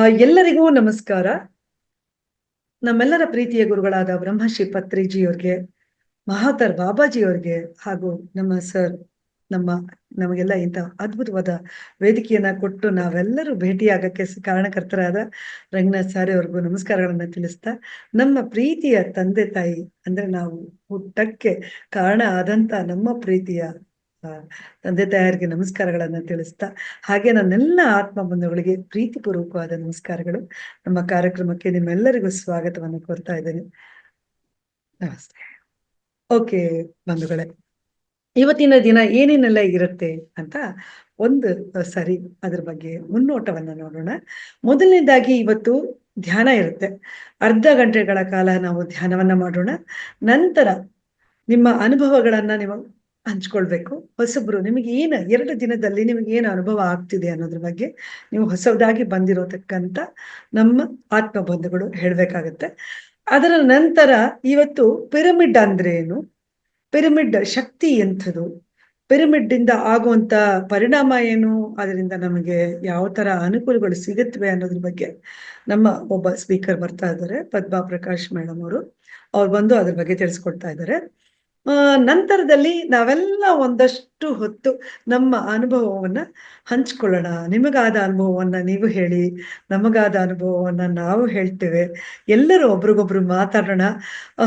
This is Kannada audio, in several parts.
ಎಲ್ಲರಿಗೂ ನಮಸ್ಕಾರ. ನಮ್ಮೆಲ್ಲರ ಪ್ರೀತಿಯ ಗುರುಗಳಾದ ಬ್ರಹ್ಮಶ್ರೀ ಪತ್ರಿಜಿಯವ್ರಿಗೆ, ಮಹಾತರ್ ಬಾಬಾಜಿಯವ್ರಿಗೆ ಹಾಗೂ ನಮ್ಮ ಸರ್ ನಮ್ಮ ನಮಗೆಲ್ಲ ಇಂಥ ಅದ್ಭುತವಾದ ವೇದಿಕೆಯನ್ನ ಕೊಟ್ಟು ನಾವೆಲ್ಲರೂ ಭೇಟಿಯಾಗಕ್ಕೆ ಕಾರಣಕರ್ತರಾದ ರಂಗನಾಥ್ ಸಾರೆ ಅವ್ರಿಗೂ ನಮಸ್ಕಾರಗಳನ್ನ ತಿಳಿಸ್ತಾ, ನಮ್ಮ ಪ್ರೀತಿಯ ತಂದೆ ತಾಯಿ ಅಂದ್ರೆ ನಾವು ಹುಟ್ಟಕ್ಕೆ ಕಾರಣ ಆದಂತ ನಮ್ಮ ಪ್ರೀತಿಯ ತಂದೆ ತಾಯರಿಗೆ ನಮಸ್ಕಾರಗಳನ್ನ ತಿಳಿಸ್ತಾ, ಹಾಗೆ ನನ್ನೆಲ್ಲ ಆತ್ಮ ಬಂಧುಗಳಿಗೆ ಪ್ರೀತಿಪೂರ್ವಕವಾದ ನಮಸ್ಕಾರಗಳು. ನಮ್ಮ ಕಾರ್ಯಕ್ರಮಕ್ಕೆ ನಿಮ್ಮೆಲ್ಲರಿಗೂ ಸ್ವಾಗತವನ್ನು ಕೋರ್ತಾ ಇದ್ದೇನೆ. ನಮಸ್ತೆ. ಓಕೆ ಬಂಧುಗಳೇ, ಇವತ್ತಿನ ದಿನ ಏನೇನೆಲ್ಲ ಇರುತ್ತೆ ಅಂತ ಒಂದು ಸರಿ ಅದ್ರ ಬಗ್ಗೆ ಮುನ್ನೋಟವನ್ನ ನೋಡೋಣ. ಮೊದಲನೇದಾಗಿ ಇವತ್ತು ಧ್ಯಾನ ಇರುತ್ತೆ. ಅರ್ಧ ಗಂಟೆಗಳ ಕಾಲ ನಾವು ಧ್ಯಾನವನ್ನ ಮಾಡೋಣ. ನಂತರ ನಿಮ್ಮ ಅನುಭವಗಳನ್ನ ನೀವು ಹಂಚ್ಕೊಳ್ಬೇಕು. ಹೊಸಬ್ರು ನಿಮಗೆ ಏನು 2 ದಿನದಲ್ಲಿ ನಿಮಗೆ ಏನು ಅನುಭವ ಆಗ್ತಿದೆ ಅನ್ನೋದ್ರ ಬಗ್ಗೆ ನೀವು ಹೊಸದಾಗಿ ಬಂದಿರೋತಕ್ಕಂಥ ನಮ್ಮ ಆತ್ಮ ಬಂಧುಗಳು ಹೇಳ್ಬೇಕಾಗತ್ತೆ. ಅದರ ನಂತರ ಇವತ್ತು ಪಿರಮಿಡ್ ಅಂದ್ರೆ ಏನು, ಪಿರಮಿಡ್ ಶಕ್ತಿ ಎಂಥದು, ಪಿರಮಿಡ್ ಇಂದ ಆಗುವಂತ ಪರಿಣಾಮ ಏನು, ಅದರಿಂದ ನಮಗೆ ಯಾವ ತರ ಅನುಕೂಲಗಳು ಸಿಗುತ್ತವೆ ಅನ್ನೋದ್ರ ಬಗ್ಗೆ ನಮ್ಮ ಒಬ್ಬ ಸ್ಪೀಕರ್ ಬರ್ತಾ ಇದ್ದಾರೆ, ಪದ್ಮಾ ಪ್ರಕಾಶ್ ಮೇಡಮ್ ಅವರು. ಅವ್ರು ಬಂದು ಅದ್ರ ಬಗ್ಗೆ ತಿಳಿಸ್ಕೊಡ್ತಾ ಇದ್ದಾರೆ. ನಂತರದಲ್ಲಿ ನಾವೆಲ್ಲ ಒಂದಷ್ಟು ಹೊತ್ತು ನಮ್ಮ ಅನುಭವವನ್ನ ಹಂಚ್ಕೊಳ್ಳೋಣ. ನಿಮಗಾದ ಅನುಭವವನ್ನ ನೀವು ಹೇಳಿ, ನಮಗಾದ ಅನುಭವವನ್ನ ನಾವು ಹೇಳ್ತೇವೆ. ಎಲ್ಲರೂ ಒಬ್ರಿಗೊಬ್ರು ಮಾತಾಡೋಣ,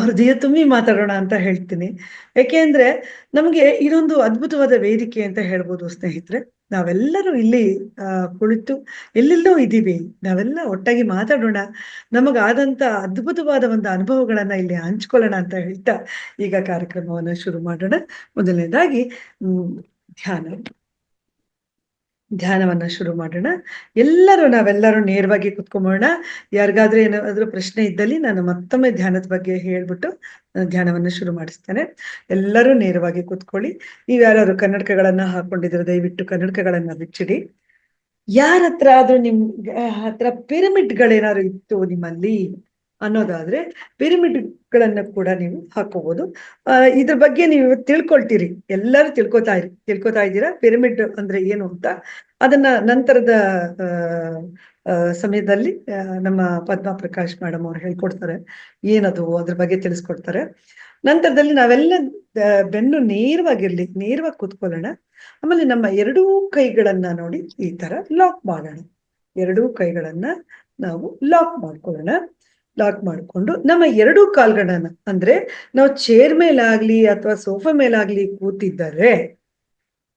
ಹೃದಯ ತುಂಬಿ ಮಾತಾಡೋಣ ಅಂತ ಹೇಳ್ತೀನಿ. ಯಾಕೆಂದ್ರೆ ನಮಗೆ ಇದೊಂದು ಅದ್ಭುತವಾದ ವೇದಿಕೆ ಅಂತ ಹೇಳ್ಬೋದು ಸ್ನೇಹಿತರೆ. ನಾವೆಲ್ಲರೂ ಇಲ್ಲಿ ಕುಳಿತು ಎಲ್ಲೆಲ್ಲೋ ಇದ್ದೀವಿ, ನಾವೆಲ್ಲ ಒಟ್ಟಾಗಿ ಮಾತಾಡೋಣ, ನಮಗಾದಂತ ಅದ್ಭುತವಾದ ಒಂದು ಅನುಭವಗಳನ್ನ ಇಲ್ಲಿ ಹಂಚ್ಕೊಳ್ಳೋಣ ಅಂತ ಹೇಳ್ತಾ ಈಗ ಕಾರ್ಯಕ್ರಮವನ್ನ ಶುರು ಮಾಡೋಣ. ಮೊದಲನೇದಾಗಿ ಧ್ಯಾನವನ್ನ ಶುರು ಮಾಡೋಣ. ನಾವೆಲ್ಲರೂ ನೇರವಾಗಿ ಕುತ್ಕೊಂಬೋಣ. ಯಾರಿಗಾದ್ರೂ ಏನಾದ್ರೂ ಪ್ರಶ್ನೆ ಇದ್ದಲ್ಲಿ ನಾನು ಮತ್ತೊಮ್ಮೆ ಧ್ಯಾನದ ಬಗ್ಗೆ ಹೇಳ್ಬಿಟ್ಟು ಧ್ಯಾನವನ್ನ ಶುರು ಮಾಡಿಸ್ತೇನೆ. ಎಲ್ಲರೂ ನೇರವಾಗಿ ಕೂತ್ಕೊಳ್ಳಿ. ನೀವ್ ಯಾರು ಕನ್ನಡಕಗಳನ್ನ ಹಾಕೊಂಡಿದ್ರೆ ದಯವಿಟ್ಟು ಕನ್ನಡಕಗಳನ್ನ ಬಿಚ್ಚಿಡಿ. ಯಾರ ಹತ್ರ ಆದ್ರೂ ನಿಮ್ ಹತ್ರ ಪಿರಮಿಡ್ಗಳೇನಾದ್ರು ಇತ್ತು ನಿಮ್ಮಲ್ಲಿ ಅನ್ನೋದಾದ್ರೆ ಪಿರಮಿಡ್ಗಳನ್ನ ಕೂಡ ನೀವು ಹಾಕೋಬಹುದು. ಇದ್ರ ಬಗ್ಗೆ ನೀವು ತಿಳ್ಕೊಳ್ತೀರಿ, ಎಲ್ಲರೂ ತಿಳ್ಕೊತಾ ಇದ್ದೀರಾ ಪಿರಮಿಡ್ ಅಂದ್ರೆ ಏನು ಅಂತ. ಅದನ್ನ ನಂತರದ ಸಮಯದಲ್ಲಿ ನಮ್ಮ ಪದ್ಮಾ ಪ್ರಕಾಶ್ ಮೇಡಮ್ ಅವ್ರು ಹೇಳ್ಕೊಡ್ತಾರೆ, ಏನದು ಅದ್ರ ಬಗ್ಗೆ ತಿಳಿಸ್ಕೊಡ್ತಾರೆ. ನಂತರದಲ್ಲಿ ನಾವೆಲ್ಲ ಬೆನ್ನು ನೇರವಾಗಿ ಕೂತ್ಕೊಳ್ಳೋಣ. ಆಮೇಲೆ ನಮ್ಮ ಎರಡೂ ಕೈಗಳನ್ನ ನೋಡಿ ಈ ತರ ಲಾಕ್ ಮಾಡೋಣ. ಎರಡೂ ಕೈಗಳನ್ನ ನಾವು ಲಾಕ್ ಮಾಡ್ಕೊಂಡು ನಮ್ಮ ಎರಡೂ ಕಾಲ್ಗಳನ್ನ, ಅಂದ್ರೆ ನಾವು ಚೇರ್ ಮೇಲಾಗ್ಲಿ ಅಥವಾ ಸೋಫಾ ಮೇಲಾಗ್ಲಿ ಕೂತಿದ್ದರೆ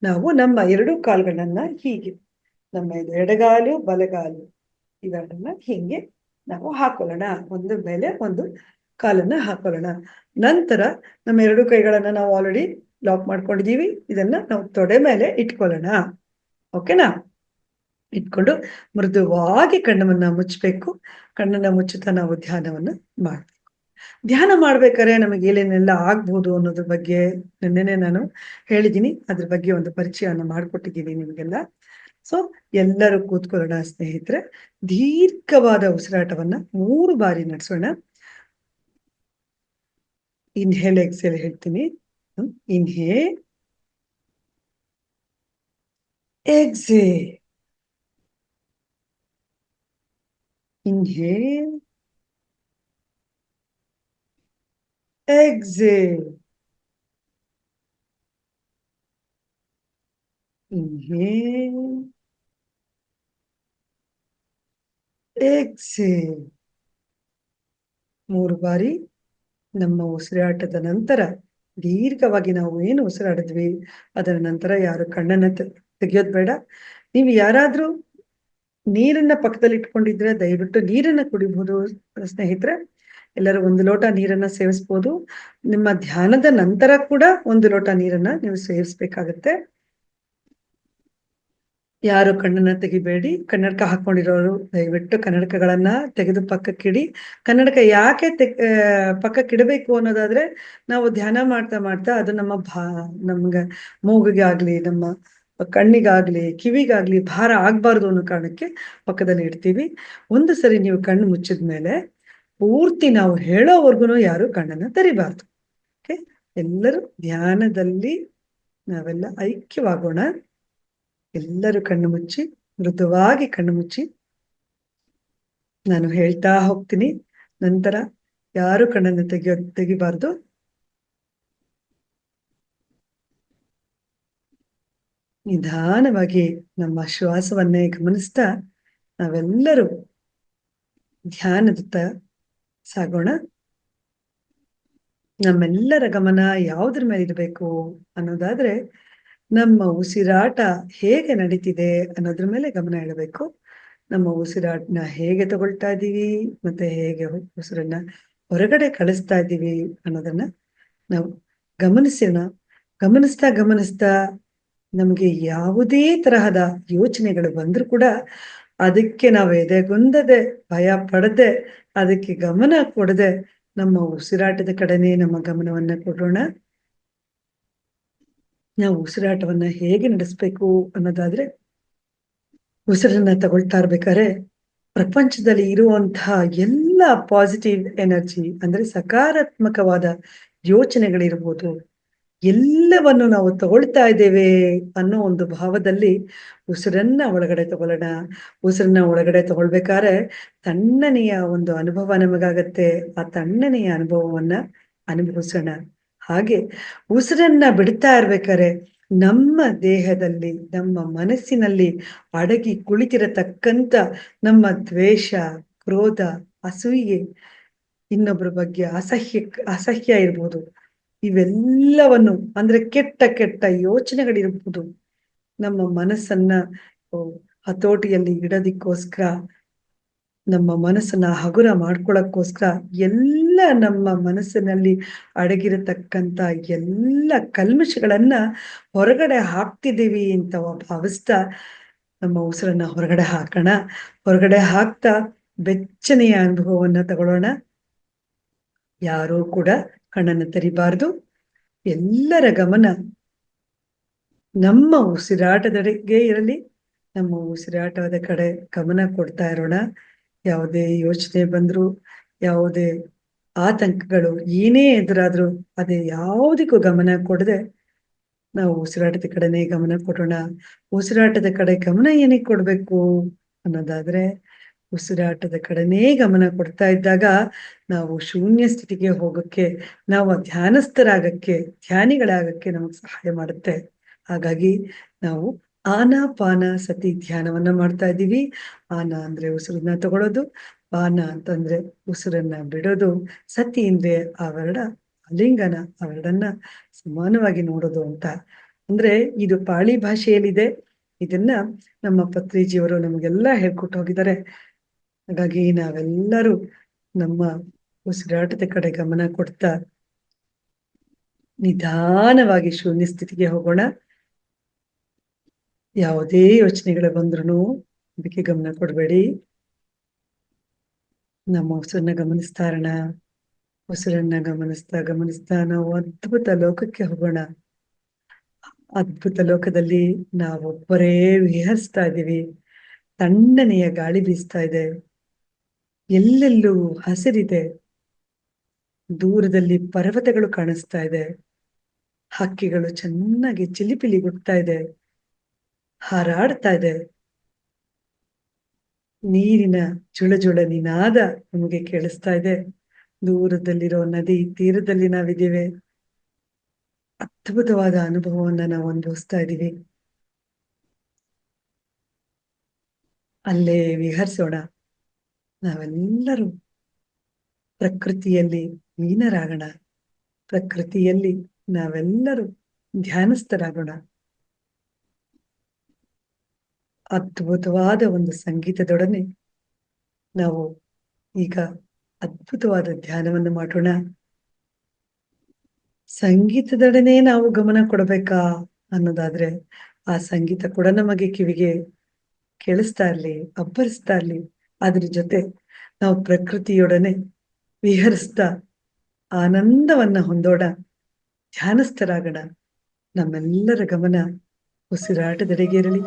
ನಾವು ನಮ್ಮ ಎರಡೂ ಕಾಲ್ಗಳನ್ನ ಹೀಗೆ, ನಮ್ಮ ಎಡಗಾಲು ಬಲಗಾಲು ಇವೆರಡನ್ನ ಹೀಗೆ ನಾವು ಹಾಕೊಳ್ಳೋಣ. ಒಂದು ಮೇಲೆ ಒಂದು ಕಾಲನ್ನ ಹಾಕೊಳ್ಳೋಣ. ನಂತರ ನಮ್ಮ ಎರಡು ಕೈಗಳನ್ನ ನಾವು ಆಲ್ರೆಡಿ ಲಾಕ್ ಮಾಡ್ಕೊಂಡಿದೀವಿ, ಇದನ್ನ ನಾವು ತೊಡೆ ಮೇಲೆ ಇಟ್ಕೊಳ್ಳೋಣ. ಓಕೆನಾ? ಇಟ್ಕೊಂಡು ಮೃದುವಾಗಿ ಕಣ್ಣನ್ನ ಮುಚ್ಚಬೇಕು. ಕಣ್ಣನ್ನ ಮುಚ್ಚುತ್ತಾ ನಾವು ಧ್ಯಾನವನ್ನ ಮಾಡ್ಬೇಕು. ಧ್ಯಾನ ಮಾಡ್ಬೇಕಾದ್ರೆ ನಮಗೆ ಏನೇನೆಲ್ಲ ಆಗ್ಬಹುದು ಅನ್ನೋದ್ರ ಬಗ್ಗೆ ನಿನ್ನೆನೆ ನಾನು ಹೇಳಿದ್ದೀನಿ. ಅದ್ರ ಬಗ್ಗೆ ಒಂದು ಪರಿಚಯವನ್ನು ಮಾಡ್ಕೊಟ್ಟಿದ್ದೀನಿ ನಿಮಗೆಲ್ಲ. ಸೊ ಎಲ್ಲರೂ ಕೂತ್ಕೊಳ್ಳೋಣ ಸ್ನೇಹಿತರೆ. ದೀರ್ಘವಾದ ಉಸಿರಾಟವನ್ನ 3 ಬಾರಿ ನಡೆಸೋಣ. ಇನ್ಹೇಲ್ ಎಕ್ಸೇಲ್ ಹೇಳ್ತೀನಿ. Inhale exhale, inhale, exhale, inhale, exhale. 3 ಬಾರಿ ನಮ್ಮ ಉಸಿರಾಟದ ನಂತರ ದೀರ್ಘವಾಗಿ ನಾವು ಏನು ಉಸಿರಾಡಿದ್ವಿ ಅದರ ನಂತರ ಯಾರು ಕಣ್ಣನ್ನ ತೆಗೆಯೋದು ಬೇಡ. ನೀವು ಯಾರಾದ್ರೂ ನೀರನ್ನ ಪಕ್ಕದಲ್ಲಿ ಇಟ್ಕೊಂಡಿದ್ರೆ ದಯವಿಟ್ಟು ನೀರನ್ನ ಕುಡಿಬಹುದು ಸ್ನೇಹಿತರೆ. ಎಲ್ಲರೂ 1 ಲೋಟ ನೀರನ್ನ ಸೇವಿಸ್ಬೋದು. ನಿಮ್ಮ ಧ್ಯಾನದ ನಂತರ ಕೂಡ 1 ಲೋಟ ನೀರನ್ನ ನೀವು ಸೇವಿಸ್ಬೇಕಾಗತ್ತೆ. ಯಾರು ಕಣ್ಣನ್ನ ತೆಗಿಬೇಡಿ. ಕನ್ನಡಕ ಹಾಕೊಂಡಿರೋರು ದಯವಿಟ್ಟು ಕನ್ನಡಕಗಳನ್ನ ತೆಗೆದು ಪಕ್ಕಕ್ಕಿಡಿ. ಕನ್ನಡಕ ಯಾಕೆ ಪಕ್ಕಕ್ಕಿಡಬೇಕು ಅನ್ನೋದಾದ್ರೆ, ನಾವು ಧ್ಯಾನ ಮಾಡ್ತಾ ಮಾಡ್ತಾ ಅದು ನಮ್ಗೆ ಮೂಗಿಗೆ ಆಗ್ಲಿ, ನಮ್ಮ ಕಣ್ಣಿಗಾಗ್ಲಿ, ಕಿವಿಗಾಗ್ಲಿ ಭಾರ ಆಗ್ಬಾರ್ದು ಅನ್ನೋ ಕಾರಣಕ್ಕೆ ಪಕ್ಕದಲ್ಲಿ ಇಡ್ತೀವಿ. ಒಂದು ಸರಿ ನೀವು ಕಣ್ಣು ಮುಚ್ಚಿದ್ಮೇಲೆ ಪೂರ್ತಿ ನಾವು ಹೇಳೋವರ್ಗುನು ಯಾರು ಕಣ್ಣನ್ನ ತೆರಿಬಾರ್ದು. ಓಕೆ? ಎಲ್ಲರೂ ಧ್ಯಾನದಲ್ಲಿ ನಾವೆಲ್ಲ ಐಕ್ಯವಾಗೋಣ. ಎಲ್ಲರೂ ಕಣ್ಣು ಮುಚ್ಚಿ, ಮೃದುವಾಗಿ ಕಣ್ಣು ಮುಚ್ಚಿ. ನಾನು ಹೇಳ್ತಾ ಹೋಗ್ತೀನಿ, ನಂತರ ಯಾರು ಕಣ್ಣನ್ನು ತೆಗಿಬಾರ್ದು. ನಿಧಾನವಾಗಿ ನಮ್ಮ ಶ್ವಾಸವನ್ನೇ ಗಮನಿಸ್ತಾ ನಾವೆಲ್ಲರೂ ಧ್ಯಾನದತ್ತ ಸಾಗೋಣ. ನಮ್ಮೆಲ್ಲರ ಗಮನ ಯಾವುದ್ರ ಮೇಲೆ ಇರಬೇಕು ಅನ್ನೋದಾದ್ರೆ, ನಮ್ಮ ಉಸಿರಾಟ ಹೇಗೆ ನಡೀತಿದೆ ಅನ್ನೋದ್ರ ಮೇಲೆ ಗಮನ ಇಡಬೇಕು. ನಮ್ಮ ಉಸಿರಾಟನ ಹೇಗೆ ತಗೊಳ್ತಾ ಇದ್ದೀವಿ ಮತ್ತೆ ಹೇಗೆ ಉಸಿರನ್ನ ಹೊರಗಡೆ ಕಳಿಸ್ತಾ ಇದ್ದೀವಿ ಅನ್ನೋದನ್ನ ನಾವು ಗಮನಿಸೋಣ. ಗಮನಿಸ್ತಾ ಗಮನಿಸ್ತಾ ನಮಗೆ ಯಾವುದೇ ತರಹದ ಯೋಚನೆಗಳು ಬಂದ್ರೂ ಕೂಡ ಅದಕ್ಕೆ ನಾವು ಎದೆಗುಂದದೆ, ಭಯ ಪಡದೆ, ಅದಕ್ಕೆ ಗಮನ ಕೊಡದೆ ನಮ್ಮ ಉಸಿರಾಟದ ಕಡೆನೇ ನಮ್ಮ ಗಮನವನ್ನ ಕೊಡೋಣ. ನಾವು ಉಸಿರಾಟವನ್ನ ಹೇಗೆ ನಡೆಸ್ಬೇಕು ಅನ್ನೋದಾದ್ರೆ, ಉಸಿರನ್ನ ತಗೊಳ್ತಾ ಇರ್ಬೇಕಾದ್ರೆ ಪ್ರಪಂಚದಲ್ಲಿ ಇರುವಂತಹ ಎಲ್ಲ ಪಾಸಿಟಿವ್ ಎನರ್ಜಿ ಅಂದ್ರೆ ಸಕಾರಾತ್ಮಕವಾದ ಯೋಚನೆಗಳಿರ್ಬೋದು, ಎಲ್ಲವನ್ನು ನಾವು ತಗೊಳ್ತಾ ಇದ್ದೇವೆ ಅನ್ನೋ ಒಂದು ಭಾವದಲ್ಲಿ ಉಸಿರನ್ನ ಒಳಗಡೆ ತಗೊಳ್ಳೋಣ. ಉಸಿರನ್ನ ಒಳಗಡೆ ತಗೊಳ್ಬೇಕಾದ್ರೆ ತಣ್ಣನೆಯ ಒಂದು ಅನುಭವ ನಮಗಾಗತ್ತೆ. ಆ ತಣ್ಣನೆಯ ಅನುಭವವನ್ನ ಅನುಭವಿಸೋಣ. ಹಾಗೆ ಉಸಿರನ್ನ ಬಿಡ್ತಾ ಇರ್ಬೇಕಾದ್ರೆ ನಮ್ಮ ದೇಹದಲ್ಲಿ, ನಮ್ಮ ಮನಸ್ಸಿನಲ್ಲಿ ಅಡಗಿ ಕುಳಿತಿರತಕ್ಕಂತ ನಮ್ಮ ದ್ವೇಷ, ಕ್ರೋಧ, ಅಸೂಯೆ, ಇನ್ನೊಬ್ಬರ ಬಗ್ಗೆ ಅಸಹ್ಯ ಇರ್ಬೋದು, ಇವೆಲ್ಲವನ್ನು ಅಂದ್ರೆ ಕೆಟ್ಟ ಕೆಟ್ಟ ಯೋಚನೆಗಳಿರ್ಬೋದು, ನಮ್ಮ ಮನಸ್ಸನ್ನ ಹತೋಟಿಯಲ್ಲಿ ಇಡೋದಿಕ್ಕೋಸ್ಕರ, ನಮ್ಮ ಮನಸ್ಸನ್ನ ಹಗುರ ಮಾಡ್ಕೊಳಕ್ಕೋಸ್ಕರ ಎಲ್ಲ ನಮ್ಮ ಮನಸ್ಸಿನಲ್ಲಿ ಅಡಗಿರತಕ್ಕಂತ ಎಲ್ಲ ಕಲ್ಮಶಗಳನ್ನ ಹೊರಗಡೆ ಹಾಕ್ತಿದ್ದೀವಿ ಅಂತ ಭಾವಿಸ್ತಾ ನಮ್ಮ ಉಸಿರನ್ನ ಹೊರಗಡೆ ಹಾಕೋಣ. ಹೊರಗಡೆ ಹಾಕ್ತಾ ಬೆಚ್ಚನೆಯ ಅನುಭವವನ್ನ ತಗೊಳ್ಳೋಣ. ಯಾರೂ ಕೂಡ ಕಣ್ಣನ್ನು ತೆರಿಬಾರ್ದು. ಎಲ್ಲರ ಗಮನ ನಮ್ಮ ಉಸಿರಾಟದೆಡೆಗೆ ಇರಲಿ. ನಮ್ಮ ಉಸಿರಾಟದ ಕಡೆ ಗಮನ ಕೊಡ್ತಾ ಇರೋಣ. ಯಾವುದೇ ಯೋಚನೆ ಬಂದ್ರು, ಯಾವುದೇ ಆತಂಕಗಳು ಏನೇ ಎದುರಾದ್ರು ಅದೇ ಯಾವುದಕ್ಕೂ ಗಮನ ಕೊಡದೆ ನಾವು ಉಸಿರಾಟದ ಕಡೆನೇ ಗಮನ ಕೊಡೋಣ. ಉಸಿರಾಟದ ಕಡೆ ಗಮನ ಏನಕ್ಕೆ ಕೊಡ್ಬೇಕು ಅನ್ನೋದಾದ್ರೆ, ಉಸಿರಾಟದ ಕಡೆನೇ ಗಮನ ಕೊಡ್ತಾ ಇದ್ದಾಗ ನಾವು ಶೂನ್ಯ ಸ್ಥಿತಿಗೆ ಹೋಗಕ್ಕೆ, ನಾವು ಧ್ಯಾನಸ್ಥರಾಗಕ್ಕೆ, ಧ್ಯಾನಿಗಳಾಗಕ್ಕೆ ನಮಗೆ ಸಹಾಯ ಮಾಡುತ್ತೆ. ಹಾಗಾಗಿ ನಾವು ಆನಾಪಾನ ಸತಿ ಧ್ಯಾನವನ್ನ ಮಾಡ್ತಾ ಇದ್ದೀವಿ. ಆನ ಅಂದ್ರೆ ಉಸಿರನ್ನ ತಗೊಳ್ಳೋದು, ಪಾನ ಅಂತಂದ್ರೆ ಉಸಿರನ್ನ ಬಿಡೋದು, ಸತಿ ಅಂದ್ರೆ ಅವೆರಡ ಅಲಿಂಗನ, ಅವೆರಡನ್ನ ಸಮಾನವಾಗಿ ನೋಡೋದು ಅಂತ. ಅಂದ್ರೆ ಇದು ಪಾಳಿ ಭಾಷೆಯಲ್ಲಿದೆ. ಇದನ್ನ ನಮ್ಮ ಪತ್ರಿಜಿಯವರು ನಮಗೆಲ್ಲ ಹೇಳ್ಕೊಟ್ಟು ಹೋಗಿದ್ದಾರೆ. ಹಾಗಾಗಿ ನಾವೆಲ್ಲರೂ ನಮ್ಮ ಉಸಿರಾಟದ ಕಡೆ ಗಮನ ಕೊಡ್ತಾ ನಿಧಾನವಾಗಿ ಶೂನ್ಯ ಸ್ಥಿತಿಗೆ ಹೋಗೋಣ. ಯಾವುದೇ ಯೋಚನೆಗಳು ಬಂದ್ರು ಅದಕ್ಕೆ ಗಮನ ಕೊಡಬೇಡಿ. ನಮ್ಮ ಉಸಿರನ್ನ ಗಮನಿಸ್ತಾ ಇರೋಣ. ಉಸಿರನ್ನ ಗಮನಿಸ್ತಾ ಗಮನಿಸ್ತಾ ನಾವು ಅದ್ಭುತ ಲೋಕಕ್ಕೆ ಹೋಗೋಣ. ಅದ್ಭುತ ಲೋಕದಲ್ಲಿ ನಾವೊಬ್ಬರೇ ವಿಹರಿಸ್ತಾ ಇದ್ದೀವಿ. ತಣ್ಣನೆಯ ಗಾಳಿ ಬೀಸ್ತಾ ಇದೆ. ಎಲ್ಲೆಲ್ಲೂ ಹಸಿರಿದೆ. ದೂರದಲ್ಲಿ ಪರ್ವತಗಳು ಕಾಣಿಸ್ತಾ ಇದೆ. ಹಕ್ಕಿಗಳು ಚೆನ್ನಾಗಿ ಚಿಲಿಪಿಲಿ ಗುಡ್ತಾ ಇದೆ, ಹಾರಾಡ್ತಾ ಇದೆ. ನೀರಿನ ಜುಳ ನಿನಾದ ನಮಗೆ ಕೇಳಿಸ್ತಾ ಇದೆ. ದೂರದಲ್ಲಿರೋ ನದಿ ತೀರದಲ್ಲಿ ನಾವಿದ್ದೇವೆ. ಅದ್ಭುತವಾದ ಅನುಭವವನ್ನ ನಾವು ಅನುಭವಿಸ್ತಾ ಇದ್ದೀವಿ. ಅಲ್ಲೇ ವಿಹರಿಸೋಣ. ನಾವೆಲ್ಲರೂ ಪ್ರಕೃತಿಯಲ್ಲಿ ಲೀನರಾಗೋಣ. ಪ್ರಕೃತಿಯಲ್ಲಿ ನಾವೆಲ್ಲರೂ ಧ್ಯಾನಸ್ಥರಾಗೋಣ. ಅದ್ಭುತವಾದ ಒಂದು ಸಂಗೀತದೊಡನೆ ನಾವು ಈಗ ಅದ್ಭುತವಾದ ಧ್ಯಾನವನ್ನು ಮಾಡೋಣ. ಸಂಗೀತದೊಡನೆ ನಾವು ಗಮನ ಕೊಡಬೇಕಾ ಅನ್ನೋದಾದ್ರೆ, ಆ ಸಂಗೀತ ಕೂಡ ನಮಗೆ ಕಿವಿಗೆ ಕೇಳಿಸ್ತಾ ಇರ್ಲಿ, ಅಬ್ಬರಿಸ್ತಾ ಇರ್ಲಿ. ಅದ್ರ ಜೊತೆ ನಾವು ಪ್ರಕೃತಿಯೊಡನೆ ವಿಹರಿಸ್ತಾ ಆನಂದವನ್ನ ಹೊಂದೋಣ, ಧ್ಯಾನಸ್ಥರಾಗೋಣ. ನಮ್ಮೆಲ್ಲರ ಗಮನ ಉಸಿರಾಟದೆಡೆಗೆ ಇರಲಿ.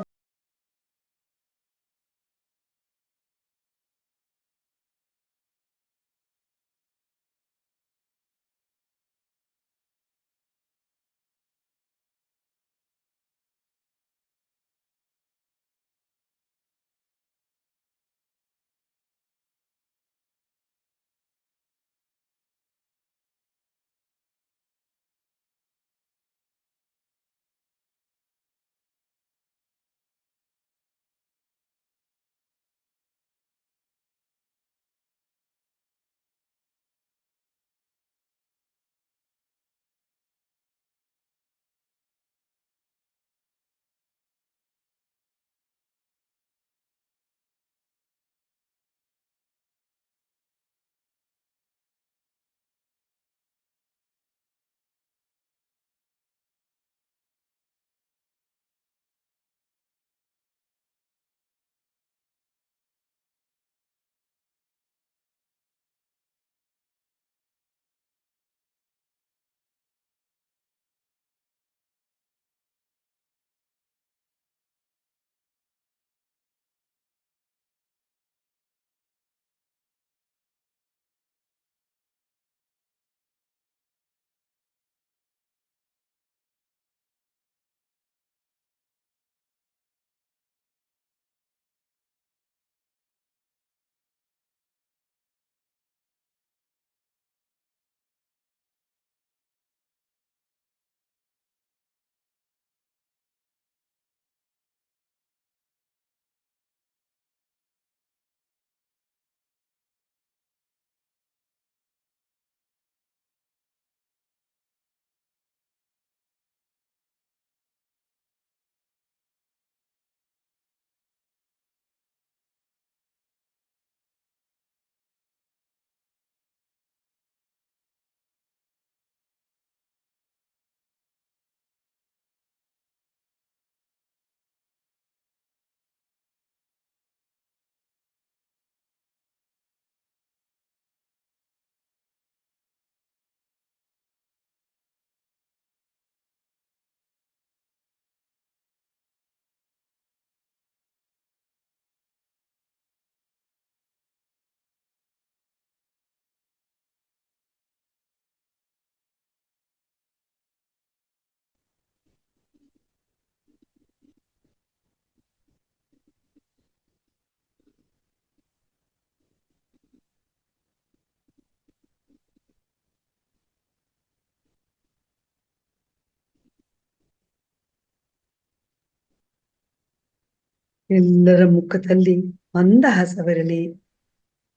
ಎಲ್ಲರ ಮುಖದಲ್ಲಿ ಮಂದಹಾಸವಿರಲಿ,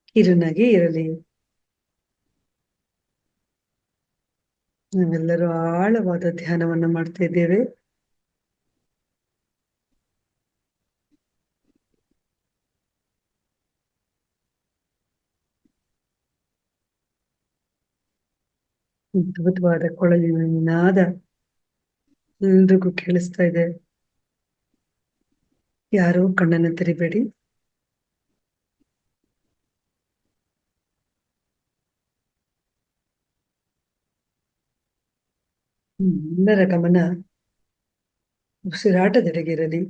ಕಿರುನಗೆ ಇರಲಿ. ನಾವೆಲ್ಲರೂ ಆಳವಾದ ಧ್ಯಾನವನ್ನ ಮಾಡ್ತಾ ಇದ್ದೇವೆ. ಅದ್ಭುತವಾದ ಕೊಳಲಿನ ನಿನಾದ ಎಲ್ರಿಗೂ ಕೇಳಿಸ್ತಾ ಇದೆ. ಯಾರೂ ಕಣ್ಣನ್ನು ತೆರಿಬೇಡಿ. ಎಲ್ಲರ ಗಮನ ಉಸಿರಾಟದೆಡೆಗಿರಲಿ.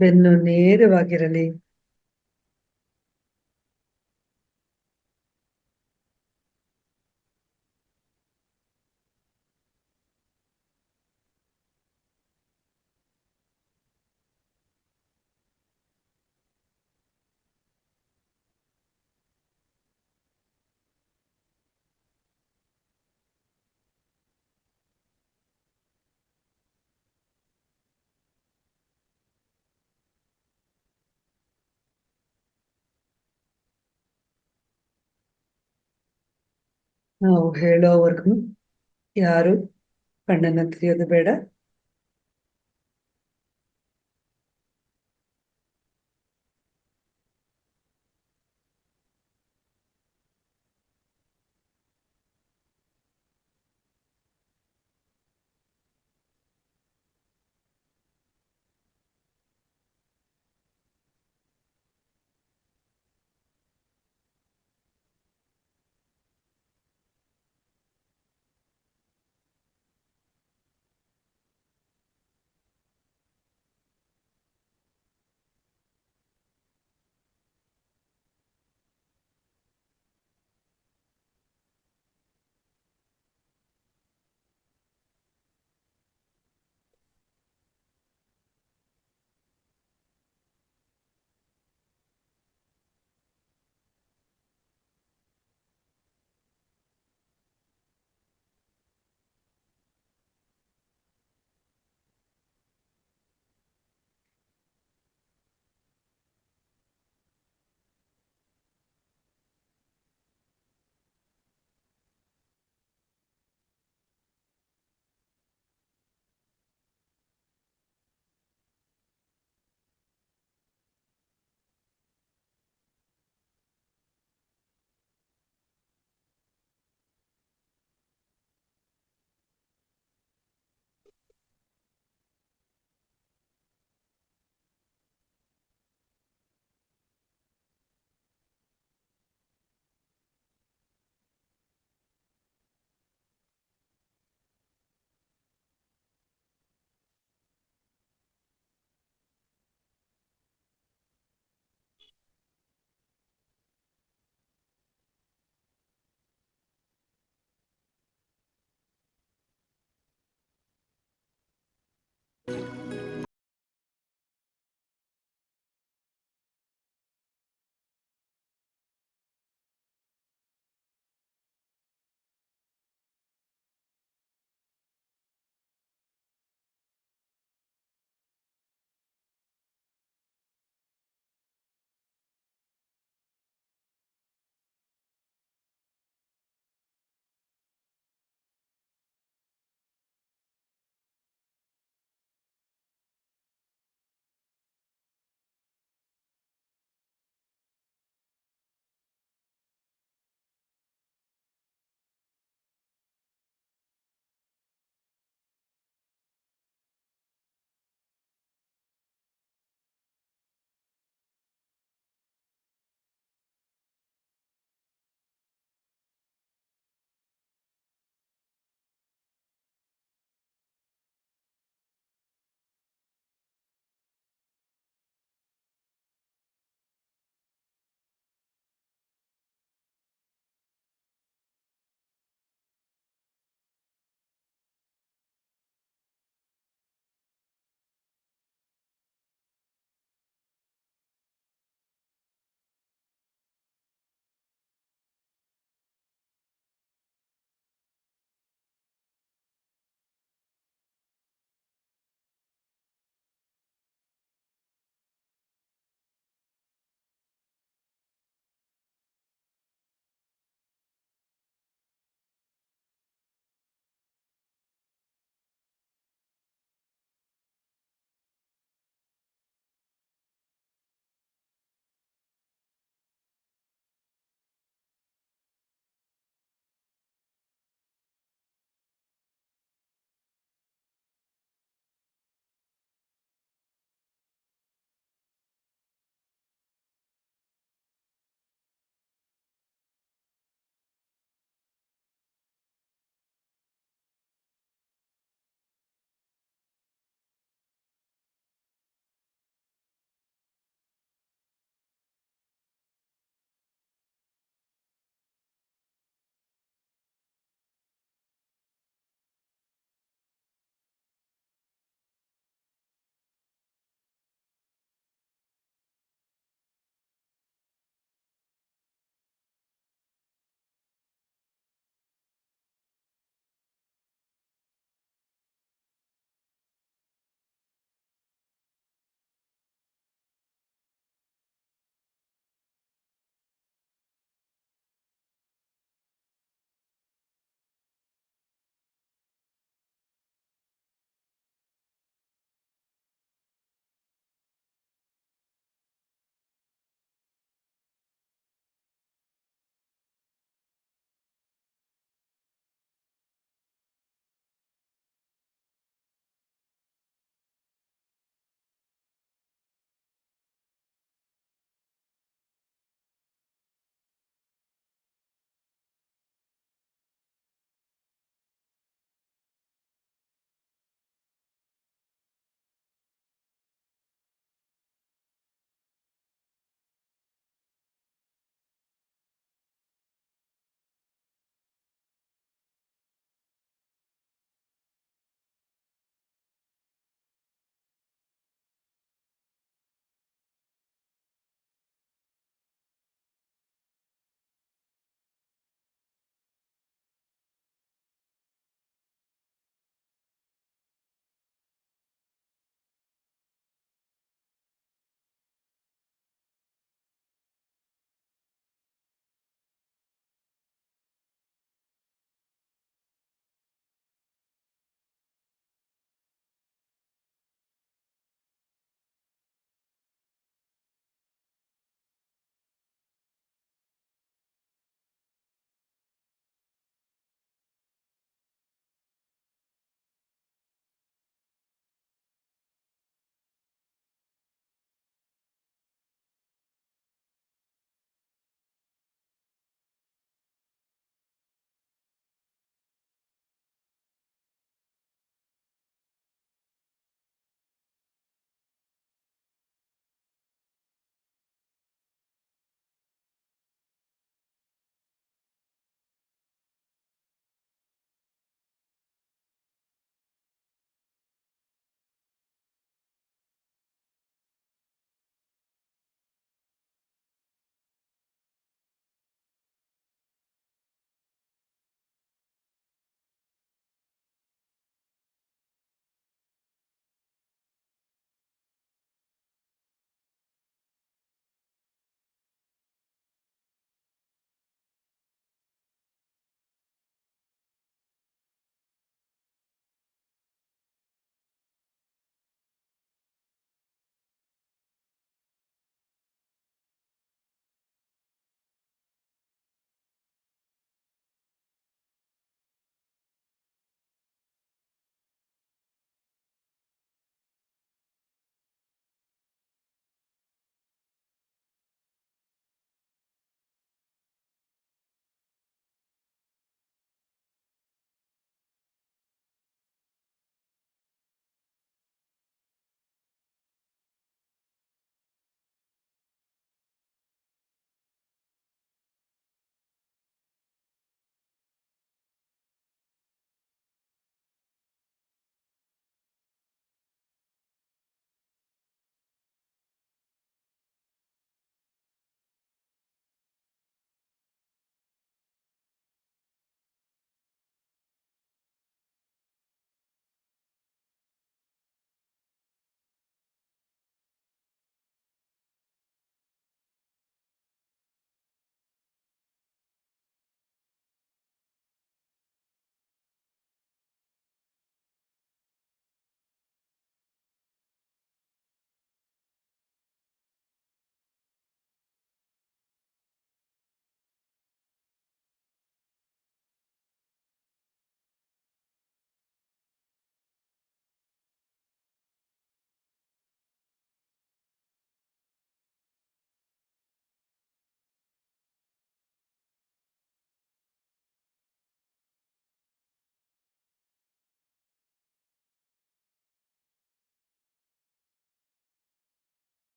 ಬೆನ್ನು ನೇರವಾಗಿರಲಿ. ನಾವು ಹೇಳೋವರೆಗೂ ಯಾರು ಕಣ್ಣನ್ನ ತೆರೆಯೋದು ಬೇಡ.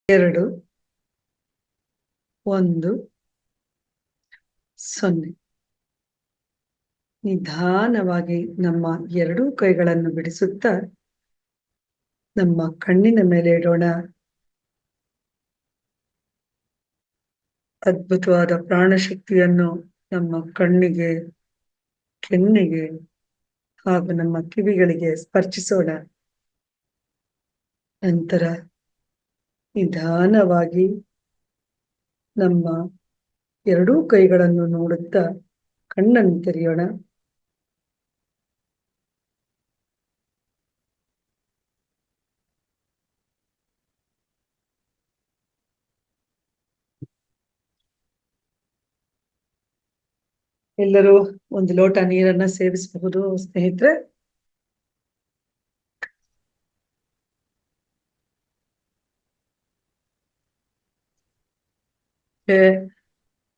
2 1 0. ನಿಧಾನವಾಗಿ ನಮ್ಮ ಎರಡೂ ಕೈಗಳನ್ನು ಬಿಡಿಸುತ್ತಾ ನಮ್ಮ ಕಣ್ಣಿನ ಮೇಲೆ ಇಡೋಣ. ಅದ್ಭುತವಾದ ಪ್ರಾಣಶಕ್ತಿಯನ್ನು ನಮ್ಮ ಕಣ್ಣಿಗೆ, ಕೆನ್ನೆಗೆ ಹಾಗೂ ನಮ್ಮ ಕಿವಿಗಳಿಗೆ ಸ್ಪರ್ಶಿಸೋಣ. ನಂತರ ನಿಧಾನವಾಗಿ ನಮ್ಮ ಎರಡೂ ಕೈಗಳನ್ನು ನೋಡುತ್ತಾ ಕಣ್ಣನ್ನು ತೆರೆಯೋಣ. ಎಲ್ಲರೂ ಒಂದು ಲೋಟ ನೀರನ್ನ ಸೇವಿಸಬಹುದು ಸ್ನೇಹಿತರೆ.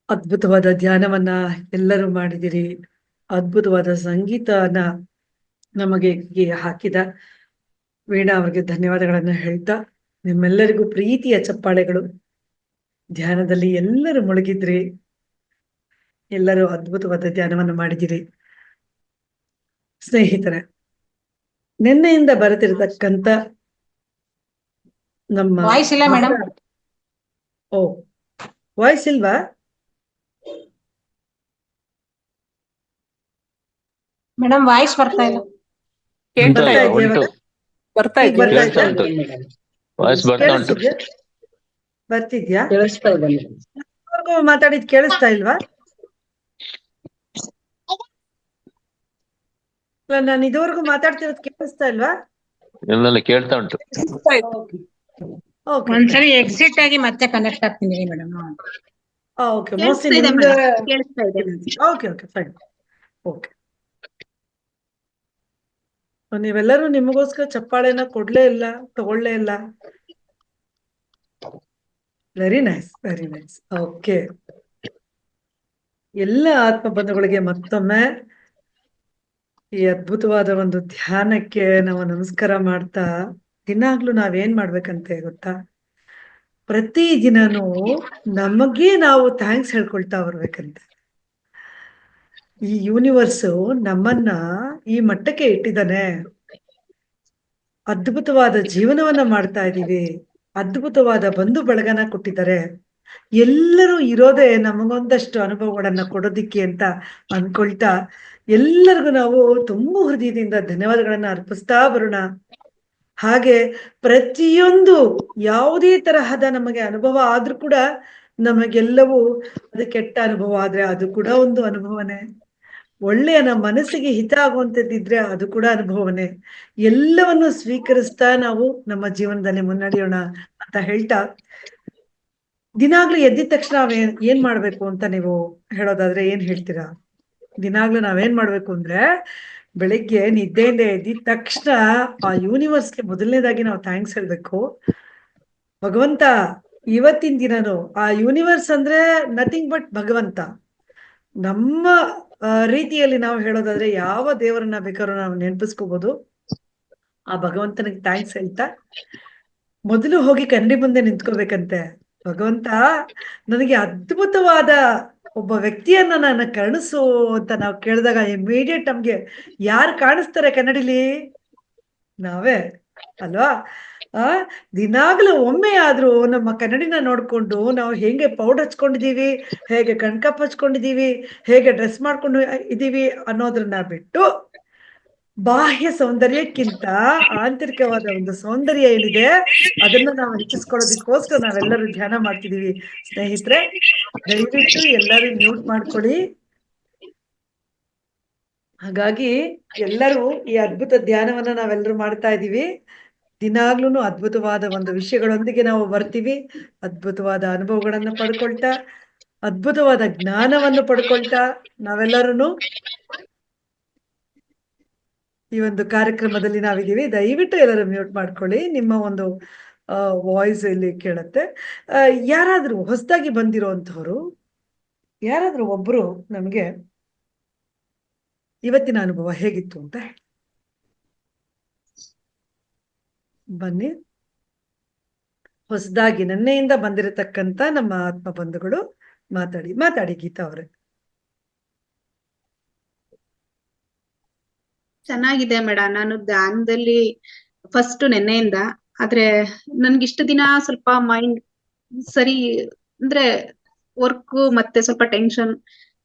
ಅದ್ಭುತವಾದ ಧ್ಯಾನವನ್ನ ಎಲ್ಲರೂ ಮಾಡಿದಿರಿ. ಅದ್ಭುತವಾದ ಸಂಗೀತನ ನಮಗೆ ಹಾಕಿದ ವೀಣಾ ಅವರಿಗೆ ಧನ್ಯವಾದಗಳನ್ನ ಹೇಳ್ತಾ, ನಿಮ್ಮೆಲ್ಲರಿಗೂ ಪ್ರೀತಿಯ ಚಪ್ಪಾಳೆಗಳು. ಧ್ಯಾನದಲ್ಲಿ ಎಲ್ಲರೂ ಮುಳುಗಿದ್ರಿ, ಎಲ್ಲರೂ ಅದ್ಭುತವಾದ ಧ್ಯಾನವನ್ನು ಮಾಡಿದಿರಿ. ಸ್ನೇಹಿತರೆ, ನಿನ್ನೆಯಿಂದ ಬರೆದಿರತಕ್ಕಂತ ನಮ್ಮ ವಾಯ್ಸ್ ಇಲ್ಲ ಮೇಡಮ್. ಓ, ವಾಯ್ಸ್ ಇಲ್ವಾ? ಮೇಡಮ್ ವಾಯ್ಸ್ ಬರ್ತಾ ಇಲ್ಲ. ಬರ್ತಿದ್ಯಾ? ಮಾತಾಡಿದ್ ಕೇಳಿಸ್ತಾ ಇಲ್ವಾ? ನಾನು ಇದುವರೆಗೂ ಮಾತಾಡ್ತಿರೋದು ಕೇಳಿಸ್ತಾ ಇಲ್ವಾ? ಕೇಳ್ತಾ ಉಂಟು. ಒಂದ್ಸರಿ ಎಕ್ಸಿಟ್ ಆಗಿ ಮತ್ತೆ ಕನೆಕ್ಟ್ ಆಗ್ತೀನಿ ಮೇಡಮ್. ಓಕೆ, ಮೋಸ್ಟ್ಲಿ ಕೇಳಿಸ್ತಾ ಇದೆ. Okay okay fine. ಓಕೆ, ನೀವೆಲ್ಲರೂ ನಿಮಗೋಸ್ಕರ ಚಪ್ಪಾಳೆನ ಕೊಡ್ಲೇ ಇಲ್ಲ, ತಗೊಳ್ಳೇ ಇಲ್ಲ. Very nice, very nice. Okay, ಎಲ್ಲ ಆತ್ಮ ಬಂಧುಗಳಿಗೆ ಮತ್ತೊಮ್ಮೆ ಈ ಅದ್ಭುತವಾದ ಒಂದು ಧ್ಯಾನಕ್ಕೆ ನಾವು ನಮಸ್ಕಾರ ಮಾಡ್ತಾ, ದಿನಾಗ್ಲೂ ನಾವೇನ್ ಮಾಡ್ಬೇಕಂತೆ ಗೊತ್ತಾ? ಪ್ರತಿ ದಿನನೂ ನಮಗೆ ನಾವು ಥ್ಯಾಂಕ್ಸ್ ಹೇಳ್ಕೊಳ್ತಾ ಬರ್ಬೇಕಂತೆ. ಈ ಯೂನಿವರ್ಸು ನಮ್ಮನ್ನ ಈ ಮಟ್ಟಕ್ಕೆ ಇಟ್ಟಿದ್ದಾನೆ, ಅದ್ಭುತವಾದ ಜೀವನವನ್ನ ಮಾಡ್ತಾ ಇದ್ದೀವಿ, ಅದ್ಭುತವಾದ ಬಂಧು ಬಳಗನ ಕೊಟ್ಟಿದ್ದಾರೆ. ಎಲ್ಲರೂ ಇರೋದೇ ನಮಗೊಂದಷ್ಟು ಅನುಭವಗಳನ್ನ ಕೊಡೋದಿಕ್ಕೆ ಅಂತ ಅನ್ಕೊಳ್ತಾ, ಎಲ್ಲರಿಗೂ ನಾವು ತುಂಬ ಹೃದಯದಿಂದ ಧನ್ಯವಾದಗಳನ್ನ ಅರ್ಪಿಸ್ತಾ ಬರೋಣ. ಹಾಗೆ ಪ್ರತಿಯೊಂದು ಯಾವುದೇ ತರಹದ ನಮಗೆ ಅನುಭವ ಆದ್ರೂ ಕೂಡ, ನಮಗೆಲ್ಲವೂ ಅದು ಕೆಟ್ಟ ಅನುಭವ ಆದ್ರೆ ಅದು ಕೂಡ ಒಂದು ಅನುಭವನೇ, ಒಳ್ಳೆಯ ನಮ್ಮ ಮನಸ್ಸಿಗೆ ಹಿತ ಆಗುವಂಥದ್ದಿದ್ರೆ ಅದು ಕೂಡ ಅನುಭವನೇ. ಎಲ್ಲವನ್ನು ಸ್ವೀಕರಿಸ್ತಾ ನಾವು ನಮ್ಮ ಜೀವನದಲ್ಲಿ ಮುನ್ನಡೆಯೋಣ ಅಂತ ಹೇಳ್ತಾ, ದಿನಾಗ್ಲೂ ಎದ್ದಿದ ತಕ್ಷಣ ಏನ್ ಮಾಡ್ಬೇಕು ಅಂತ ನೀವು ಹೇಳೋದಾದ್ರೆ ಏನ್ ಹೇಳ್ತೀರಾ? ದಿನಾಗ್ಲೂ ನಾವೇನ್ ಮಾಡ್ಬೇಕು ಅಂದ್ರೆ, ಬೆಳಿಗ್ಗೆ ನಿದ್ದೆಯಿಂದ ಎದ್ದಿದ ತಕ್ಷಣ ಆ ಯೂನಿವರ್ಸ್ಗೆ ಮೊದಲನೇದಾಗಿ ನಾವು ಥ್ಯಾಂಕ್ಸ್ ಹೇಳ್ಬೇಕು. ಭಗವಂತ, ಇವತ್ತಿನ ದಿನನು ಆ ಯೂನಿವರ್ಸ್ ಅಂದ್ರೆ ನಥಿಂಗ್ ಬಟ್ ಭಗವಂತ. ನಮ್ಮ ರೀತಿಯಲ್ಲಿ ನಾವು ಹೇಳೋದಾದ್ರೆ ಯಾವ ದೇವರನ್ನ ಬೇಕಾದ್ರೂ ನಾವು ನೆನಪಿಸ್ಕೋಬಹುದು. ಆ ಭಗವಂತನಿಗೆ ಥ್ಯಾಂಕ್ಸ್ ಹೇಳ್ತಾ ಮೊದಲು ಹೋಗಿ ಕನ್ನಡಿ ಮುಂದೆ ನಿಂತ್ಕೋಬೇಕಂತೆ. ಭಗವಂತ, ನನಗೆ ಅದ್ಭುತವಾದ ಒಬ್ಬ ವ್ಯಕ್ತಿಯನ್ನ ನಾನು ಕರುಣಿಸು ಅಂತ ನಾವು ಕೇಳಿದಾಗ ಇಮಿಡಿಯೇಟ್ ನಮ್ಗೆ ಯಾರು ಕಾಣಿಸ್ತಾರೆ ಕನ್ನಡಿಲಿ? ನಾವೇ ಅಲ್ವಾ? ದಿನಾಗ್ಲೂ ಒಮ್ಮೆ ಆದ್ರೂ ನಮ್ಮ ಕನ್ನಡಿನ ನೋಡ್ಕೊಂಡು ನಾವು ಹೇಗೆ ಪೌಡರ್ ಹಚ್ಕೊಂಡಿದೀವಿ, ಹೇಗೆ ಕಣ್ಕಪ್ ಹಚ್ಕೊಂಡಿದೀವಿ, ಹೇಗೆ ಡ್ರೆಸ್ ಮಾಡ್ಕೊಂಡು ಇದೀವಿ ಅನ್ನೋದನ್ನ ಬಿಟ್ಟು, ಬಾಹ್ಯ ಸೌಂದರ್ಯಕ್ಕಿಂತ ಆಂತರಿಕವಾದ ಒಂದು ಸೌಂದರ್ಯ ಏನಿದೆ ಅದನ್ನ ನಾವು ಹೆಚ್ಚಿಸ್ಕೊಳ್ಳೋದಕ್ಕೋಸ್ಕರ ನಾವೆಲ್ಲರೂ ಧ್ಯಾನ ಮಾಡ್ತಿದೀವಿ. ಸ್ನೇಹಿತರೆ, ದಯವಿಟ್ಟು ಎಲ್ಲರೂ ಮ್ಯೂಟ್ ಮಾಡ್ಕೊಳ್ಳಿ. ಹಾಗಾಗಿ ಎಲ್ಲರೂ ಈ ಅದ್ಭುತ ಧ್ಯಾನವನ್ನ ನಾವೆಲ್ಲರೂ ಮಾಡ್ತಾ ಇದೀವಿ. ದಿನಾಗ್ಲೂ ಅದ್ಭುತವಾದ ಒಂದು ವಿಷಯಗಳೊಂದಿಗೆ ನಾವು ಬರ್ತೀವಿ. ಅದ್ಭುತವಾದ ಅನುಭವಗಳನ್ನ ಪಡ್ಕೊಳ್ತಾ, ಅದ್ಭುತವಾದ ಜ್ಞಾನವನ್ನು ಪಡ್ಕೊಳ್ತಾ ನಾವೆಲ್ಲರೂ ಈ ಒಂದು ಕಾರ್ಯಕ್ರಮದಲ್ಲಿ ನಾವಿದ್ದೀವಿ. ದಯವಿಟ್ಟು ಎಲ್ಲರೂ ಮ್ಯೂಟ್ ಮಾಡ್ಕೊಳ್ಳಿ, ನಿಮ್ಮ ಒಂದು ವಾಯ್ಸ್ ಇಲ್ಲಿ ಕೇಳುತ್ತೆ. ಯಾರಾದ್ರೂ ಹೊಸದಾಗಿ ಬಂದಿರೋಂಥವ್ರು ಯಾರಾದ್ರೂ ಒಬ್ರು ನಮ್ಗೆ ಇವತ್ತಿನ ಅನುಭವ ಹೇಗಿತ್ತು ಅಂತ ಬನ್ನಿ. ಹೊಸದಾಗಿ ನಿನ್ನೆಯಿಂದ ಬಂದಿರತಕ್ಕಂತ ನಮ್ಮ ಆತ್ಮ ಬಂಧುಗಳು ಮಾತಾಡಿ ಗೀತಾ ಅವರೇ. ಚೆನ್ನಾಗಿದೆ ಮೇಡಮ್. ನಾನು ಧ್ಯಾನದಲ್ಲಿ ಫಸ್ಟ್ ನೆನ್ನೆಯಿಂದ, ಆದ್ರೆ ನನ್ಗಿಷ್ಟು ದಿನ ಸ್ವಲ್ಪ ಮೈಂಡ್ ಸರಿ ಅಂದ್ರೆ ವರ್ಕ್ ಮತ್ತೆ ಸ್ವಲ್ಪ ಟೆನ್ಷನ್,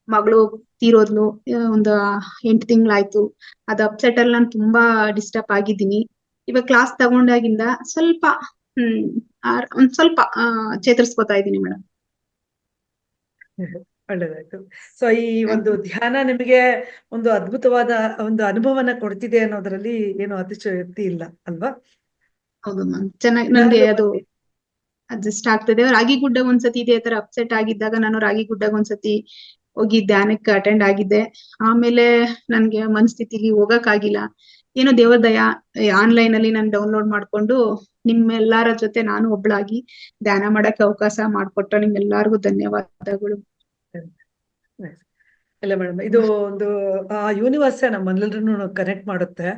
ಮಗಳು ತೀರೋದ್ಲು, ಒಂದು 8 ತಿಂಗಳಾಯ್ತು. ಅದು ಅಪ್ಸೆಟ್ ಅಲ್ಲಿ ನಾನು ತುಂಬಾ ಡಿಸ್ಟರ್ಬ್ ಆಗಿದ್ದೀನಿ. ಇವಾಗ ಕ್ಲಾಸ್ ತಗೊಂಡಾಗಿಂದ ಸ್ವಲ್ಪ ಒಂದ್ ಸ್ವಲ್ಪ ಚೇತರಿಸ್ಕೊತಾ ಇದ್ದೀನಿ ಮೇಡಮ್. ಒಳ್ಳೇದಾಯ್ತು. ಸೊ ಈ ಒಂದು ಧ್ಯಾನ ನಿಮಗೆ ಒಂದು ಅದ್ಭುತವಾದ ಒಂದು ಅನುಭವನ ಕೊಡ್ತಿದೆ ಅನ್ನೋದ್ರಲ್ಲಿ ಏನು ಅತಿಶಯೋಕ್ತಿ ಇಲ್ಲ ಅಲ್ವಾ? ಹೌದು ಮ್ಯಾಮ್, ಚೆನ್ನಾಗಿ ನನ್ಗೆ ಅದು ಅಡ್ಜಸ್ಟ್ ಆಗ್ತದೆ. ರಾಗಿಗುಡ್ಡ ಒಂದ್ಸತಿ ಇದೇ ತರ ಅಪ್ಸೆಟ್ ಆಗಿದ್ದಾಗ ನಾನು ರಾಗಿಗುಡ್ಡಗ್ ಒಂದ್ಸತಿ ಹೋಗಿ ಧ್ಯಾನಕ್ಕೆ ಅಟೆಂಡ್ ಆಗಿದ್ದೆ. ಆಮೇಲೆ ನನ್ಗೆ ಮನಸ್ಥಿತಿಲಿ ಹೋಗಕ್ ಆಗಿಲ್ಲ. ಏನೋ ದೇವರ ದಯ, ಆನ್ಲೈನ್ ಅಲ್ಲಿ ನಾನು ಡೌನ್ಲೋಡ್ ಮಾಡ್ಕೊಂಡು ನಿಮ್ಮೆಲ್ಲರ ಜೊತೆ ನಾನು ಒಬ್ಳಾಗಿ ಧ್ಯಾನ ಮಾಡಕ್ಕೆ ಅವಕಾಶ ಮಾಡ್ಕೊಟ್ಟ ನಿಮ್ಮೆಲ್ಲರಿಗೂ ಧನ್ಯವಾದಗಳು. ಇಲ್ಲ ಮೇಡಮ್, ಇದು ಒಂದು ಯೂನಿವರ್ಸ್ ನಮ್ಮೆಲ್ಲರನ್ನು ಕನೆಕ್ಟ್ ಮಾಡುತ್ತೆ.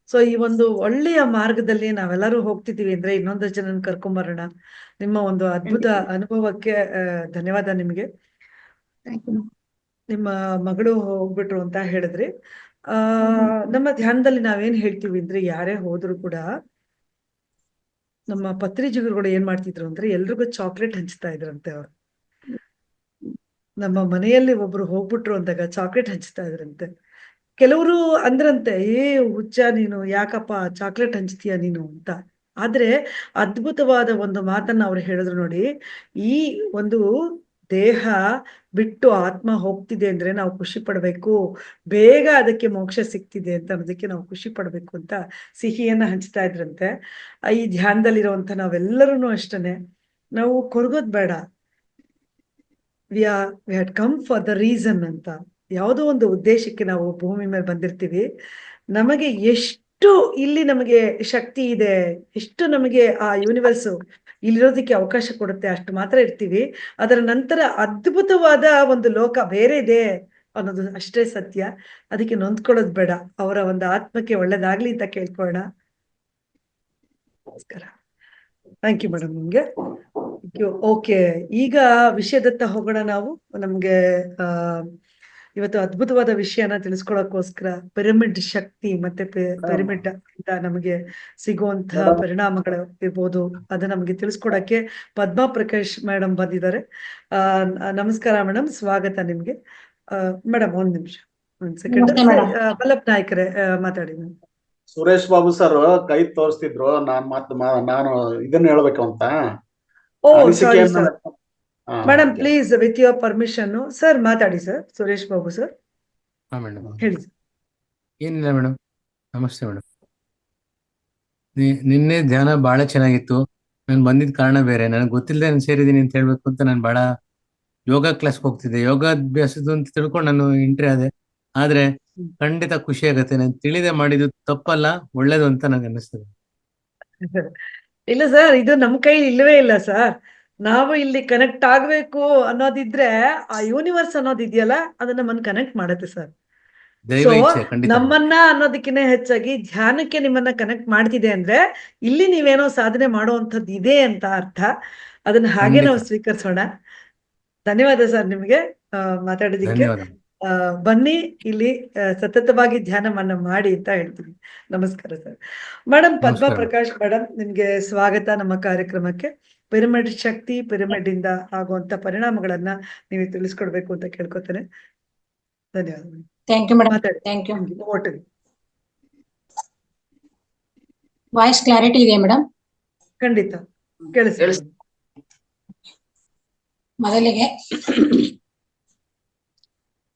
ಸೊ ಈ ಒಂದು ಒಳ್ಳೆಯ ಮಾರ್ಗದಲ್ಲಿ ನಾವೆಲ್ಲರೂ ಹೋಗ್ತಿದೀವಿ ಅಂದ್ರೆ ಇನ್ನೊಂದಷ್ಟು ಜನನ ಕರ್ಕೊಂಬರೋಣ. ನಿಮ್ಮ ಒಂದು ಅದ್ಭುತ ಅನುಭವಕ್ಕೆ ಧನ್ಯವಾದ ನಿಮ್ಗೆ. ನಿಮ್ಮ ಮಗಳು ಹೋಗ್ಬಿಟ್ರು ಅಂತ ಹೇಳಿದ್ರಿ. ನಮ್ಮ ಧ್ಯಾನದಲ್ಲಿ ನಾವೇನ್ ಹೇಳ್ತೀವಿ ಅಂದ್ರೆ, ಯಾರೇ ಹೋದ್ರು ಕೂಡ ನಮ್ಮ ಪತ್ರಿಜಿಗುರುಗಳು ಏನ್ ಮಾಡ್ತಿದ್ರು ಅಂದ್ರೆ ಎಲ್ರಿಗೂ ಚಾಕ್ಲೇಟ್ ಹಂಚ್ತಾ ಇದ್ರಂತೆ. ಅವ್ರು ನಮ್ಮ ಮನೆಯಲ್ಲಿ ಒಬ್ರು ಹೋಗ್ಬಿಟ್ರು ಅಂದಾಗ ಚಾಕ್ಲೇಟ್ ಹಂಚ್ತಾ ಇದ್ರಂತೆ. ಕೆಲವರು ಅಂದ್ರಂತೆ, ಹುಚ್ಚ ನೀನು, ಯಾಕಪ್ಪ ಚಾಕ್ಲೇಟ್ ಹಂಚ್ತೀಯ ನೀನು ಅಂತ. ಆದ್ರೆ ಅದ್ಭುತವಾದ ಒಂದು ಮಾತನ್ನ ಅವ್ರು ಹೇಳಿದ್ರು ನೋಡಿ, ಈ ಒಂದು ದೇಹ ಬಿಟ್ಟು ಆತ್ಮ ಹೋಗ್ತಿದೆ ಅಂದ್ರೆ ನಾವು ಖುಷಿ ಪಡ್ಬೇಕು, ಬೇಗ ಅದಕ್ಕೆ ಮೋಕ್ಷ ಸಿಗ್ತಿದೆ ಅಂತ ಅನ್ನೋದಕ್ಕೆ ನಾವು ಖುಷಿ ಪಡ್ಬೇಕು ಅಂತ ಸಿಹಿಯನ್ನ ಹಂಚ್ತಾ ಇದ್ರಂತೆ. ಈ ಧ್ಯಾನದಲ್ಲಿರುವಂತ ನಾವೆಲ್ಲರೂ ಅಷ್ಟನೆ, ನಾವು ಕೊರಗೋದ್ ಬೇಡ. We had come for the reason ಅಂತ. ಯಾವುದೋ ಒಂದು ಉದ್ದೇಶಕ್ಕೆ ನಾವು ಭೂಮಿ ಮೇಲೆ ಬಂದಿರ್ತೀವಿ. ನಮಗೆ ಎಷ್ಟು ಇಲ್ಲಿ ನಮಗೆ ಶಕ್ತಿ ಇದೆ, ಎಷ್ಟು ನಮಗೆ ಆ ಯೂನಿವರ್ಸ್ ಇಲ್ಲಿರೋದಕ್ಕೆ ಅವಕಾಶ ಕೊಡುತ್ತೆ, ಅಷ್ಟು ಮಾತ್ರ ಇರ್ತೀವಿ. ಅದರ ನಂತರ ಅದ್ಭುತವಾದ ಒಂದು ಲೋಕ ಬೇರೆ ಇದೆ ಅನ್ನೋದು ಅಷ್ಟೇ ಸತ್ಯ. ಅದಕ್ಕೆ ನೊಂದ್ಕೊಳ್ಳೋದು ಬೇಡ. ಅವರ ಒಂದು ಆತ್ಮಕ್ಕೆ ಒಳ್ಳೇದಾಗ್ಲಿ ಅಂತ ಕೇಳ್ಕೊಳ್ಳೋಣ. ನಮಸ್ಕಾರ. Thank you madam. ನಿಮ್ಗೆ ಓಕೆ, ಈಗ ವಿಷಯದತ್ತ ಹೋಗೋಣ ನಾವು. ನಮ್ಗೆ ಇವತ್ತು ಅದ್ಭುತವಾದ ವಿಷಯನ ತಿಳಿಸ್ಕೊಳಕ್ಕೋಸ್ಕರ ಪಿರಮಿಡ್ ಶಕ್ತಿ ಮತ್ತೆ ಪಿರಮಿಡ್ ಇಂದ ನಮಗೆ ಸಿಗುವಂತಹ ಪರಿಣಾಮಗಳು ಇರ್ಬೋದು, ಅದನ್ನ ನಮಗೆ ತಿಳಿಸ್ಕೊಡಕ್ಕೆ ಪದ್ಮಾ ಪ್ರಕಾಶ್ ಮೇಡಮ್ ಬಂದಿದ್ದಾರೆ. ನಮಸ್ಕಾರ ಮೇಡಮ್, ಸ್ವಾಗತ ನಿಮ್ಗೆ. ಮೇಡಮ್ ಒಂದ್ ನಿಮಿಷ, ಒಂದ್ ಸೆಕೆಂಡ್. ವಲ್ಲಭ್ ನಾಯ್ಕರೇ ಮಾತಾಡಿ. ಸುರೇಶ್ ಬಾಬು ಸರ್ ಕೈ ತೋರಿಸ್ತಿದ್ರು, ನಾನು ಇದನ್ನ ಹೇಳ್ಬೇಕು ಅಂತ. Sorry sir. Madam please, with your permission sir ಮಾತಾಡಿ ಸರ್. ಸುರೇಶ್ ಬಾಬು ಸರ್ ಹೇಳಿ ಸರ್. ಏನಿಲ್ಲ ಮೇಡಮ್, ನಮಸ್ತೆ ಮೇಡಮ್. ನಿನ್ನೆ ಧ್ಯಾನ ಬಹಳ ಚೆನ್ನಾಗಿತ್ತು. ನಾನು ಬಂದಿದ್ದ ಕಾರಣ ಬೇರೆ, ನನಗೆ ಗೊತ್ತಿಲ್ಲದೆ ನಾನು ಸೇರಿದ್ದೀನಿ ಅಂತ ಹೇಳ್ಬೇಕು ಅಂತ ನಾನು ಬಹಳ ಯೋಗ ಕ್ಲಾಸ್ಗೆ ಹೋಗ್ತಿದ್ದೆ. ಯೋಗಾಭ್ಯಾಸದ್ದು ಅಂತ ತಿಳ್ಕೊಂಡು ನಾನು ಎಂಟ್ರಿ ಆದೆ. ಆದ್ರೆ ಖಂಡಿತ ಖುಷಿ ಆಗತ್ತೆ. ನಾನು ತಿಳಿದೆ ಮಾಡಿದ್ದು ತಪ್ಪಲ್ಲ, ಒಳ್ಳೇದು ಅಂತ ನಂಗೆ ಅನ್ನಿಸ್ತದೆ. ಇಲ್ಲ ಸರ್, ಇದು ನಮ್ ಕೈ ಇಲ್ಲವೇ ಇಲ್ಲ ಸರ್. ನಾವು ಇಲ್ಲಿ ಕನೆಕ್ಟ್ ಆಗ್ಬೇಕು ಅನ್ನೋದಿದ್ರೆ ಆ ಯೂನಿವರ್ಸ್ ಅನ್ನೋದಿದೆಯಲ್ಲ, ಅದು ನಮ್ಮನ್ನ ಕನೆಕ್ಟ್ ಮಾಡುತ್ತೆ ಸರ್. ಸೊ ನಮ್ಮನ್ನ ಅನ್ನೋದಕ್ಕಿಂತ ಹೆಚ್ಚಾಗಿ ಧ್ಯಾನಕ್ಕೆ ನಿಮ್ಮನ್ನ ಕನೆಕ್ಟ್ ಮಾಡ್ತಿದೆ ಅಂದ್ರೆ ಇಲ್ಲಿ ನೀವೇನೋ ಸಾಧನೆ ಮಾಡುವಂಥದ್ದು ಇದೆ ಅಂತ ಅರ್ಥ. ಅದನ್ನ ಹಾಗೆ ನಾವು ಸ್ವೀಕರಿಸೋಣ. ಧನ್ಯವಾದ ಸರ್ ನಿಮ್ಗೆ ಮಾತಾಡೋದಿಕ್ಕೆ. ಬನ್ನಿ ಇಲ್ಲಿ ಸತತವಾಗಿ ಧ್ಯಾನವನ್ನ ಮಾಡಿ ಅಂತ ಹೇಳ್ತೀನಿ. ನಮಸ್ಕಾರ sir. Madam Padma Prakash madam, ನಿಮ್ಗೆ ಸ್ವಾಗತ ನಮ್ಮ ಕಾರ್ಯಕ್ರಮಕ್ಕೆ. ಪಿರಮಿಡ್ ಶಕ್ತಿ, ಪಿರಮಿಡ್ ಇಂದ ಆಗುವಂತ ಪರಿಣಾಮಗಳನ್ನ ನೀವು ತಿಳಿಸ್ಕೊಡ್ಬೇಕು ಅಂತ ಕೇಳ್ಕೊತೇನೆ. ಧನ್ಯವಾದ. Thank you madam. Thank you. Voice clarity ಇದೆ ಮೇಡಮ್? ಖಂಡಿತ ಕೇಳಿಸ್ಕೊಳ್ಳಿ. ಮೊದಲಿಗೆ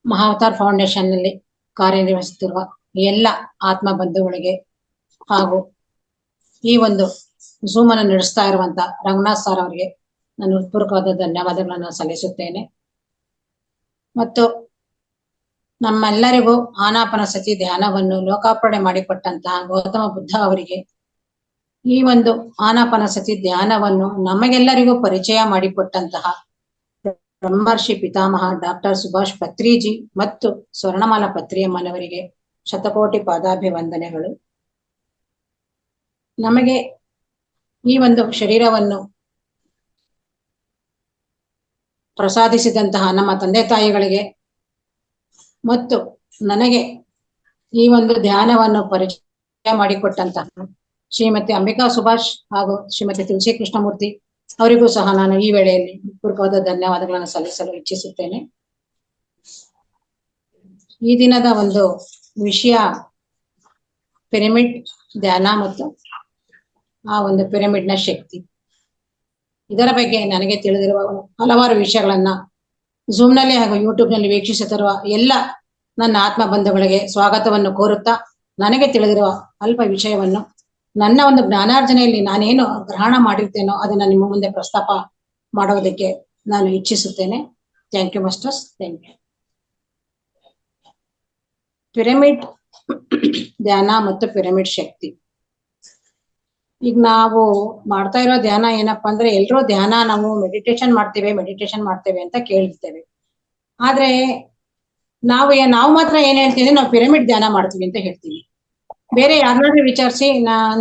ಮಹಾವತಾರ್ ಫೌಂಡೇಶನ್ ನಲ್ಲಿ ಕಾರ್ಯನಿರ್ವಹಿಸುತ್ತಿರುವ ಎಲ್ಲ ಆತ್ಮ ಬಂಧುಗಳಿಗೆ ಹಾಗೂ ಈ ಒಂದು ಝೂಮ್ ಅನ್ನು ನಡೆಸ್ತಾ ಇರುವಂತ ರಂಗನಾಥ್ ಸರ್ ಅವರಿಗೆ ನಾನು ಹೃತ್ಪೂರ್ವಕವಾದ ಧನ್ಯವಾದಗಳನ್ನು ಸಲ್ಲಿಸುತ್ತೇನೆ. ಮತ್ತು ನಮ್ಮೆಲ್ಲರಿಗೂ ಆನಾಪಾನಸತಿ ಧ್ಯಾನವನ್ನು ಲೋಕಾರ್ಪಣೆ ಮಾಡಿಕೊಟ್ಟಂತಹ ಗೌತಮ ಬುದ್ಧ ಅವರಿಗೆ ಈ ಒಂದು ಆನಾಪಾನಸತಿ ಧ್ಯಾನವನ್ನು ನಮಗೆಲ್ಲರಿಗೂ ಪರಿಚಯ ಮಾಡಿಕೊಟ್ಟಂತಹ ಬ್ರಹ್ಮರ್ಷಿ ಪಿತಾಮಹ ಡಾಕ್ಟರ್ ಸುಭಾಷ್ ಪತ್ರಿಜಿ ಮತ್ತು ಸ್ವರ್ಣಮಾಲಾ ಪತ್ರಿಯಮ್ಮನವರಿಗೆ ಶತಕೋಟಿ ಪಾದಾಭಿವಂದನೆಗಳು. ನಮಗೆ ಈ ಒಂದು ಶರೀರವನ್ನು ಪ್ರಸಾದಿಸಿದಂತಹ ನಮ್ಮ ತಂದೆ ತಾಯಿಗಳಿಗೆ ಮತ್ತು ನನಗೆ ಈ ಒಂದು ಧ್ಯಾನವನ್ನು ಪರಿಚಯ ಮಾಡಿಕೊಟ್ಟಂತಹ ಶ್ರೀಮತಿ ಅಂಬಿಕಾ ಸುಭಾಷ್ ಹಾಗೂ ಶ್ರೀಮತಿ ತುಳಸಿ ಕೃಷ್ಣಮೂರ್ತಿ ಅವರಿಗೂ ಸಹ ನಾನು ಈ ವೇಳೆಯಲ್ಲಿ ಪೂರ್ವಕವಾದ ಧನ್ಯವಾದಗಳನ್ನು ಸಲ್ಲಿಸಲು ಇಚ್ಛಿಸುತ್ತೇನೆ. ಈ ದಿನದ ಒಂದು ವಿಷಯ ಪಿರಮಿಡ್ ಧ್ಯಾನ ಮತ್ತು ಆ ಒಂದು ಪಿರಮಿಡ್ನ ಶಕ್ತಿ. ಇದರ ಬಗ್ಗೆ ನನಗೆ ತಿಳಿದಿರುವ ಹಲವಾರು ವಿಷಯಗಳನ್ನ Zoom ನಲ್ಲಿ ಹಾಗೂ ಯೂಟ್ಯೂಬ್ ನಲ್ಲಿ ವೀಕ್ಷಿಸುತ್ತಿರುವ ಎಲ್ಲ ನನ್ನ ಆತ್ಮ ಬಂಧುಗಳಿಗೆ ಸ್ವಾಗತವನ್ನು ಕೋರುತ್ತಾ, ನನಗೆ ತಿಳಿದಿರುವ ಅಲ್ಪ ವಿಷಯವನ್ನು ನನ್ನ ಒಂದು ಜ್ಞಾನಾರ್ಜನೆಯಲ್ಲಿ ನಾನೇನು ಗ್ರಹಣ ಮಾಡಿರ್ತೇನೋ ಅದನ್ನ ನಿಮ್ಮ ಮುಂದೆ ಪ್ರಸ್ತಾಪ ಮಾಡುವುದಕ್ಕೆ ನಾನು ಇಚ್ಛಿಸುತ್ತೇನೆ. Thank you masters, thank you. Pyramid ಧ್ಯಾನ ಮತ್ತು ಪಿರಮಿಡ್ ಶಕ್ತಿ. ಈಗ ನಾವು ಮಾಡ್ತಾ ಇರೋ ಧ್ಯಾನ ಏನಪ್ಪಾ ಅಂದ್ರೆ, ಎಲ್ರೂ ಧ್ಯಾನ ನಾವು ಮೆಡಿಟೇಷನ್ ಮಾಡ್ತೇವೆ ಅಂತ ಕೇಳಿರ್ತೇವೆ. ಆದ್ರೆ ನಾವು ಮಾತ್ರ ಏನ್ ಹೇಳ್ತೀವಿ, ನಾವು ಪಿರಮಿಡ್ ಧ್ಯಾನ ಮಾಡ್ತೀವಿ ಅಂತ ಹೇಳ್ತೀವಿ. ಬೇರೆ ಯಾರನ್ನಾದ್ರೂ ವಿಚಾರಿಸಿ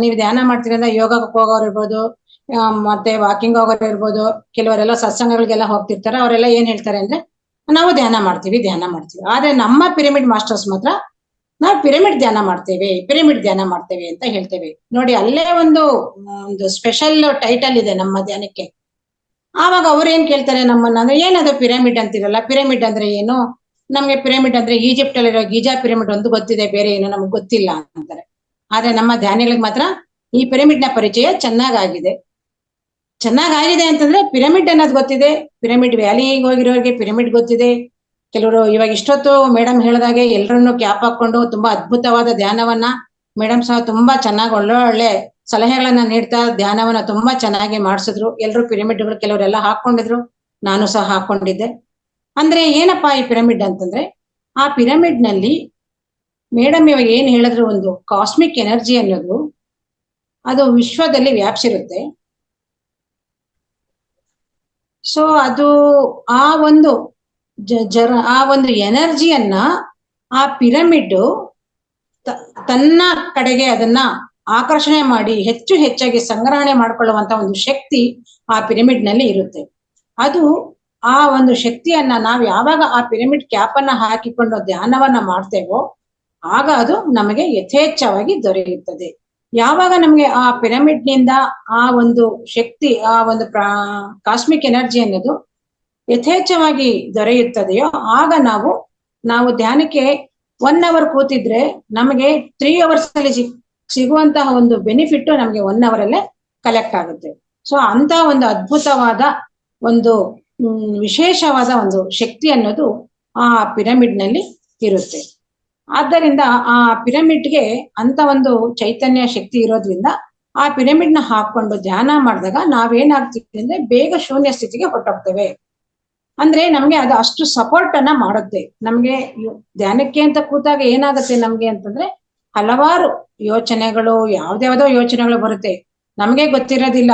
ನೀವು ಧ್ಯಾನ ಮಾಡ್ತೀರಿ ಅಂದ್ರೆ ಯೋಗಕ್ಕೆ ಹೋಗೋರು ಇರ್ಬೋದು, ಮತ್ತೆ ವಾಕಿಂಗ್ ಹೋಗೋರು ಇರ್ಬೋದು, ಕೆಲವರೆಲ್ಲ ಸತ್ಸಂಗಗಳಿಗೆಲ್ಲ ಹೋಗ್ತಿರ್ತಾರೆ. ಅವರೆಲ್ಲ ಏನ್ ಹೇಳ್ತಾರೆ ಅಂದ್ರೆ ನಾವು ಧ್ಯಾನ ಮಾಡ್ತೀವಿ. ಆದ್ರೆ ನಮ್ಮ ಪಿರಮಿಡ್ ಮಾಸ್ಟರ್ಸ್ ಮಾತ್ರ ನಾವು ಪಿರಮಿಡ್ ಧ್ಯಾನ ಮಾಡ್ತೇವೆ ಅಂತ ಹೇಳ್ತೇವೆ. ನೋಡಿ, ಅಲ್ಲೇ ಒಂದು ಸ್ಪೆಷಲ್ ಟೈಟಲ್ ಇದೆ ನಮ್ಮ ಧ್ಯಾನಕ್ಕೆ. ಆವಾಗ ಅವ್ರು ಏನ್ ಕೇಳ್ತಾರೆ ನಮ್ಮನ್ನ ಅಂದ್ರೆ, ಏನದು ಪಿರಮಿಡ್ ಅಂತಿರಲ್ಲ, ಪಿರಮಿಡ್ ಅಂದ್ರೆ ಏನು? ನಮ್ಗೆ ಪಿರಮಿಡ್ ಅಂದ್ರೆ ಈಜಿಪ್ಟ್ ಅಲ್ಲಿರೋ ಗೀಜಾ ಪಿರಮಿಡ್ ಒಂದು ಗೊತ್ತಿದೆ, ಬೇರೆ ಏನು ನಮ್ಗೆ ಗೊತ್ತಿಲ್ಲ ಅಂತಾರೆ. ಆದ್ರೆ ನಮ್ಮ ಧ್ಯಾನಿಗಳಿಗೆ ಮಾತ್ರ ಈ ಪಿರಮಿಡ್ ನ ಪರಿಚಯ ಚೆನ್ನಾಗಿದೆ ಅಂತಂದ್ರೆ ಪಿರಮಿಡ್ ಅನ್ನೋದು ಗೊತ್ತಿದೆ. ಪಿರಮಿಡ್ ವ್ಯಾಲಿಗೆ ಹೋಗಿರೋರಿಗೆ ಪಿರಮಿಡ್ ಗೊತ್ತಿದೆ. ಕೆಲವರು ಇವಾಗ ಇಷ್ಟೊತ್ತು ಮೇಡಮ್ ಹೇಳಿದಾಗೆ ಎಲ್ಲರನ್ನು ಕ್ಯಾಪ್ ಹಾಕೊಂಡು ತುಂಬಾ ಅದ್ಭುತವಾದ ಧ್ಯಾನವನ್ನ ಮೇಡಮ್ ಸಹ ತುಂಬಾ ಚೆನ್ನಾಗಿ ಒಳ್ಳೆ ಸಲಹೆಗಳನ್ನ ನೀಡ್ತಾ ಧ್ಯಾನವನ್ನ ತುಂಬಾ ಚೆನ್ನಾಗಿ ಮಾಡಿಸಿದ್ರು. ಎಲ್ರು ಪಿರಮಿಡ್ಗಳು ಕೆಲವರೆಲ್ಲ ಹಾಕೊಂಡಿದ್ರು, ನಾನು ಸಹ ಹಾಕೊಂಡಿದ್ದೆ. ಅಂದ್ರೆ ಏನಪ್ಪಾ ಈ ಪಿರಮಿಡ್ ಅಂತಂದ್ರೆ, ಆ ಪಿರಮಿಡ್ ನಲ್ಲಿ ಮೇಡಮ್ ಇವಾಗ ಏನ್ ಹೇಳಿದ್ರು, ಒಂದು ಕಾಸ್ಮಿಕ್ ಎನರ್ಜಿ ಅನ್ನೋದು ಅದು ವಿಶ್ವದಲ್ಲಿ ವ್ಯಾಪಿಸಿರುತ್ತೆ. ಸೊ ಅದು ಆ ಒಂದು ಎನರ್ಜಿಯನ್ನ ಆ ಪಿರಮಿಡ್ ತನ್ನ ಕಡೆಗೆ ಅದನ್ನ ಆಕರ್ಷಣೆ ಮಾಡಿ ಹೆಚ್ಚಾಗಿ ಸಂಗ್ರಹಣೆ ಮಾಡ್ಕೊಳ್ಳುವಂತ ಒಂದು ಶಕ್ತಿ ಆ ಪಿರಮಿಡ್ ನಲ್ಲಿ ಇರುತ್ತೆ. ಅದು ಆ ಒಂದು ಶಕ್ತಿಯನ್ನ ನಾವು ಯಾವಾಗ ಆ ಪಿರಮಿಡ್ ಕ್ಯಾಪ್ ಅನ್ನ ಹಾಕಿಕೊಂಡು ಧ್ಯಾನವನ್ನ ಮಾಡ್ತೇವೋ ಆಗ ಅದು ನಮಗೆ ಯಥೇಚ್ಛವಾಗಿ ದೊರೆಯುತ್ತದೆ. ಯಾವಾಗ ನಮ್ಗೆ ಆ ಪಿರಮಿಡ್ ನಿಂದ ಆ ಒಂದು ಶಕ್ತಿ, ಆ ಒಂದು ಕಾಸ್ಮಿಕ್ ಎನರ್ಜಿ ಅನ್ನೋದು ಯಥೇಚ್ಛವಾಗಿ ದೊರೆಯುತ್ತದೆಯೋ ಆಗ ನಾವು ಧ್ಯಾನಕ್ಕೆ 1 hour ಕೂತಿದ್ರೆ ನಮಗೆ 3 hours ಅಲ್ಲಿ ಸಿಗುವಂತಹ ಒಂದು ಬೆನಿಫಿಟ್ ನಮಗೆ 1 hour ಅಲ್ಲೇ ಕಲೆಕ್ಟ್ ಆಗುತ್ತೆ. ಸೊ ಅಂತ ಒಂದು ಅದ್ಭುತವಾದ ಒಂದು ವಿಶೇಷವಾದ ಒಂದು ಶಕ್ತಿ ಅನ್ನೋದು ಆ ಪಿರಮಿಡ್ ನಲ್ಲಿ ಇರುತ್ತೆ. ಆದ್ದರಿಂದ ಆ ಪಿರಮಿಡ್ಗೆ ಅಂತ ಒಂದು ಚೈತನ್ಯ ಶಕ್ತಿ ಇರೋದ್ರಿಂದ ಆ ಪಿರಮಿಡ್ ನ ಹಾಕೊಂಡು ಧ್ಯಾನ ಮಾಡಿದಾಗ ನಾವೇನಾಗ್ತೀವಿ ಅಂದ್ರೆ ಬೇಗ ಶೂನ್ಯ ಸ್ಥಿತಿಗೆ ಹೊರಟೋಗ್ತೇವೆ. ಅಂದ್ರೆ ನಮ್ಗೆ ಅದು ಅಷ್ಟು ಸಪೋರ್ಟ್ ಅನ್ನ ಮಾಡುತ್ತೆ. ನಮ್ಗೆ ಧ್ಯಾನಕ್ಕೆ ಅಂತ ಕೂತಾಗ ಏನಾಗುತ್ತೆ ನಮ್ಗೆ ಅಂತಂದ್ರೆ, ಹಲವಾರು ಯೋಚನೆಗಳು, ಯಾವ್ದ್ಯಾವ್ದೋ ಯೋಚನೆಗಳು ಬರುತ್ತೆ. ನಮ್ಗೆ ಗೊತ್ತಿರೋದಿಲ್ಲ.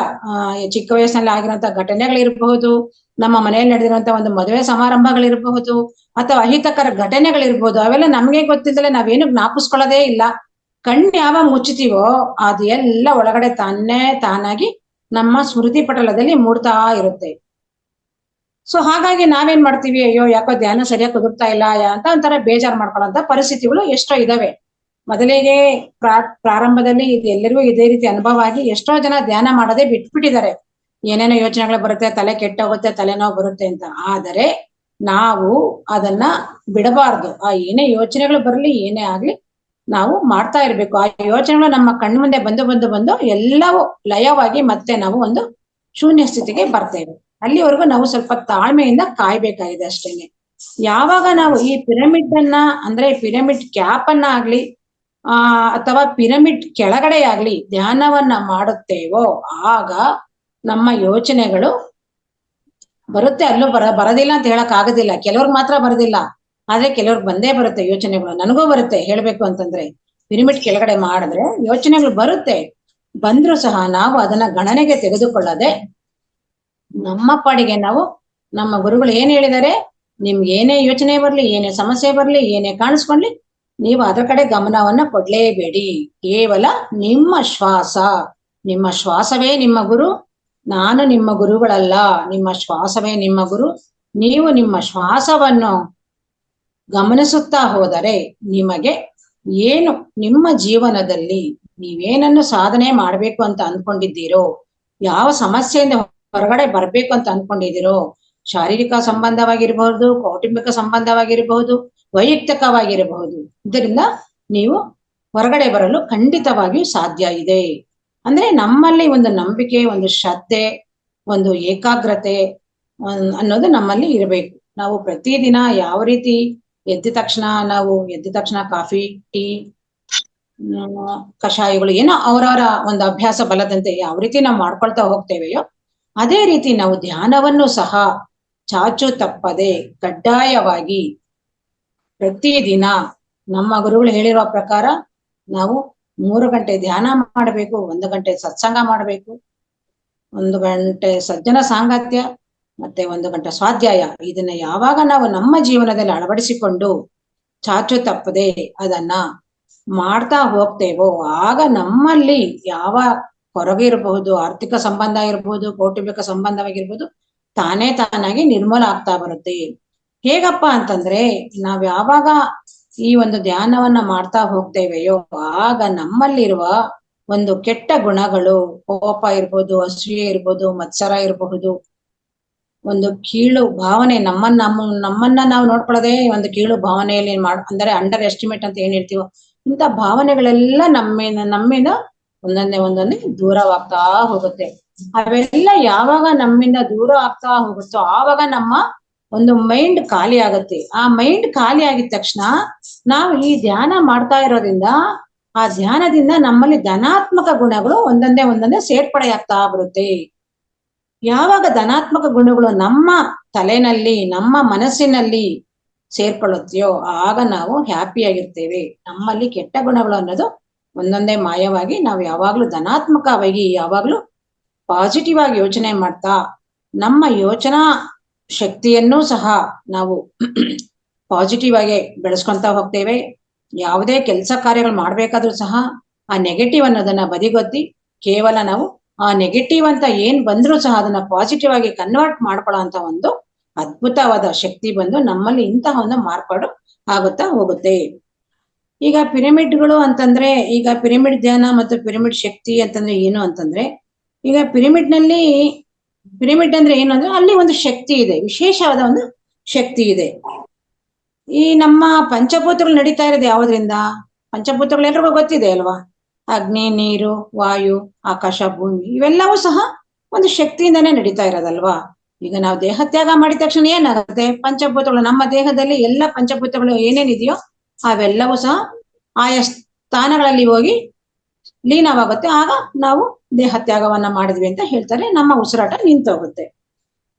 ಚಿಕ್ಕ ವಯಸ್ಸಿನಲ್ಲಿ ಆಗಿರುವಂತ ಘಟನೆಗಳಿರಬಹುದು, ನಮ್ಮ ಮನೆಯಲ್ಲಿ ನಡೆದಿರುವಂತ ಒಂದು ಮದುವೆ ಸಮಾರಂಭಗಳಿರಬಹುದು, ಅಥವಾ ಅಹಿತಕರ ಘಟನೆಗಳಿರ್ಬಹುದು. ಅವೆಲ್ಲ ನಮ್ಗೆ ಗೊತ್ತಿಲ್ಲದೆ ನಾವೇನು ಜ್ಞಾಪಿಸ್ಕೊಳ್ಳೋದೇ ಇಲ್ಲ. ಕಣ್ಣು ಯಾವಾಗ ಮುಚ್ಚುತ್ತೀವೋ ಅದು ಎಲ್ಲ ಒಳಗಡೆ ತಾನಾಗಿ ನಮ್ಮ ಸ್ಮೃತಿ ಪಟಲದಲ್ಲಿ ಮೂಡ್ತಾ ಇರುತ್ತೆ. ಸೊ ಹಾಗಾಗಿ ನಾವೇನ್ ಮಾಡ್ತೀವಿ, ಅಯ್ಯೋ ಯಾಕೋ ಧ್ಯಾನ ಸರಿಯಾಗಿ ಕುದುರ್ತಾ ಇಲ್ಲ ಅಂತ ಒಂಥರ ಬೇಜಾರು ಮಾಡ್ಕೊಳ್ಳೋಂತ ಪರಿಸ್ಥಿತಿಗಳು ಎಷ್ಟೋ ಇದಾವೆ. ಮೊದಲಿಗೆ ಪ್ರಾರಂಭದಲ್ಲಿ ಇದು ಎಲ್ಲರಿಗೂ ಇದೇ ರೀತಿ ಅನುಭವ ಆಗಿ ಎಷ್ಟೋ ಜನ ಧ್ಯಾನ ಮಾಡೋದೇ ಬಿಟ್ಬಿಟ್ಟಿದ್ದಾರೆ. ಏನೇನೋ ಯೋಚನೆಗಳು ಬರುತ್ತೆ, ತಲೆ ಕೆಟ್ಟೋಗುತ್ತೆ, ತಲೆನೋವು ಬರುತ್ತೆ ಅಂತ. ಆದರೆ ನಾವು ಅದನ್ನ ಬಿಡಬಾರ್ದು. ಆ ಏನೇ ಯೋಚನೆಗಳು ಬರಲಿ, ಏನೇ ಆಗ್ಲಿ, ನಾವು ಮಾಡ್ತಾ ಇರ್ಬೇಕು. ಆ ಯೋಚನೆಗಳು ನಮ್ಮ ಕಣ್ಣು ಮುಂದೆ ಬಂದು ಎಲ್ಲವೂ ಲಯವಾಗಿ ಮತ್ತೆ ನಾವು ಒಂದು ಶೂನ್ಯ ಸ್ಥಿತಿಗೆ ಬರ್ತೇವೆ. ಅಲ್ಲಿವರೆಗೂ ನಾವು ಸ್ವಲ್ಪ ತಾಳ್ಮೆಯಿಂದ ಕಾಯ್ಬೇಕಾಗಿದೆ ಅಷ್ಟೇನೆ. ಯಾವಾಗ ನಾವು ಈ ಪಿರಮಿಡ್ ಅನ್ನ ಅಂದ್ರೆ ಪಿರಮಿಡ್ ಕ್ಯಾಪ್ ಅನ್ನ ಆಗ್ಲಿ ಅಥವಾ ಪಿರಮಿಡ್ ಕೆಳಗಡೆ ಆಗ್ಲಿ ಧ್ಯಾನವನ್ನ ಮಾಡುತ್ತೇವೋ ಆಗ ನಮ್ಮ ಯೋಚನೆಗಳು ಬರುತ್ತೆ. ಅಲ್ಲೂ ಬರೋದಿಲ್ಲ ಅಂತ ಹೇಳಕ್ ಆಗೋದಿಲ್ಲ. ಕೆಲವ್ರಿಗೆ ಮಾತ್ರ ಬರೋದಿಲ್ಲ, ಆದ್ರೆ ಕೆಲವ್ರಿಗೆ ಬಂದೇ ಬರುತ್ತೆ ಯೋಚನೆಗಳು. ನನಗೂ ಬರುತ್ತೆ ಹೇಳ್ಬೇಕು ಅಂತಂದ್ರೆ. ಪಿರಮಿಡ್ ಕೆಳಗಡೆ ಮಾಡಿದ್ರೆ ಯೋಚನೆಗಳು ಬರುತ್ತೆ. ಬಂದ್ರು ಸಹ ನಾವು ಅದನ್ನ ಗಣನೆಗೆ ತೆಗೆದುಕೊಳ್ಳದೆ ನಮ್ಮ ಪಾಡಿಗೆ ನಾವು, ನಮ್ಮ ಗುರುಗಳು ಏನ್ ಹೇಳಿದ್ದಾರೆ, ನಿಮ್ಗೆ ಏನೇ ಯೋಚನೆ ಬರ್ಲಿ, ಏನೇ ಸಮಸ್ಯೆ ಬರ್ಲಿ, ಏನೇ ಕಾಣಿಸ್ಕೊಂಡ್ಲಿ, ನೀವು ಅದ್ರ ಕಡೆ ಗಮನವನ್ನ ಕೊಡ್ಲೇಬೇಡಿ. ಕೇವಲ ನಿಮ್ಮ ಶ್ವಾಸವೇ ನಿಮ್ಮ ಗುರು. ನಾನು ನಿಮ್ಮ ಗುರುಗಳಲ್ಲ, ನಿಮ್ಮ ಶ್ವಾಸವೇ ನಿಮ್ಮ ಗುರು. ನೀವು ನಿಮ್ಮ ಶ್ವಾಸವನ್ನು ಗಮನಿಸುತ್ತಾ ಹೋದರೆ ನಿಮಗೆ ಏನು ನಿಮ್ಮ ಜೀವನದಲ್ಲಿ ನೀವೇನನ್ನು ಸಾಧನೆ ಮಾಡ್ಬೇಕು ಅಂತ ಅನ್ಕೊಂಡಿದ್ದೀರೋ, ಯಾವ ಸಮಸ್ಯೆಯಿಂದ ಹೊರಗಡೆ ಬರ್ಬೇಕು ಅಂತ ಅನ್ಕೊಂಡಿದ್ದೀರೋ, ಶಾರೀರಿಕ ಸಂಬಂಧವಾಗಿರಬಹುದು, ಕೌಟುಂಬಿಕ ಸಂಬಂಧವಾಗಿರಬಹುದು, ವೈಯಕ್ತಿಕವಾಗಿರಬಹುದು, ಇದರಿಂದ ನೀವು ಹೊರಗಡೆ ಬರಲು ಖಂಡಿತವಾಗಿಯೂ ಸಾಧ್ಯ ಇದೆ. ಅಂದ್ರೆ ನಮ್ಮಲ್ಲಿ ಒಂದು ನಂಬಿಕೆ, ಒಂದು ಶ್ರದ್ಧೆ, ಒಂದು ಏಕಾಗ್ರತೆ ಅನ್ನೋದು ನಮ್ಮಲ್ಲಿ ಇರಬೇಕು. ನಾವು ಪ್ರತಿದಿನ ಯಾವ ರೀತಿ ಎದ್ದ ತಕ್ಷಣ ಕಾಫಿ, ಟೀ, ಕಷಾಯಗಳು ಏನೋ ಅವರವರ ಒಂದು ಅಭ್ಯಾಸ ಬಲದಂತೆ ಯಾವ ರೀತಿ ನಾವು ಮಾಡ್ಕೊಳ್ತಾ ಹೋಗ್ತೇವೆಯೋ ಅದೇ ರೀತಿ ನಾವು ಧ್ಯಾನವನ್ನು ಸಹ ಚಾಚು ತಪ್ಪದೆ ಕಡ್ಡಾಯವಾಗಿ ಪ್ರತಿದಿನ ನಮ್ಮ ಗುರುಗಳು ಹೇಳಿರುವ ಪ್ರಕಾರ ನಾವು 3 ಗಂಟೆ ಧ್ಯಾನ ಮಾಡಬೇಕು, 1 ಗಂಟೆ ಸತ್ಸಂಗ ಮಾಡಬೇಕು, 1 ಗಂಟೆ ಸಜ್ಜನ ಸಾಂಗತ್ಯ, ಮತ್ತೆ 1 ಗಂಟೆ ಸ್ವಾಧ್ಯಾಯ. ಇದನ್ನ ಯಾವಾಗ ನಾವು ನಮ್ಮ ಜೀವನದಲ್ಲಿ ಅಳವಡಿಸಿಕೊಂಡು ಚಾಚು ತಪ್ಪದೆ ಅದನ್ನ ಮಾಡ್ತಾ ಹೋಗ್ತೇವೋ ಆಗ ನಮ್ಮಲ್ಲಿ ಯಾವ ಹೊರಗೆ ಇರಬಹುದು, ಆರ್ಥಿಕ ಸಂಬಂಧ ಇರಬಹುದು, ಕೌಟುಂಬಿಕ ಸಂಬಂಧವಾಗಿರ್ಬೋದು, ತಾನೇ ತಾನಾಗಿ ನಿರ್ಮೂಲ ಆಗ್ತಾ ಬರುತ್ತೆ. ಹೇಗಪ್ಪ ಅಂತಂದ್ರೆ ನಾವ್ ಯಾವಾಗ ಈ ಒಂದು ಧ್ಯಾನವನ್ನ ಮಾಡ್ತಾ ಹೋಗ್ತೇವೆಯೋ ಆಗ ನಮ್ಮಲ್ಲಿರುವ ಒಂದು ಕೆಟ್ಟ ಗುಣಗಳು, ಕೋಪ ಇರ್ಬೋದು, ಅಸೂಯೆ ಇರ್ಬೋದು, ಮತ್ಸರ ಇರಬಹುದು, ಒಂದು ಕೀಳು ಭಾವನೆ, ನಮ್ಮನ್ನ ನಾವು ನೋಡ್ಕೊಳ್ಳೋದೇ ಒಂದು ಕೀಳು ಭಾವನೆಯಲ್ಲಿ ಅಂದ್ರೆ ಅಂಡರ್ ಎಸ್ಟಿಮೇಟ್ ಅಂತ ಏನ್ ಹೇಳ್ತೀವೋ ಇಂಥ ಭಾವನೆಗಳೆಲ್ಲ ನಮ್ಮಿಂದ ಒಂದೊಂದೇ ದೂರವಾಗ್ತಾ ಹೋಗುತ್ತೆ. ಅವೆಲ್ಲ ಯಾವಾಗ ನಮ್ಮಿಂದ ದೂರ ಆಗ್ತಾ ಹೋಗುತ್ತೋ ಆವಾಗ ನಮ್ಮ ಒಂದು ಮೈಂಡ್ ಖಾಲಿ ಆಗುತ್ತೆ. ಆ ಮೈಂಡ್ ಖಾಲಿ ಆಗಿದ ತಕ್ಷಣ ನಾವು ಈ ಧ್ಯಾನ ಮಾಡ್ತಾ ಇರೋದ್ರಿಂದ ಆ ಧ್ಯಾನದಿಂದ ನಮ್ಮಲ್ಲಿ ಧನಾತ್ಮಕ ಗುಣಗಳು ಒಂದೊಂದೇ ಸೇರ್ಪಡೆ ಆಗ್ತಾ ಬರುತ್ತೆ. ಯಾವಾಗ ಧನಾತ್ಮಕ ಗುಣಗಳು ನಮ್ಮ ತಲೆನಲ್ಲಿ, ನಮ್ಮ ಮನಸ್ಸಿನಲ್ಲಿ ಸೇರ್ಕೊಳ್ಳುತ್ತೆಯೋ ಆಗ ನಾವು ಹ್ಯಾಪಿಯಾಗಿರ್ತೇವೆ. ನಮ್ಮಲ್ಲಿ ಕೆಟ್ಟ ಗುಣಗಳು ಅನ್ನೋದು ಒಂದೊಂದೇ ಮಾಯವಾಗಿ ನಾವು ಯಾವಾಗ್ಲೂ ಧನಾತ್ಮಕವಾಗಿ, ಯಾವಾಗ್ಲೂ ಪಾಸಿಟಿವ್ ಆಗಿ ಯೋಚನೆ ಮಾಡ್ತಾ ನಮ್ಮ ಯೋಚನಾ ಶಕ್ತಿಯನ್ನೂ ಸಹ ನಾವು ಪಾಸಿಟಿವ್ ಆಗಿ ಬೆಳೆಸ್ಕೊಂತ ಹೋಗ್ತೇವೆ. ಯಾವುದೇ ಕೆಲಸ ಕಾರ್ಯಗಳು ಮಾಡ್ಬೇಕಾದ್ರೂ ಸಹ ಆ ನೆಗೆಟಿವ್ ಅನ್ನೋದನ್ನ ಬದಿಗೊತ್ತಿ ಕೇವಲ ನಾವು ಆ ನೆಗೆಟಿವ್ ಅಂತ ಏನ್ ಬಂದ್ರೂ ಸಹ ಅದನ್ನ ಪಾಸಿಟಿವ್ ಆಗಿ ಕನ್ವರ್ಟ್ ಮಾಡ್ಕೊಳ್ಳೋ ಅಂತ ಒಂದು ಅದ್ಭುತವಾದ ಶಕ್ತಿ ಬಂದು ನಮ್ಮಲ್ಲಿ ಇಂತಹ ಒಂದು ಮಾರ್ಪಾಡು ಆಗುತ್ತಾ ಹೋಗುತ್ತೆ. ಈಗ ಪಿರಮಿಡ್ಗಳು ಅಂತಂದ್ರೆ, ಈಗ ಪಿರಮಿಡ್ ಧ್ಯಾನ ಮತ್ತು ಪಿರಮಿಡ್ ಶಕ್ತಿ ಅಂತಂದ್ರೆ ಏನು ಅಂತಂದ್ರೆ, ಈಗ ಪಿರಮಿಡ್ ಅಂದ್ರೆ ಏನು ಅಂದ್ರೆ ಅಲ್ಲಿ ಒಂದು ಶಕ್ತಿ ಇದೆ, ವಿಶೇಷವಾದ ಒಂದು ಶಕ್ತಿ ಇದೆ. ಈ ನಮ್ಮ ಪಂಚಭೂತಗಳು ನಡೀತಾ ಇರೋದು ಯಾವುದರಿಂದ? ಪಂಚಭೂತಗಳು ಎಲ್ರಿಗೂ ಗೊತ್ತಿದೆ ಅಲ್ವಾ? ಅಗ್ನಿ, ನೀರು, ವಾಯು, ಆಕಾಶ, ಭೂಮಿ ಇವೆಲ್ಲವೂ ಸಹ ಒಂದು ಶಕ್ತಿಯಿಂದಾನೇ ನಡೀತಾ ಇರೋದಲ್ವಾ? ಈಗ ನಾವು ದೇಹತ್ಯಾಗ ಮಾಡಿದ ತಕ್ಷಣ ಏನಾಗುತ್ತೆ? ಪಂಚಭೂತಗಳು ನಮ್ಮ ದೇಹದಲ್ಲಿ ಎಲ್ಲ ಪಂಚಭೂತಗಳು ಏನೇನಿದೆಯೋ ಅವೆಲ್ಲವೂ ಸಹ ಆಯಾ ಸ್ಥಾನಗಳಲ್ಲಿ ಹೋಗಿ ಲೀನವಾಗುತ್ತೆ. ಆಗ ನಾವು ದೇಹತ್ಯಾಗವನ್ನ ಮಾಡಿದ್ವಿ ಅಂತ ಹೇಳ್ತಾರೆ. ನಮ್ಮ ಉಸಿರಾಟ ನಿಂತೋಗುತ್ತೆ.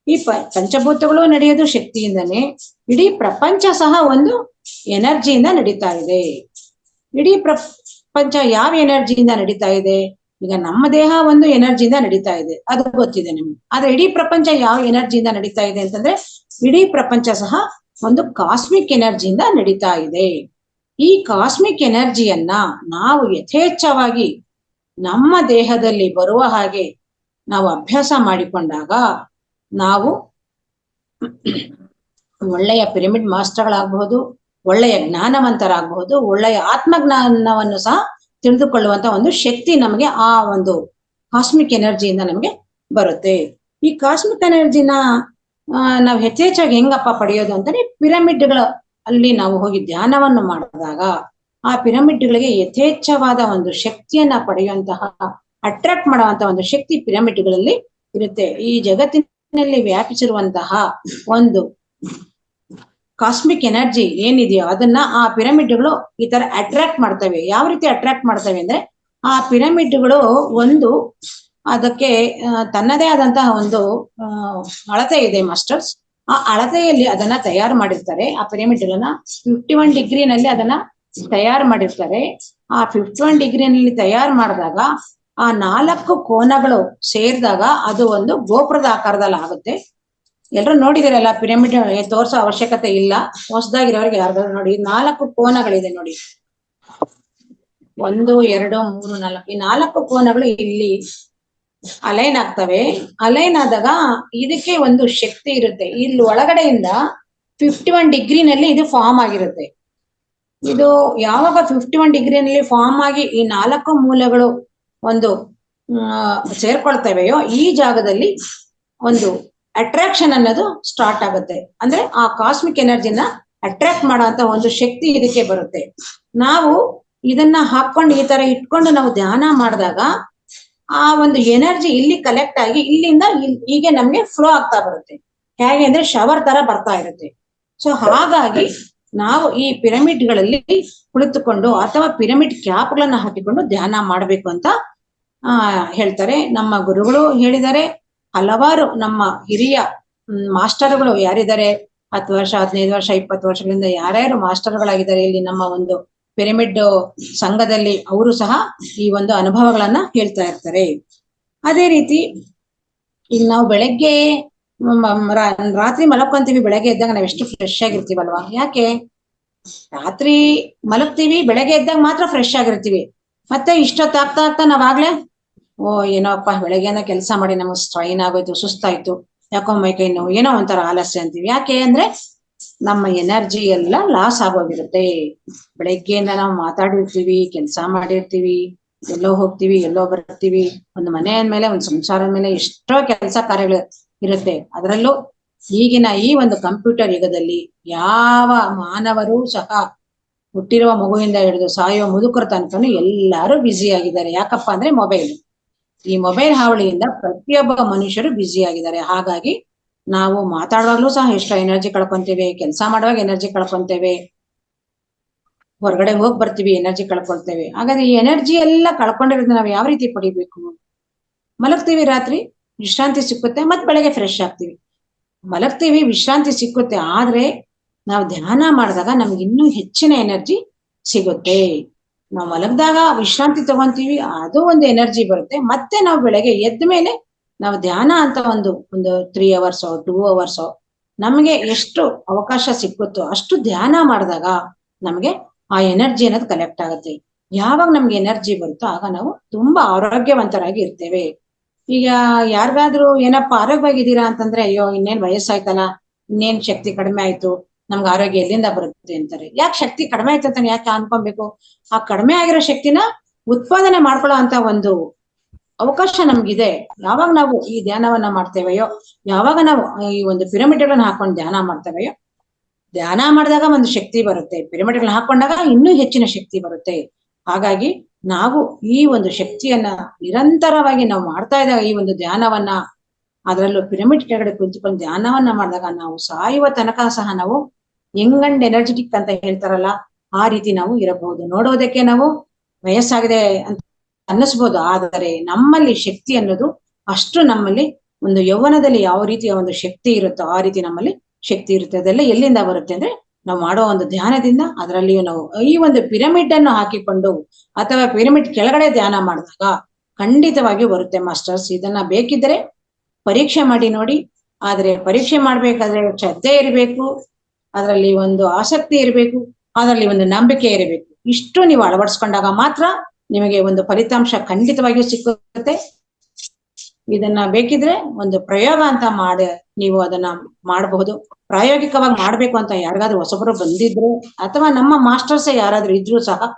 ಈ ಪಂಚಭೂತಗಳು ನಡೆಯೋದು ಶಕ್ತಿಯಿಂದನೇ. ಇಡೀ ಪ್ರಪಂಚ ಸಹ ಒಂದು ಎನರ್ಜಿಯಿಂದ ನಡೀತಾ ಇದೆ. ಇಡೀ ಪ್ರಪಂಚ ಯಾವ ಎನರ್ಜಿಯಿಂದ ನಡೀತಾ ಇದೆ? ಈಗ ನಮ್ಮ ದೇಹ ಒಂದು ಎನರ್ಜಿಯಿಂದ ನಡೀತಾ ಇದೆ, ಅದು ಗೊತ್ತಿದೆ ನಿಮ್ಗೆ. ಆದ್ರೆ ಇಡೀ ಪ್ರಪಂಚ ಯಾವ ಎನರ್ಜಿಯಿಂದ ನಡೀತಾ ಇದೆ ಅಂತಂದ್ರೆ, ಇಡೀ ಪ್ರಪಂಚ ಸಹ ಒಂದು ಕಾಸ್ಮಿಕ್ ಎನರ್ಜಿಯಿಂದ ನಡೀತಾ ಇದೆ. ಈ ಕಾಸ್ಮಿಕ್ ಎನರ್ಜಿಯನ್ನ ನಾವು ಯಥೇಚ್ಛವಾಗಿ ನಮ್ಮ ದೇಹದಲ್ಲಿ ಬರುವ ಹಾಗೆ ನಾವು ಅಭ್ಯಾಸ ಮಾಡಿಕೊಂಡಾಗ ನಾವು ಒಳ್ಳೆಯ ಪಿರಮಿಡ್ ಮಾಸ್ಟರ್ಗಳಾಗಬಹುದು, ಒಳ್ಳೆಯ ಜ್ಞಾನವಂತರಾಗಬಹುದು, ಒಳ್ಳೆಯ ಆತ್ಮಜ್ಞಾನವನ್ನು ಸಹ ತಿಳಿದುಕೊಳ್ಳುವಂತ ಒಂದು ಶಕ್ತಿ ನಮಗೆ ಆ ಒಂದು ಕಾಸ್ಮಿಕ್ ಎನರ್ಜಿಯಿಂದ ನಮಗೆ ಬರುತ್ತೆ. ಈ ಕಾಸ್ಮಿಕ್ ಎನರ್ಜಿನ ನಾವು ಯಥೇಚ್ಛಾಗಿ ಹೆಂಗಪ್ಪ ಪಡೆಯೋದು ಅಂತಂದ್ರೆ, ಪಿರಮಿಡ್ಗಳ ಅಲ್ಲಿ ನಾವು ಹೋಗಿ ಧ್ಯಾನವನ್ನು ಮಾಡಿದಾಗ ಆ ಪಿರಮಿಡ್ಗಳಿಗೆ ಯಥೇಚ್ಛವಾದ ಒಂದು ಶಕ್ತಿಯನ್ನ ಪಡೆಯುವಂತಹ, ಅಟ್ರಾಕ್ಟ್ ಮಾಡುವಂತಹ ಒಂದು ಶಕ್ತಿ ಪಿರಮಿಡ್ಗಳಲ್ಲಿ ಇರುತ್ತೆ. ಈ ಜಗತ್ತಿನಲ್ಲಿ ವ್ಯಾಪಿಸಿರುವಂತಹ ಒಂದು ಕಾಸ್ಮಿಕ್ ಎನರ್ಜಿ ಏನಿದೆಯೋ ಅದನ್ನ ಆ ಪಿರಮಿಡ್ಗಳು ಈ ತರ ಅಟ್ರಾಕ್ಟ್ ಮಾಡ್ತವೆ. ಯಾವ ರೀತಿ ಅಟ್ರಾಕ್ಟ್ ಮಾಡ್ತವೆ ಅಂದ್ರೆ, ಆ ಪಿರಮಿಡ್ಗಳು ಒಂದು ಅದಕ್ಕೆ ತನ್ನದೇ ಆದಂತಹ ಒಂದು ಅಳತೆ ಇದೆ ಮಾಸ್ಟರ್ಸ್. ಆ ಅಳತೆಯಲ್ಲಿ ಅದನ್ನ ತಯಾರು ಮಾಡಿರ್ತಾರೆ. ಆ ಪಿರಮಿಡ್ಗಳನ್ನ 51 ಡಿಗ್ರಿನಲ್ಲಿ ಅದನ್ನ ತಯಾರು ಮಾಡಿರ್ತಾರೆ. ಆ 51 ಡಿಗ್ರಿನಲ್ಲಿ ತಯಾರು ಮಾಡಿದಾಗ ಆ 4 ಕೋನಗಳು ಸೇರಿದಾಗ ಅದು ಒಂದು ಗೋಪುರದ ಆಕಾರದಲ್ಲಿ ಆಗುತ್ತೆ. ಎಲ್ರು ನೋಡಿದಿರಲ್ಲ, ಪಿರಮಿಡ್ ತೋರ್ಸೋ ಅವಶ್ಯಕತೆ ಇಲ್ಲ, ಹೊಸದಾಗಿರೋರಿಗೆ ಯಾರಿಗಾದ್ರು ನೋಡಿ. 4 ಕೋನಗಳಿದೆ ನೋಡಿ, 1, 2, 3, 4. ಈ 4 ಕೋನಗಳು ಇಲ್ಲಿ ಅಲೈನ್ ಆಗ್ತವೆ. ಅಲೈನ್ ಆದಾಗ ಇದಕ್ಕೆ ಒಂದು ಶಕ್ತಿ ಇರುತ್ತೆ. ಇಲ್ಲಿ ಒಳಗಡೆಯಿಂದ 51 ಡಿಗ್ರಿನಲ್ಲಿ ಇದು ಫಾರ್ಮ್ ಆಗಿರುತ್ತೆ. ಇದು ಯಾವಾಗ 51 ಡಿಗ್ರಿನಲ್ಲಿ ಫಾರ್ಮ್ ಆಗಿ ಈ 4 ಮೂಲೆಗಳು ಒಂದು ಸೇರ್ಕೊಳ್ತವೆಯೋ ಈ ಜಾಗದಲ್ಲಿ ಒಂದು ಅಟ್ರಾಕ್ಷನ್ ಅನ್ನೋದು ಸ್ಟಾರ್ಟ್ ಆಗುತ್ತೆ. ಅಂದ್ರೆ ಆ ಕಾಸ್ಮಿಕ್ ಎನರ್ಜಿನ ಅಟ್ರಾಕ್ಟ್ ಮಾಡುವಂತ ಒಂದು ಶಕ್ತಿ ಇದಕ್ಕೆ ಬರುತ್ತೆ. ನಾವು ಇದನ್ನ ಹಾಕೊಂಡು ಈ ತರ ಇಟ್ಕೊಂಡು ನಾವು ಧ್ಯಾನ ಮಾಡಿದಾಗ ಆ ಒಂದು ಎನರ್ಜಿ ಇಲ್ಲಿ ಕಲೆಕ್ಟ್ ಆಗಿ ಇಲ್ಲಿಂದ ಹೀಗೆ ನಮ್ಗೆ ಫ್ಲೋ ಆಗ್ತಾ ಬರುತ್ತೆ. ಹೇಗೆ ಅಂದ್ರೆ ಶವರ್ ತರ ಬರ್ತಾ ಇರುತ್ತೆ. ಸೊ ಹಾಗಾಗಿ ನಾವು ಈ ಪಿರಮಿಡ್ಗಳಲ್ಲಿ ಕುಳಿತುಕೊಂಡು ಅಥವಾ ಪಿರಮಿಡ್ ಕ್ಯಾಪ್ಗಳನ್ನ ಹಾಕಿಕೊಂಡು ಧ್ಯಾನ ಮಾಡಬೇಕು ಅಂತ ಹೇಳ್ತಾರೆ. ನಮ್ಮ ಗುರುಗಳು ಹೇಳಿದ್ದಾರೆ. ಹಲವಾರು ನಮ್ಮ ಹಿರಿಯ ಮಾಸ್ಟರ್ಗಳು ಯಾರಿದ್ದಾರೆ, 10 ವರ್ಷ 15 ವರ್ಷ 20 ವರ್ಷಗಳಿಂದ ಯಾರ್ಯಾರು ಮಾಸ್ಟರ್ಗಳಾಗಿದ್ದಾರೆ ಇಲ್ಲಿ ನಮ್ಮ ಒಂದು ಪಿರಮಿಡ್ ಸಂಘದಲ್ಲಿ, ಅವರು ಸಹ ಈ ಒಂದು ಅನುಭವಗಳನ್ನ ಹೇಳ್ತಾ ಇರ್ತಾರೆ. ಅದೇ ರೀತಿ ಈಗ ನಾವು ಬೆಳಗ್ಗೆ ರಾತ್ರಿ ಮಲಕೊಂತೀವಿ, ಬೆಳಗ್ಗೆ ಎದ್ದಾಗ ನಾವ್ ಎಷ್ಟು ಫ್ರೆಶ್ ಆಗಿರ್ತೀವಲ್ವಾ? ಯಾಕೆ ರಾತ್ರಿ ಮಲಗ್ತೀವಿ, ಬೆಳಗ್ಗೆ ಎದ್ದಾಗ ಮಾತ್ರ ಫ್ರೆಶ್ ಆಗಿರ್ತೀವಿ. ಮತ್ತೆ ಇಷ್ಟೊತ್ತಾಗ್ತಾ ಆಗ್ತಾ ನಾವಾಗ್ಲೇ ಏನೋಪ್ಪ ಬೆಳಗ್ಗೆನ ಕೆಲಸ ಮಾಡಿ ನಮಗ್ ಸ್ಟ್ರೈನ್ ಆಗೋಯ್ತು, ಸುಸ್ತಾಯ್ತು, ಯಾಕೋ ಮೈಕೈ ನೋವು, ಏನೋ ಒಂಥರ ಆಲಸ್ಯ ಅಂತೀವಿ. ಯಾಕೆ ಅಂದ್ರೆ ನಮ್ಮ ಎನರ್ಜಿ ಎಲ್ಲ ಲಾಸ್ ಆಗೋಗಿರುತ್ತೆ. ಬೆಳಗ್ಗೆಯಿಂದ ನಾವು ಮಾತಾಡಿರ್ತೀವಿ, ಕೆಲಸ ಮಾಡಿರ್ತೀವಿ, ಎಲ್ಲೋ ಹೋಗ್ತೀವಿ, ಎಲ್ಲೋ ಬರ್ತೀವಿ, ಒಂದು ಮನೆ ಅಂದ್ಮೇಲೆ ಒಂದು ಸಂಸಾರದ ಮೇಲೆ ಎಷ್ಟೋ ಕೆಲಸ ಕಾರ್ಯಗಳು ಇರುತ್ತೆ. ಅದರಲ್ಲೂ ಈಗಿನ ಈ ಒಂದು ಕಂಪ್ಯೂಟರ್ ಯುಗದಲ್ಲಿ ಯಾವ ಮಾನವರು ಸಹ ಹುಟ್ಟಿರುವ ಮಗುವಿಂದ ಹಿಡಿದು ಸಾಯುವ ಮುದುಕರ ತನಕನು ಎಲ್ಲಾರು ಬ್ಯುಸಿ ಆಗಿದ್ದಾರೆ. ಯಾಕಪ್ಪ ಅಂದ್ರೆ ಮೊಬೈಲ್. ಈ ಮೊಬೈಲ್ ಹಾವಳಿಯಿಂದ ಪ್ರತಿಯೊಬ್ಬ ಮನುಷ್ಯರು ಬ್ಯುಸಿ ಆಗಿದ್ದಾರೆ. ಹಾಗಾಗಿ ನಾವು ಮಾತಾಡುವಾಗ್ಲೂ ಸಹ ಎಷ್ಟೋ ಎನರ್ಜಿ ಕಳ್ಕೊಂತೇವೆ, ಕೆಲಸ ಮಾಡುವಾಗ ಎನರ್ಜಿ ಕಳ್ಕೊಂತೇವೆ, ಹೊರಗಡೆ ಹೋಗಿ ಬರ್ತೀವಿ ಎನರ್ಜಿ ಕಳ್ಕೊಳ್ತೇವೆ. ಹಾಗಾದ್ರೆ ಈ ಎನರ್ಜಿ ಎಲ್ಲ ಕಳ್ಕೊಂಡಿರೋದನ್ನ ನಾವು ಯಾವ ರೀತಿ ಪಡಿಬೇಕು? ಮಲಗ್ತೀವಿ, ರಾತ್ರಿ ವಿಶ್ರಾಂತಿ ಸಿಕ್ಕುತ್ತೆ, ಮತ್ ಬೆಳಗ್ಗೆ ಫ್ರೆಶ್ ಆಗ್ತೀವಿ. ಮಲಗ್ತೀವಿ, ವಿಶ್ರಾಂತಿ ಸಿಕ್ಕುತ್ತೆ, ಆದ್ರೆ ನಾವು ಧ್ಯಾನ ಮಾಡಿದಾಗ ನಮ್ಗೆ ಇನ್ನೂ ಹೆಚ್ಚಿನ ಎನರ್ಜಿ ಸಿಗುತ್ತೆ. ನಾವು ಮಲಗ್ದಾಗ ವಿಶ್ರಾಂತಿ ತಗೊಂತೀವಿ, ಅದು ಒಂದು ಎನರ್ಜಿ ಬರುತ್ತೆ. ಮತ್ತೆ ನಾವು ಬೆಳಗ್ಗೆ ಎದ್ದ ಮೇಲೆ ನಾವು ಧ್ಯಾನ ಅಂತ ಒಂದು 3 hours 2 hours ನಮ್ಗೆ ಎಷ್ಟು ಅವಕಾಶ ಸಿಕ್ಕುತ್ತೋ ಅಷ್ಟು ಧ್ಯಾನ ಮಾಡಿದಾಗ ನಮ್ಗೆ ಆ ಎನರ್ಜಿ ಅನ್ನೋದು ಕಲೆಕ್ಟ್ ಆಗುತ್ತೆ. ಯಾವಾಗ ನಮ್ಗೆ ಎನರ್ಜಿ ಬರುತ್ತೋ ಆಗ ನಾವು ತುಂಬಾ ಆರೋಗ್ಯವಂತರಾಗಿ ಇರ್ತೇವೆ. ಈಗ ಯಾರಿಗಾದ್ರೂ ಏನಪ್ಪಾ ಆರೋಗ್ಯವಾಗಿದ್ದೀರಾ ಅಂತಂದ್ರೆ, ಅಯ್ಯೋ ಇನ್ನೇನ್ ವಯಸ್ಸಾಯ್ತಲ್ಲ, ಇನ್ನೇನ್ ಶಕ್ತಿ ಕಡಿಮೆ ಆಯ್ತು, ನಮ್ಗೆ ಆರೋಗ್ಯ ಎಲ್ಲಿಂದ ಬರುತ್ತೆ ಅಂತಾರೆ. ಯಾಕೆ ಶಕ್ತಿ ಕಡಿಮೆ ಆಯ್ತು ಅಂತ ಯಾಕೆ ಅನ್ಕೊಬೇಕು? ಆ ಕಡಿಮೆ ಆಗಿರೋ ಶಕ್ತಿನ ಉತ್ಪಾದನೆ ಮಾಡ್ಕೊಳ್ಳೋ ಅಂತ ಒಂದು ಅವಕಾಶ ನಮ್ಗಿದೆ. ಯಾವಾಗ ನಾವು ಈ ಧ್ಯಾನವನ್ನ ಮಾಡ್ತೇವೆಯೋ, ಯಾವಾಗ ನಾವು ಈ ಒಂದು ಪಿರಮಿಡ್ಗಳನ್ನ ಹಾಕೊಂಡು ಧ್ಯಾನ ಮಾಡ್ತೇವೆಯೋ, ಧ್ಯಾನ ಮಾಡಿದಾಗ ಒಂದು ಶಕ್ತಿ ಬರುತ್ತೆ, ಪಿರಮಿಡ್ಗಳನ್ನ ಹಾಕೊಂಡಾಗ ಇನ್ನೂ ಹೆಚ್ಚಿನ ಶಕ್ತಿ ಬರುತ್ತೆ. ಹಾಗಾಗಿ ನಾವು ಈ ಒಂದು ಶಕ್ತಿಯನ್ನ ನಿರಂತರವಾಗಿ ನಾವು ಮಾಡ್ತಾ ಇದ್ದಾಗ ಈ ಒಂದು ಧ್ಯಾನವನ್ನ, ಅದರಲ್ಲೂ ಪಿರಮಿಡ್ ಕೆಳಗಡೆ ಕುಳಿತುಕೊಂಡು ಧ್ಯಾನವನ್ನ ಮಾಡಿದಾಗ ನಾವು ಸಾಯುವ ತನಕ ಸಹ ನಾವು ಯಂಗ್ ಅಂಡ್ ಎನರ್ಜೆಟಿಕ್ ಅಂತ ಹೇಳ್ತಾರಲ್ಲ, ಆ ರೀತಿ ನಾವು ಇರಬಹುದು. ನೋಡೋದಕ್ಕೆ ನಾವು ವಯಸ್ಸಾಗಿದೆ ಅಂತ ಅನ್ನಿಸ್ಬೋದು, ಆದರೆ ನಮ್ಮಲ್ಲಿ ಶಕ್ತಿ ಅನ್ನೋದು ಅಷ್ಟು ನಮ್ಮಲ್ಲಿ ಒಂದು ಯೌವನದಲ್ಲಿ ಯಾವ ರೀತಿಯ ಒಂದು ಶಕ್ತಿ ಇರುತ್ತೋ ಆ ರೀತಿ ನಮ್ಮಲ್ಲಿ ಶಕ್ತಿ ಇರುತ್ತೆ. ಅದೆಲ್ಲ ಎಲ್ಲಿಂದ ಬರುತ್ತೆ ಅಂದ್ರೆ ನಾವು ಮಾಡೋ ಒಂದು ಧ್ಯಾನದಿಂದ. ಅದರಲ್ಲಿಯೂ ನಾವು ಈ ಒಂದು ಪಿರಮಿಡ್ ಅನ್ನು ಹಾಕಿಕೊಂಡು ಅಥವಾ ಪಿರಮಿಡ್ ಕೆಳಗಡೆ ಧ್ಯಾನ ಮಾಡಿದಾಗ ಖಂಡಿತವಾಗಿ ಬರುತ್ತೆ ಮಾಸ್ಟರ್ಸ್. ಇದನ್ನ ಬೇಕಿದ್ರೆ ಪರೀಕ್ಷೆ ಮಾಡಿ ನೋಡಿ. ಆದ್ರೆ ಪರೀಕ್ಷೆ ಮಾಡ್ಬೇಕಾದ್ರೆ ಶ್ರದ್ಧೆ ಇರಬೇಕು, ಅದರಲ್ಲಿ ಒಂದು ಆಸಕ್ತಿ ಇರಬೇಕು, ಅದರಲ್ಲಿ ಒಂದು ನಂಬಿಕೆ ಇರಬೇಕು. ಇಷ್ಟು ನೀವು ಅಳವಡಿಸ್ಕೊಂಡಾಗ ಮಾತ್ರ ನಿಮಗೆ ಒಂದು ಫಲಿತಾಂಶ ಖಂಡಿತವಾಗಿಯೂ ಸಿಕ್ಕುತ್ತೆ. ಇದನ್ನ ಬೇಕಿದ್ರೆ ಒಂದು ಪ್ರಯೋಗ ಅಂತ ಮಾಡಿ ನೀವು ಅದನ್ನ ಮಾಡಬಹುದು. ಪ್ರಾಯೋಗಿಕವಾಗಿ ಮಾಡ್ಬೇಕು ಅಂತ ಯಾರಿಗಾದ್ರೂ ಹೊಸಬರು ಬಂದಿದ್ರು ಅಥವಾ ನಮ್ಮ ಮಾಸ್ಟರ್ಸ್ ಯಾರಾದ್ರೂ ಇದ್ರು ಸಹ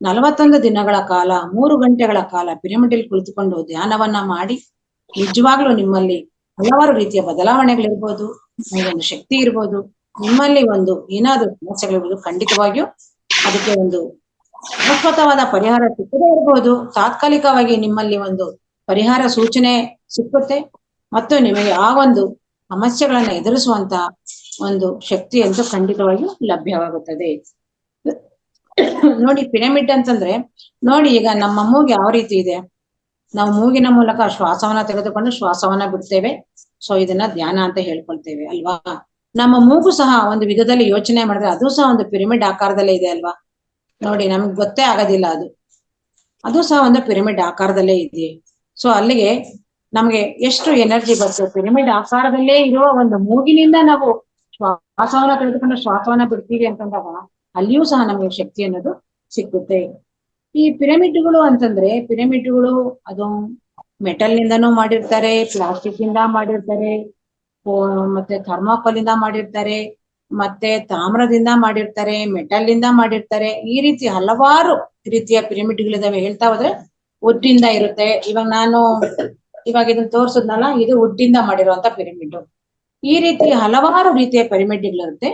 41 ದಿನಗಳ ಕಾಲ 3 ಗಂಟೆಗಳ ಕಾಲ ಪಿರಮಿಡಲ್ ಕುಳಿತುಕೊಂಡು ಧ್ಯಾನವನ್ನ ಮಾಡಿ ನಿಜವಾಗ್ಲೂ ನಿಮ್ಮಲ್ಲಿ ಹಲವಾರು ರೀತಿಯ ಬದಲಾವಣೆಗಳಿರ್ಬೋದು, ಒಂದು ಶಕ್ತಿ ಇರ್ಬೋದು, ನಿಮ್ಮಲ್ಲಿ ಒಂದು ಏನಾದ್ರೂ ಸಮಸ್ಯೆಗಳಿರ್ಬೋದು, ಖಂಡಿತವಾಗಿಯೂ ಅದಕ್ಕೆ ಒಂದು ಶಾಶ್ವತವಾದ ಪರಿಹಾರ ಸಿಕ್ಕದೇ ಇರಬಹುದು. ತಾತ್ಕಾಲಿಕವಾಗಿ ನಿಮ್ಮಲ್ಲಿ ಒಂದು ಪರಿಹಾರ ಸೂಚನೆ ಸಿಕ್ಕುತ್ತೆ ಮತ್ತು ನಿಮಗೆ ಆ ಒಂದು ಸಮಸ್ಯೆಗಳನ್ನ ಎದುರಿಸುವಂತ ಒಂದು ಶಕ್ತಿ ಅಂತೂ ಖಂಡಿತವಾಗಿಯೂ ಲಭ್ಯವಾಗುತ್ತದೆ. ನೋಡಿ, ಪಿರಮಿಡ್ ಅಂತಂದ್ರೆ ನೋಡಿ, ಈಗ ನಮ್ಮ ಮೂಗು ಯಾವ ರೀತಿ ಇದೆ, ನಾವು ಮೂಗಿನ ಮೂಲಕ ಶ್ವಾಸವನ್ನ ತೆಗೆದುಕೊಂಡು ಶ್ವಾಸವನ್ನ ಬಿಡ್ತೇವೆ. ಸೊ ಇದನ್ನ ಧ್ಯಾನ ಅಂತ ಹೇಳ್ಕೊಳ್ತೇವೆ ಅಲ್ವಾ? ನಮ್ಮ ಮೂಗು ಸಹ ಒಂದು ವಿಧದಲ್ಲಿ ಯೋಚನೆ ಮಾಡಿದ್ರೆ ಅದು ಸಹ ಒಂದು ಪಿರಮಿಡ್ ಆಕಾರದಲ್ಲೇ ಇದೆ ಅಲ್ವಾ? ನೋಡಿ, ನಮ್ಗೆ ಗೊತ್ತೇ ಆಗೋದಿಲ್ಲ, ಅದು ಸಹ ಒಂದು ಪಿರಮಿಡ್ ಆಕಾರದಲ್ಲೇ ಇದೆ. ಸೊ ಅಲ್ಲಿಗೆ ನಮ್ಗೆ ಎಷ್ಟು ಎನರ್ಜಿ ಬರ್ತದೆ, ಪಿರಮಿಡ್ ಆಕಾರದಲ್ಲೇ ಇರುವ ಒಂದು ಮೂಗಿನಿಂದ ನಾವು ಶ್ವಾಸವನ್ನ ತೆಗೆದುಕೊಂಡು ಶ್ವಾಸವನ್ನ ಬಿಡ್ತೀವಿ ಅಂತಂದಾಗ ಅಲ್ಲಿಯೂ ಸಹ ನಮಗೆ ಶಕ್ತಿ ಅನ್ನೋದು ಸಿಕ್ಕುತ್ತೆ. ಈ ಪಿರಮಿಡ್ಗಳು ಅಂತಂದ್ರೆ ಪಿರಮಿಡ್ಗಳು ಅದು ಮೆಟಲ್ ನಿಂದನೂ ಮಾಡಿರ್ತಾರೆ, ಪ್ಲಾಸ್ಟಿಕ್ ಇಂದ ಮಾಡಿರ್ತಾರೆ, ಮತ್ತೆ ಥರ್ಮಾಕೋಲ್ ಇಂದ ಮಾಡಿರ್ತಾರೆ, ಮತ್ತೆ ತಾಮ್ರದಿಂದ ಮಾಡಿರ್ತಾರೆ, ಮೆಟಲ್ ಇಂದ ಮಾಡಿರ್ತಾರೆ. ಈ ರೀತಿ ಹಲವಾರು ರೀತಿಯ ಪಿರಮಿಡ್ಗಳಿದಾವೆ. ಹೇಳ್ತಾ ಹೋದ್ರೆ ವುಡ್ಡಿಂದ ಇರುತ್ತೆ. ಇವಾಗ ಇದನ್ನ ತೋರ್ಸದ್ನಲ್ಲ, ಇದು ವುಡ್ಡಿಂದ ಮಾಡಿರುವಂತ ಪಿರಮಿಡ್. ಈ ರೀತಿ ಹಲವಾರು ರೀತಿಯ ಪಿರಮಿಡ್ಗಳಿರುತ್ತೆ.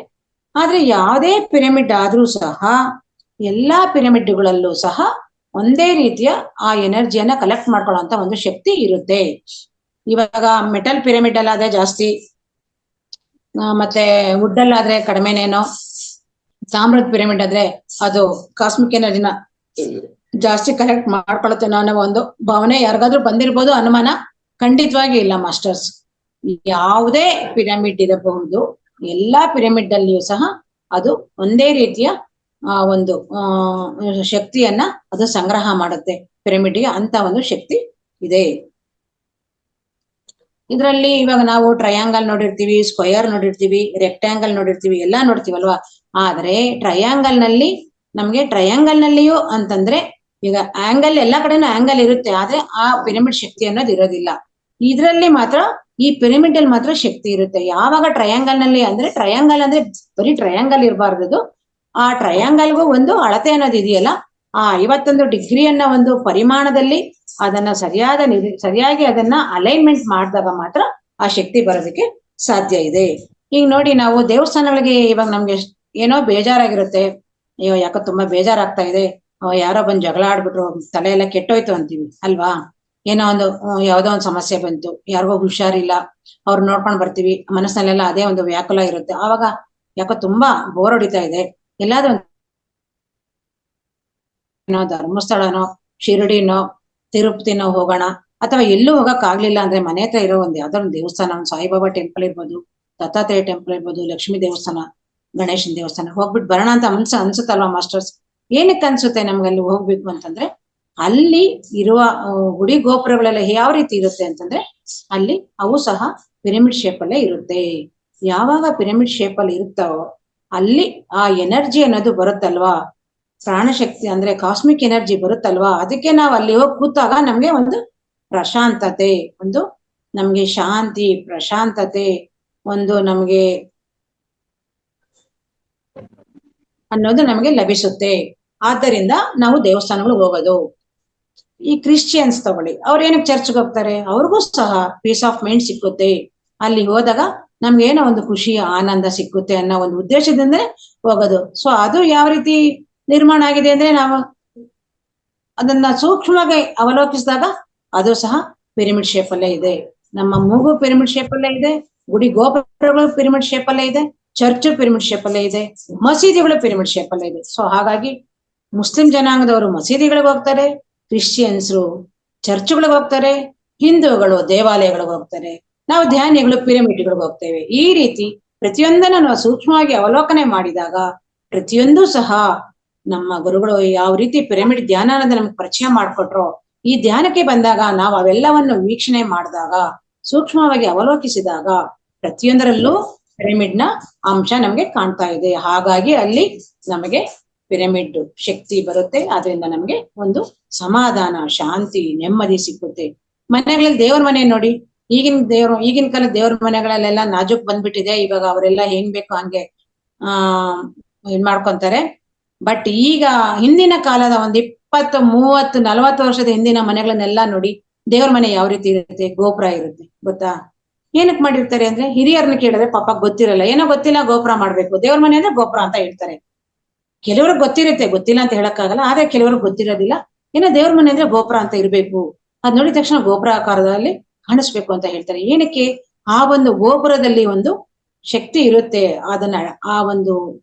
ಆದ್ರೆ ಯಾವುದೇ ಪಿರಮಿಡ್ ಆದ್ರೂ ಸಹ ಎಲ್ಲಾ ಪಿರಮಿಡ್ಗಳಲ್ಲೂ ಸಹ ಒಂದೇ ರೀತಿಯ ಆ ಎನರ್ಜಿಯನ್ನ ಕಲೆಕ್ಟ್ ಮಾಡ್ಕೊಳ್ಳುವಂತ ಒಂದು ಶಕ್ತಿ ಇರುತ್ತೆ. ಇವಾಗ ಮೆಟಲ್ ಪಿರಮಿಡ್ ಅಲ್ಲಾದ್ರೆ ಜಾಸ್ತಿ, ಮತ್ತೆ ವುಡ್ ಅಲ್ಲಾದ್ರೆ ಕಡಿಮೆನೇನೋ, ತಾಮ್ರದ ಪಿರಮಿಡ್ ಆದ್ರೆ ಅದು ಕಾಸ್ಮಿಕ್ ಎನರ್ಜಿನ ಜಾಸ್ತಿ ಕಲೆಕ್ಟ್ ಮಾಡ್ಕೊಳುತ್ತೆ ಅನ್ನೋ ಒಂದು ಭಾವನೆ ಯಾರಿಗಾದ್ರೂ ಬಂದಿರ್ಬೋದು, ಅನುಮಾನ ಖಂಡಿತವಾಗಿ ಇಲ್ಲ ಮಾಸ್ಟರ್ಸ್. ಯಾವುದೇ ಪಿರಮಿಡ್ ಇರಬಹುದು, ಎಲ್ಲಾ ಪಿರಮಿಡ್ ಅಲ್ಲಿಯೂ ಸಹ ಅದು ಒಂದೇ ರೀತಿಯ ಒಂದು ಶಕ್ತಿಯನ್ನ ಅದು ಸಂಗ್ರಹ ಮಾಡುತ್ತೆ. ಪಿರಮಿಡ್ಗೆ ಅಂತ ಒಂದು ಶಕ್ತಿ ಇದೆ. ಇದರಲ್ಲಿ ಇವಾಗ ನಾವು ಟ್ರಯಾಂಗಲ್ ನೋಡಿರ್ತೀವಿ, ಸ್ಕ್ವಯರ್ ನೋಡಿರ್ತೀವಿ, ರೆಕ್ಟ್ಯಾಂಗಲ್ ನೋಡಿರ್ತೀವಿ, ಎಲ್ಲಾ ನೋಡ್ತೀವಲ್ವಾ. ಆದ್ರೆ ಟ್ರಯಾಂಗಲ್ ನಲ್ಲಿಯೂ ಅಂತಂದ್ರೆ ಈಗ ಆಂಗಲ್ ಎಲ್ಲಾ ಕಡೆನೂ ಆಂಗಲ್ ಇರುತ್ತೆ, ಆದ್ರೆ ಆ ಪಿರಮಿಡ್ ಶಕ್ತಿ ಅನ್ನೋದು ಇರೋದಿಲ್ಲ. ಇದ್ರಲ್ಲಿ ಮಾತ್ರ, ಈ ಪಿರಮಿಡ್ ಅಲ್ಲಿ ಮಾತ್ರ ಶಕ್ತಿ ಇರುತ್ತೆ. ಯಾವಾಗ ಟ್ರಯಾಂಗಲ್ ನಲ್ಲಿ ಅಂದ್ರೆ, ಟ್ರಯಾಂಗಲ್ ಅಂದ್ರೆ ಬರೀ ಟ್ರಯಾಂಗಲ್ ಇರಬಾರ್ದು, ಆ ಟ್ರಯಾಂಗಲ್ಗೂ ಒಂದು ಅಳತೆ ಅನ್ನೋದು ಇದೆಯಲ್ಲ, ಆ 51 ಡಿಗ್ರಿಯನ್ನ ಒಂದು ಪರಿಮಾಣದಲ್ಲಿ ಅದನ್ನ ಸರಿಯಾಗಿ ಅದನ್ನ ಅಲೈನ್ಮೆಂಟ್ ಮಾಡಿದಾಗ ಮಾತ್ರ ಆ ಶಕ್ತಿ ಬರೋದಕ್ಕೆ ಸಾಧ್ಯ ಇದೆ. ಈಗ ನೋಡಿ, ನಾವು ದೇವಸ್ಥಾನಗಳಿಗೆ ಇವಾಗ ನಮ್ಗೆ ಏನೋ ಬೇಜಾರಾಗಿರುತ್ತೆ, ಅಯ್ಯೋ ಯಾಕೋ ತುಂಬಾ ಬೇಜಾರಾಗ್ತಾ ಇದೆ, ಯಾರೋ ಬಂದು ಜಗಳ ಆಡ್ಬಿಟ್ರು, ತಲೆ ಎಲ್ಲ ಕೆಟ್ಟೋಯ್ತು ಅಂತೀವಿ ಅಲ್ವಾ. ಏನೋ ಒಂದು ಯಾವ್ದೋ ಒಂದು ಸಮಸ್ಯೆ ಬಂತು, ಯಾರಿಗೋ ಹುಷಾರಿಲ್ಲ, ಅವ್ರು ನೋಡ್ಕೊಂಡ್ ಬರ್ತೀವಿ, ಮನಸ್ಸಿನಲ್ಲೆಲ್ಲ ಅದೇ ಒಂದು ವ್ಯಾಕುಲ ಇರುತ್ತೆ. ಆವಾಗ ಯಾಕೋ ತುಂಬಾ ಬೋರ್ ಹೊಡಿತಾ ಇದೆ, ಎಲ್ಲಾದ್ರೂ ಧರ್ಮಸ್ಥಳನೋ, ಶಿರಡಿನೋ, ತಿರುಪತಿನೋ ಹೋಗೋಣ, ಅಥವಾ ಎಲ್ಲೂ ಹೋಗಕ್ ಆಗ್ಲಿಲ್ಲ ಅಂದ್ರೆ ಮನೆ ಹತ್ರ ಇರೋ ಒಂದ್ ಯಾವ್ದೋ ಒಂದು ದೇವಸ್ಥಾನ, ಒಂದು ಸಾಯಿಬಾಬಾ ಟೆಂಪಲ್ ಇರ್ಬೋದು, ದತ್ತಾತ್ರೇಯ ಟೆಂಪಲ್ ಇರ್ಬೋದು, ಲಕ್ಷ್ಮೀ ದೇವಸ್ಥಾನ, ಗಣೇಶನ ದೇವಸ್ಥಾನ ಹೋಗ್ಬಿಟ್ಟು ಬರೋಣ ಅಂತ ಅನ್ಸುತ್ತಲ್ವಾ ಮಾಸ್ಟರ್ಸ್. ಏನಕ್ಕೆ ಅನ್ಸುತ್ತೆ ನಮ್ಗೆ ಅಲ್ಲಿ ಹೋಗ್ಬೇಕು ಅಂತಂದ್ರೆ, ಅಲ್ಲಿ ಇರುವ ಗುಡಿ ಗೋಪುರಗಳೆಲ್ಲ ಯಾವ ರೀತಿ ಇರುತ್ತೆ ಅಂತಂದ್ರೆ, ಅಲ್ಲಿ ಅವು ಸಹ ಪಿರಮಿಡ್ ಶೇಪ್ ಅಲ್ಲೇ ಇರುತ್ತೆ. ಯಾವಾಗ ಪಿರಮಿಡ್ ಶೇಪ್ ಅಲ್ಲಿ ಇರುತ್ತಾವೋ ಅಲ್ಲಿ ಆ ಎನರ್ಜಿ ಅನ್ನೋದು ಬರುತ್ತಲ್ವಾ, ಪ್ರಾಣಶಕ್ತಿ ಅಂದ್ರೆ ಕಾಸ್ಮಿಕ್ ಎನರ್ಜಿ ಬರುತ್ತಲ್ವಾ, ಅದಕ್ಕೆ ನಾವು ಅಲ್ಲಿ ಹೋಗಿ ಕೂತಾಗ ನಮ್ಗೆ ಒಂದು ಪ್ರಶಾಂತತೆ, ಒಂದು ನಮ್ಗೆ ಶಾಂತಿ, ಪ್ರಶಾಂತತೆ, ಒಂದು ನಮ್ಗೆ ಅನ್ನೋದು ನಮಗೆ ಲಭಿಸುತ್ತೆ. ಆದ್ದರಿಂದ ನಾವು ದೇವಸ್ಥಾನಗಳು ಹೋಗೋದು. ಈ ಕ್ರಿಶ್ಚಿಯನ್ಸ್ ತಗೊಳ್ಳಿ, ಅವ್ರು ಏನಕ್ಕೆ ಚರ್ಚ್ಗೆ ಹೋಗ್ತಾರೆ, ಅವ್ರಿಗೂ ಸಹ ಪೀಸ್ ಆಫ್ ಮೈಂಡ್ ಸಿಕ್ಕುತ್ತೆ. ಅಲ್ಲಿ ಹೋದಾಗ ನಮ್ಗೆ ಏನೋ ಒಂದು ಖುಷಿ, ಆನಂದ ಸಿಕ್ಕುತ್ತೆ ಅನ್ನೋ ಒಂದು ಉದ್ದೇಶದಿಂದ ಹೋಗೋದು. ಸೊ ಅದು ಯಾವ ರೀತಿ ನಿರ್ಮಾಣ ಆಗಿದೆ ಅಂದ್ರೆ, ನಾವು ಅದನ್ನ ಸೂಕ್ಷ್ಮವಾಗಿ ಅವಲೋಕಿಸಿದಾಗ ಅದು ಸಹ ಪಿರಮಿಡ್ ಶೇಪ್ ಅಲ್ಲೇ ಇದೆ. ನಮ್ಮ ಮೂಗು ಪಿರಮಿಡ್ ಶೇಪ್ ಅಲ್ಲೇ ಇದೆ, ಗುಡಿ ಗೋಪುರಗಳು ಪಿರಮಿಡ್ ಶೇಪ್ ಅಲ್ಲೇ ಇದೆ, ಚರ್ಚ್ ಪಿರಮಿಡ್ ಶೇಪ್ ಅಲ್ಲೇ ಇದೆ, ಮಸೀದಿಗಳು ಪಿರಮಿಡ್ ಶೇಪ್ ಅಲ್ಲೇ ಇದೆ. ಸೊ ಹಾಗಾಗಿ ಮುಸ್ಲಿಂ ಜನಾಂಗದವರು ಮಸೀದಿಗಳಿಗೆ ಹೋಗ್ತಾರೆ, ಕ್ರಿಶ್ಚಿಯನ್ಸ್ರು ಚರ್ಚ್ಗಳಿಗೆ ಹೋಗ್ತಾರೆ, ಹಿಂದೂಗಳು ದೇವಾಲಯಗಳಿಗೆ ಹೋಗ್ತಾರೆ, ನಾವು ಧ್ಯಾನಿಗಳು ಪಿರಮಿಡ್ಗಳಿಗೆ ಹೋಗ್ತೇವೆ. ಈ ರೀತಿ ಪ್ರತಿಯೊಂದನ್ನು ನಾವು ಸೂಕ್ಷ್ಮವಾಗಿ ಅವಲೋಕನೆ ಮಾಡಿದಾಗ ಪ್ರತಿಯೊಂದು ಸಹ ನಮ್ಮ ಗುರುಗಳು ಯಾವ ರೀತಿ ಪಿರಮಿಡ್ ಧ್ಯಾನ ಅನ್ನೋದು ನಮ್ಗೆ ಪರಿಚಯ ಮಾಡ್ಕೊಟ್ರೋ, ಈ ಧ್ಯಾನಕ್ಕೆ ಬಂದಾಗ ನಾವು ಅವೆಲ್ಲವನ್ನು ವೀಕ್ಷಣೆ ಮಾಡಿದಾಗ, ಸೂಕ್ಷ್ಮವಾಗಿ ಅವಲೋಕಿಸಿದಾಗ ಪ್ರತಿಯೊಂದರಲ್ಲೂ ಪಿರಮಿಡ್ ನ ಅಂಶ ನಮ್ಗೆ ಕಾಣ್ತಾ ಇದೆ. ಹಾಗಾಗಿ ಅಲ್ಲಿ ನಮಗೆ ಪಿರಮಿಡ್ ಶಕ್ತಿ ಬರುತ್ತೆ. ಅದರಿಂದ ನಮ್ಗೆ ಒಂದು ಸಮಾಧಾನ, ಶಾಂತಿ, ನೆಮ್ಮದಿ ಸಿಕ್ಕುತ್ತೆ. ಮನೆಗಳಲ್ಲಿ ದೇವ್ರ ಮನೆ ನೋಡಿ, ಈಗಿನ ಕಾಲದ ದೇವ್ರ ಮನೆಗಳಲ್ಲೆಲ್ಲ ನಾಜೂಕ್ ಬಂದ್ಬಿಟ್ಟಿದೆ. ಇವಾಗ ಅವರೆಲ್ಲ ಹೆಂಗ್ ಬೇಕು ಹಂಗೆ ಇದ್ ಮಾಡ್ಕೊಂತಾರೆ. ಬಟ್ ಈಗ ಹಿಂದಿನ ಕಾಲದ ಒಂದ್ 20, 30, 40 ವರ್ಷದ ಹಿಂದಿನ ಮನೆಗಳನ್ನೆಲ್ಲ ನೋಡಿ, ದೇವ್ರ ಮನೆ ಯಾವ ರೀತಿ ಇರುತ್ತೆ, ಗೋಪುರ ಇರುತ್ತೆ ಗೊತ್ತಾ. ಏನಕ್ ಮಾಡಿರ್ತಾರೆ ಅಂದ್ರೆ, ಹಿರಿಯರನ್ನ ಕೇಳಿದ್ರೆ ಪಾಪ ಗೊತ್ತಿರಲ್ಲ, ಏನೋ ಗೊತ್ತಿಲ್ಲ ಗೋಪುರ ಮಾಡ್ಬೇಕು, ದೇವ್ರ ಮನೆ ಅಂದ್ರೆ ಗೋಪುರ ಅಂತ ಹೇಳ್ತಾರೆ. ಕೆಲವ್ರಿಗೆ ಗೊತ್ತಿರುತ್ತೆ, ಗೊತ್ತಿಲ್ಲ ಅಂತ ಹೇಳಕ್ಕಾಗಲ್ಲ, ಆದ್ರೆ ಕೆಲವ್ರಿಗೆ ಗೊತ್ತಿರೋದಿಲ್ಲ. ಏನೋ ದೇವ್ರ ಮನೆ ಅಂದ್ರೆ ಗೋಪುರ ಅಂತ ಇರ್ಬೇಕು, ಅದ್ ನೋಡಿದ ತಕ್ಷಣ ಗೋಪುರ ಆಕಾರದಲ್ಲಿ ಕಾಣಿಸ್ಬೇಕು ಅಂತ ಹೇಳ್ತಾರೆ. ಏನಕ್ಕೆ? ಆ ಒಂದು ಗೋಪುರದಲ್ಲಿ ಒಂದು ಶಕ್ತಿ ಇರುತ್ತೆ, ಅದನ್ನ ಆ ಒಂದು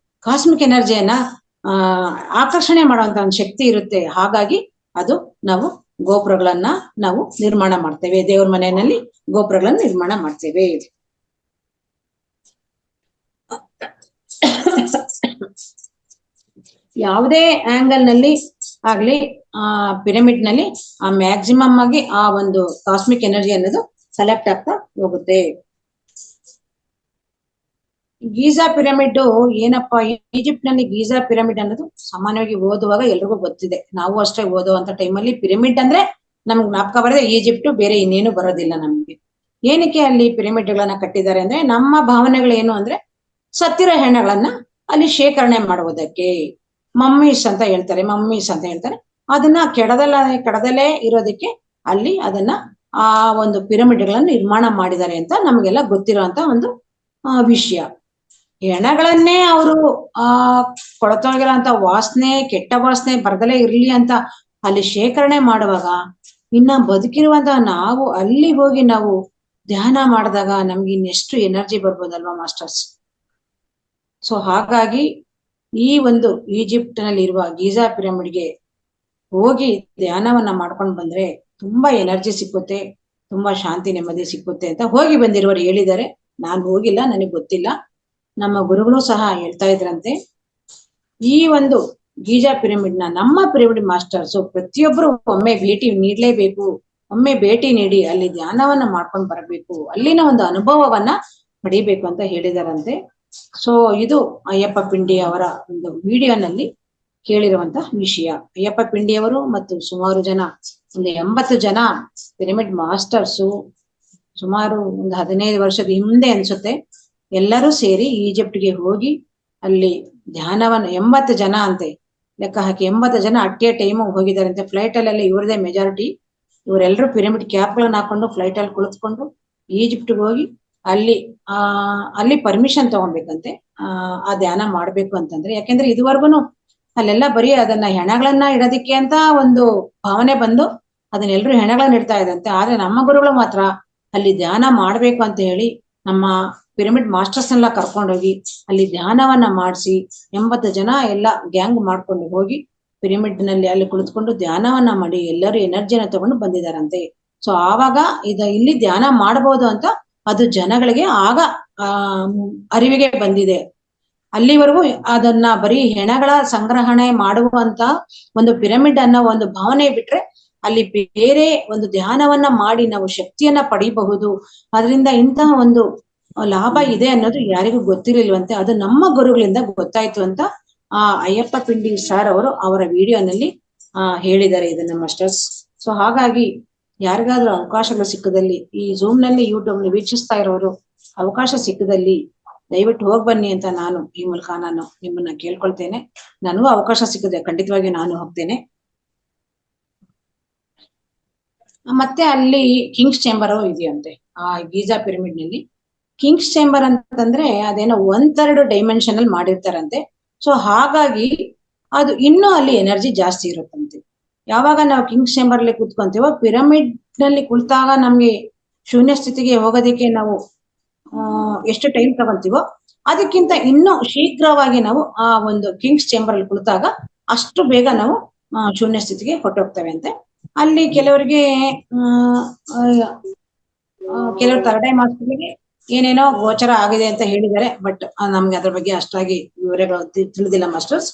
ಕಾಸ್ಮಿಕ್ ಎನರ್ಜಿಯನ್ನ ಆಕರ್ಷಣೆ ಮಾಡುವಂತ ಒಂದು ಶಕ್ತಿ ಇರುತ್ತೆ. ಹಾಗಾಗಿ ಅದು ನಾವು ಗೋಪುರಗಳನ್ನ ನಾವು ನಿರ್ಮಾಣ ಮಾಡ್ತೇವೆ, ದೇವ್ರ ಮನೆಯಲ್ಲಿ ಗೋಪುರಗಳನ್ನ ನಿರ್ಮಾಣ ಮಾಡ್ತೇವೆ. ಯಾವುದೇ ಆಂಗಲ್ ನಲ್ಲಿ ಆಗ್ಲಿ ಪಿರಮಿಡ್ ನಲ್ಲಿ ಮ್ಯಾಕ್ಸಿಮಮ್ ಆಗಿ ಆ ಒಂದು ಕಾಸ್ಮಿಕ್ ಎನರ್ಜಿ ಅನ್ನೋದು ಸೆಲೆಕ್ಟ್ ಆಗ್ತಾ ಹೋಗುತ್ತೆ. ಗೀಜಾ ಪಿರಮಿಡ್ ಏನಪ್ಪಾ, ಈಜಿಪ್ಟ್ ನಲ್ಲಿ ಗೀಜಾ ಪಿರಮಿಡ್ ಅನ್ನೋದು ಸಾಮಾನ್ಯವಾಗಿ ಓದುವಾಗ ಎಲ್ರಿಗೂ ಗೊತ್ತಿದೆ, ನಾವು ಅಷ್ಟೇ ಓದುವಂತ ಟೈಮಲ್ಲಿ ಪಿರಮಿಡ್ ಅಂದ್ರೆ ನಮ್ಗೆ ಜ್ಞಾಪಕ ಬರದೆ ಈಜಿಪ್ಟು, ಬೇರೆ ಇನ್ನೇನು ಬರೋದಿಲ್ಲ ನಮ್ಗೆ. ಏನಕ್ಕೆ ಅಲ್ಲಿ ಪಿರಮಿಡ್ಗಳನ್ನ ಕಟ್ಟಿದ್ದಾರೆ ಅಂದ್ರೆ ನಮ್ಮ ಭಾವನೆಗಳೇನು ಅಂದ್ರೆ ಸತ್ತಿರೋ ಹೆಣಗಳನ್ನ ಅಲ್ಲಿ ಶೇಖರಣೆ ಮಾಡುವುದಕ್ಕೆ. ಮಮ್ಮೀಸ್ ಅಂತ ಹೇಳ್ತಾರೆ. ಅದನ್ನ ಕೆಡದಲ್ಲೇ ಇರೋದಕ್ಕೆ ಅಲ್ಲಿ ಅದನ್ನ ಆ ಒಂದು ಪಿರಮಿಡ್ಗಳನ್ನ ನಿರ್ಮಾಣ ಮಾಡಿದ್ದಾರೆ ಅಂತ ನಮಗೆಲ್ಲ ಗೊತ್ತಿರುವಂತ ಒಂದು ವಿಷಯ. ಹೆಣಗಳನ್ನೇ ಅವರು ಕೊಳತೋಗಿರೋಂತ ವಾಸನೆ, ಕೆಟ್ಟ ವಾಸನೆ ಬರದಲೇ ಇರ್ಲಿ ಅಂತ ಅಲ್ಲಿ ಶೇಖರಣೆ ಮಾಡುವಾಗ, ಇನ್ನ ಬದುಕಿರುವಂತಹ ನಾವು ಅಲ್ಲಿ ಹೋಗಿ ನಾವು ಧ್ಯಾನ ಮಾಡಿದಾಗ ನಮ್ಗೆ ಇನ್ನೆಷ್ಟು ಎನರ್ಜಿ ಬರ್ಬೋದಲ್ವಾ ಮಾಸ್ಟರ್ಸ್. ಸೊ ಹಾಗಾಗಿ ಈ ಒಂದು ಈಜಿಪ್ಟ್ ನಲ್ಲಿ ಇರುವ ಗೀಜಾ ಪಿರಮಿಡ್ಗೆ ಹೋಗಿ ಧ್ಯಾನವನ್ನ ಮಾಡ್ಕೊಂಡು ಬಂದ್ರೆ ತುಂಬಾ ಎನರ್ಜಿ ಸಿಕ್ಕುತ್ತೆ, ತುಂಬಾ ಶಾಂತಿ ನೆಮ್ಮದಿ ಸಿಕ್ಕುತ್ತೆ ಅಂತ ಹೋಗಿ ಬಂದಿರೋರು ಹೇಳಿದ್ದಾರೆ. ನಾನು ಹೋಗಿಲ್ಲ, ನನಗೆ ಗೊತ್ತಿಲ್ಲ. ನಮ್ಮ ಗುರುಗಳು ಸಹ ಹೇಳ್ತಾ ಇದ್ರಂತೆ. ಈ ಒಂದು ಗೀಜಾ ಪಿರಮಿಡ್ ನಮ್ಮ ಪಿರಮಿಡ್ ಮಾಸ್ಟರ್ಸ್ ಪ್ರತಿಯೊಬ್ಬರು ಒಮ್ಮೆ ಭೇಟಿ ನೀಡ್ಲೇಬೇಕು. ಒಮ್ಮೆ ಭೇಟಿ ನೀಡಿ ಅಲ್ಲಿ ಧ್ಯಾನವನ್ನ ಮಾಡ್ಕೊಂಡು ಬರಬೇಕು, ಅಲ್ಲಿನ ಒಂದು ಅನುಭವವನ್ನ ಪಡಿಬೇಕು ಅಂತ ಹೇಳಿದಾರಂತೆ. ಸೊ ಇದು ಅಯ್ಯಪ್ಪ ಪಿಂಡಿ ಅವರ ಒಂದು ವಿಡಿಯೋನಲ್ಲಿ ಕೇಳಿರುವಂತ ವಿಷಯ. ಅಯ್ಯಪ್ಪ ಪಿಂಡಿಯವರು ಮತ್ತು ಸುಮಾರು ಜನ, ಒಂದು 80 ಜನ ಪಿರಮಿಡ್ ಮಾಸ್ಟರ್ಸು, ಸುಮಾರು ಒಂದು 15 ವರ್ಷದ ಹಿಂದೆ ಅನ್ಸುತ್ತೆ, ಎಲ್ಲರೂ ಸೇರಿ ಈಜಿಪ್ಟ್ಗೆ ಹೋಗಿ ಅಲ್ಲಿ ಧ್ಯಾನವನ್ನ 80 ಜನ ಅಂತೆ ಲೆಕ್ಕ ಹಾಕಿ 80 ಜನ ಅಟ್ ಎ ಟೈಮ್ ಹೋಗಿದಾರಂತೆ. ಫ್ಲೈಟ್ ಅಲ್ಲೆಲ್ಲ ಇವ್ರದೇ ಮೆಜಾರಿಟಿ. ಇವರೆಲ್ಲರೂ ಪಿರಮಿಡ್ ಕ್ಯಾಪ್ಗಳನ್ನ ಹಾಕೊಂಡು ಫ್ಲೈಟ್ ಅಲ್ಲಿ ಕುಳಿತುಕೊಂಡು ಈಜಿಪ್ಟ್ಗೆ ಹೋಗಿ ಅಲ್ಲಿ ಪರ್ಮಿಷನ್ ತಗೊಬೇಕಂತೆ ಆ ಧ್ಯಾನ ಮಾಡ್ಬೇಕು ಅಂತಂದ್ರೆ. ಯಾಕೆಂದ್ರೆ ಇದುವರೆಗೂ ಅಲ್ಲೆಲ್ಲ ಬರೀ ಅದನ್ನ ಹೆಣಗಳನ್ನ ಇಡೋದಿಕ್ಕೆ ಅಂತ ಒಂದು ಭಾವನೆ ಬಂದು ಅದನ್ನೆಲ್ಲರೂ ಹೆಣಗಳನ್ನ ಇಡ್ತಾ ಇದಂತೆ. ಆದ್ರೆ ನಮ್ಮ ಗುರುಗಳು ಮಾತ್ರ ಅಲ್ಲಿ ಧ್ಯಾನ ಮಾಡ್ಬೇಕು ಅಂತ ಹೇಳಿ ನಮ್ಮ ಪಿರಮಿಡ್ ಮಾಸ್ಟರ್ಸ್ ಎಲ್ಲ ಕರ್ಕೊಂಡೋಗಿ ಅಲ್ಲಿ ಧ್ಯಾನವನ್ನ ಮಾಡಿಸಿ 80 ಜನ ಎಲ್ಲ ಗ್ಯಾಂಗ್ ಮಾಡ್ಕೊಂಡು ಹೋಗಿ ಪಿರಮಿಡ್ ನಲ್ಲಿ ಅಲ್ಲಿ ಕುಳಿತುಕೊಂಡು ಧ್ಯಾನವನ್ನ ಮಾಡಿ ಎಲ್ಲರೂ ಎನರ್ಜಿನ ತಗೊಂಡು ಬಂದಿದಾರಂತೆ. ಸೊ ಆವಾಗ ಇಲ್ಲಿ ಧ್ಯಾನ ಮಾಡಬಹುದು ಅಂತ ಅದು ಜನಗಳಿಗೆ ಆಗ ಅರಿವಿಗೆ ಬಂದಿದೆ. ಅಲ್ಲಿವರೆಗೂ ಅದನ್ನ ಬರೀ ಹೆಣಗಳ ಸಂಗ್ರಹಣೆ ಮಾಡುವಂತ ಒಂದು ಪಿರಮಿಡ್ ಅನ್ನೋ ಒಂದು ಭಾವನೆ ಬಿಟ್ರೆ ಅಲ್ಲಿ ಬೇರೆ ಒಂದು ಧ್ಯಾನವನ್ನ ಮಾಡಿ ನಾವು ಶಕ್ತಿಯನ್ನ ಪಡಿಬಹುದು, ಅದರಿಂದ ಇಂತಹ ಒಂದು ಲಾಭ ಇದೆ ಅನ್ನೋದು ಯಾರಿಗೂ ಗೊತ್ತಿರಲಿಲ್ವಂತೆ. ಅದು ನಮ್ಮ ಗುರುಗಳಿಂದ ಗೊತ್ತಾಯ್ತು ಅಂತ ಅಯ್ಯಪ್ಪ ಪಿಂಡಿ ಸರ್ ಅವರು ಅವರ ವಿಡಿಯೋನಲ್ಲಿ ಹೇಳಿದ್ದಾರೆ ಇದನ್ನ ಮಾಸ್ಟರ್ಸ್. ಸೊ ಹಾಗಾಗಿ ಯಾರಿಗಾದ್ರೂ ಅವಕಾಶಗಳು ಸಿಕ್ಕದಲ್ಲಿ ಈ ಝೂಮ್ ನಲ್ಲಿ ಯೂಟ್ಯೂಬ್ ವೀಕ್ಷಿಸ್ತಾ ಇರೋರು ಅವಕಾಶ ಸಿಕ್ಕದಲ್ಲಿ ದಯವಿಟ್ಟು ಹೋಗ್ ಬನ್ನಿ ಅಂತ ನಾನು ಈ ಮೂಲಕ ನಾನು ನಿಮ್ಮನ್ನ ಕೇಳ್ಕೊಳ್ತೇನೆ. ನನಗೂ ಅವಕಾಶ ಸಿಕ್ಕಿದ್ರೆ ಖಂಡಿತವಾಗಿ ನಾನು ಹೋಗ್ತೇನೆ. ಮತ್ತೆ ಅಲ್ಲಿ ಕಿಂಗ್ಸ್ ಚೇಂಬರ್ ಇದೆಯಂತೆ ಆ ಗೀಜಾ ಪಿರಮಿಡ್ ನಲ್ಲಿ. ಕಿಂಗ್ಸ್ ಚೇಂಬರ್ ಅಂತಂದ್ರೆ ಅದೇನೋ 1/3 ಡೈಮೆನ್ಷನ್ ಅಲ್ಲಿ ಮಾಡಿರ್ತಾರಂತೆ. ಸೊ ಹಾಗಾಗಿ ಅದು ಇನ್ನೂ ಅಲ್ಲಿ ಎನರ್ಜಿ ಜಾಸ್ತಿ ಇರುತ್ತಂತೆ. ಯಾವಾಗ ನಾವು ಕಿಂಗ್ಸ್ ಚೇಂಬರ್ ಅಲ್ಲಿ ಕೂತ್ಕೊಂತೀವೋ ಪಿರಮಿಡ್ ನಲ್ಲಿ ಕುಳಿತಾಗ ನಮ್ಗೆ ಶೂನ್ಯ ಸ್ಥಿತಿಗೆ ಹೋಗೋದಕ್ಕೆ ನಾವು ಎಷ್ಟು ಟೈಮ್ ತಗೊಂತೀವೋ ಅದಕ್ಕಿಂತ ಇನ್ನೂ ಶೀಘ್ರವಾಗಿ ನಾವು ಆ ಒಂದು ಕಿಂಗ್ಸ್ ಚೇಂಬರ್ ಅಲ್ಲಿ ಕುಳಿತಾಗ ಅಷ್ಟು ಬೇಗ ನಾವು ಶೂನ್ಯ ಸ್ಥಿತಿಗೆ ಹೊರಟೋಗ್ತೇವೆ ಅಂತೆ. ಅಲ್ಲಿ ಕೆಲವರಿಗೆ ಕೆಲವರು ಥರ್ಡ್ ಐ ಮಾಸ್ಟರ್ಗೆ ಏನೇನೋ ಗೋಚರ ಆಗಿದೆ ಅಂತ ಹೇಳಿದ್ದಾರೆ. ಬಟ್ ನಮ್ಗೆ ಅದ್ರ ಬಗ್ಗೆ ಅಷ್ಟಾಗಿ ವಿವರಗಳು ತಿಳಿದಿಲ್ಲ ಮಾಸ್ಟರ್ಸ್.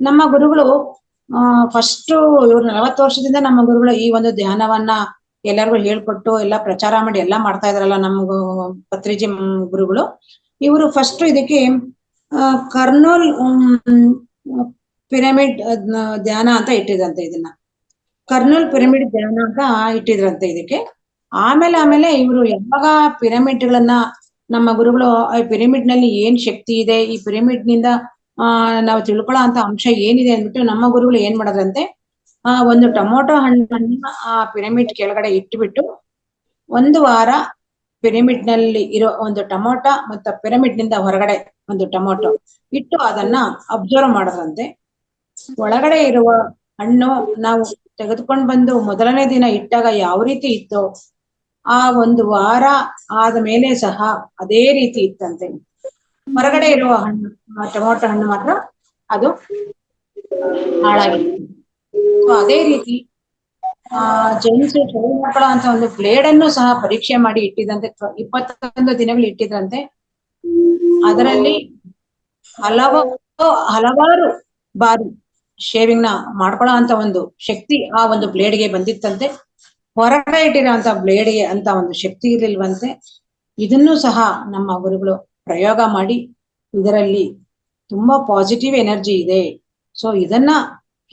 ನಮ್ಮ ಗುರುಗಳು ಫಸ್ಟ್ ಇವ್ರು 40 ವರ್ಷದಿಂದ ನಮ್ಮ ಗುರುಗಳು ಈ ಒಂದು ಧ್ಯಾನವನ್ನ ಎಲ್ಲರಿಗೂ ಹೇಳ್ಕೊಟ್ಟು ಎಲ್ಲ ಪ್ರಚಾರ ಮಾಡಿ ಎಲ್ಲ ಮಾಡ್ತಾ ಇದಾರಲ್ಲ ನಮ್ಮ ಪತ್ರಿಜಿ ಗುರುಗಳು. ಇವರು ಫಸ್ಟ್ ಇದಕ್ಕೆ ಕರ್ನೂಲ್ ಪಿರಮಿಡ್ ಧ್ಯಾನ ಅಂತ ಇಟ್ಟಿದ್ರಂತೆ. ಇದನ್ನ ಕರ್ನೂಲ್ ಪಿರಮಿಡ್ ಧ್ಯಾನ ಅಂತ ಇಟ್ಟಿದ್ರಂತೆ ಇದಕ್ಕೆ. ಆಮೇಲೆ ಇವರು ಯಾವಾಗ ಪಿರಮಿಡ್ಗಳನ್ನ ನಮ್ಮ ಗುರುಗಳು ಈ ಪಿರಮಿಡ್ ನಲ್ಲಿ ಏನ್ ಶಕ್ತಿ ಇದೆ, ಈ ಪಿರಮಿಡ್ ನಿಂದ ನಾವು ತಿಳ್ಕೊಳ್ಳೋ ಅಂತ ಅಂಶ ಏನಿದೆ ಅಂದ್ಬಿಟ್ಟು ನಮ್ಮ ಗುರುಗಳು ಏನ್ ಮಾಡೋದ್ರಂತೆ, ಒಂದು ಟೊಮೊಟೊ ಹಣ್ಣನ್ನ ಆ ಪಿರಮಿಡ್ ಕೆಳಗಡೆ ಇಟ್ಬಿಟ್ಟು 1 ವಾರ ಪಿರಮಿಡ್ ನಲ್ಲಿ ಇರೋ ಒಂದು ಟೊಮೊಟೊ ಮತ್ತು ಪಿರಮಿಡ್ ನಿಂದ ಹೊರಗಡೆ ಒಂದು ಟೊಮೊಟೊ ಇಟ್ಟು ಅದನ್ನ ಅಬ್ಸರ್ವ್ ಮಾಡೋದ್ರಂತೆ. ಒಳಗಡೆ ಇರುವ ಹಣ್ಣು ನಾವು ತೆಗೆದುಕೊಂಡು ಬಂದು ಮೊದಲನೇ ದಿನ ಇಟ್ಟಾಗ ಯಾವ ರೀತಿ ಇತ್ತೋ ಆ 1 ವಾರ ಆದ ಮೇಲೆ ಸಹ ಅದೇ ರೀತಿ ಇತ್ತಂತೆ. ಹೊರಗಡೆ ಇರುವ ಹಣ್ಣು ಟೊಮೊಟೊ ಹಣ್ಣು ಮಾತ್ರ ಅದು ಹಾಳಾಗಿತ್ತು. ಅದೇ ರೀತಿ ಜೆಂಟ್ಸ್ ಶೇವ್ ಮಾಡ್ಕೊಳ್ಳೋ ಅಂತ ಒಂದು ಬ್ಲೇಡ್ ಅನ್ನು ಸಹ ಪರೀಕ್ಷೆ ಮಾಡಿ ಇಟ್ಟಿದಂತೆ 21 ದಿನಗಳು ಇಟ್ಟಿದ್ರಂತೆ. ಅದರಲ್ಲಿ ಹಲವಾರು ಬಾರಿ ಶೇವಿಂಗ್ ನ ಮಾಡ್ಕೊಳ್ಳೋ ಅಂತ ಒಂದು ಶಕ್ತಿ ಆ ಒಂದು ಬ್ಲೇಡ್ಗೆ ಬಂದಿತ್ತಂತೆ. ಹೊರಗಡೆ ಇಟ್ಟಿರೋಂತ ಬ್ಲೇಡ್ಗೆ ಅಂತ ಒಂದು ಶಕ್ತಿ ಇರ್ಲಿಲ್ವಂತೆ. ಇದನ್ನು ಸಹ ನಮ್ಮ ಗುರುಗಳು ಪ್ರಯೋಗ ಮಾಡಿ ಇದರಲ್ಲಿ ತುಂಬಾ ಪಾಸಿಟಿವ್ ಎನರ್ಜಿ ಇದೆ. ಸೊ ಇದನ್ನ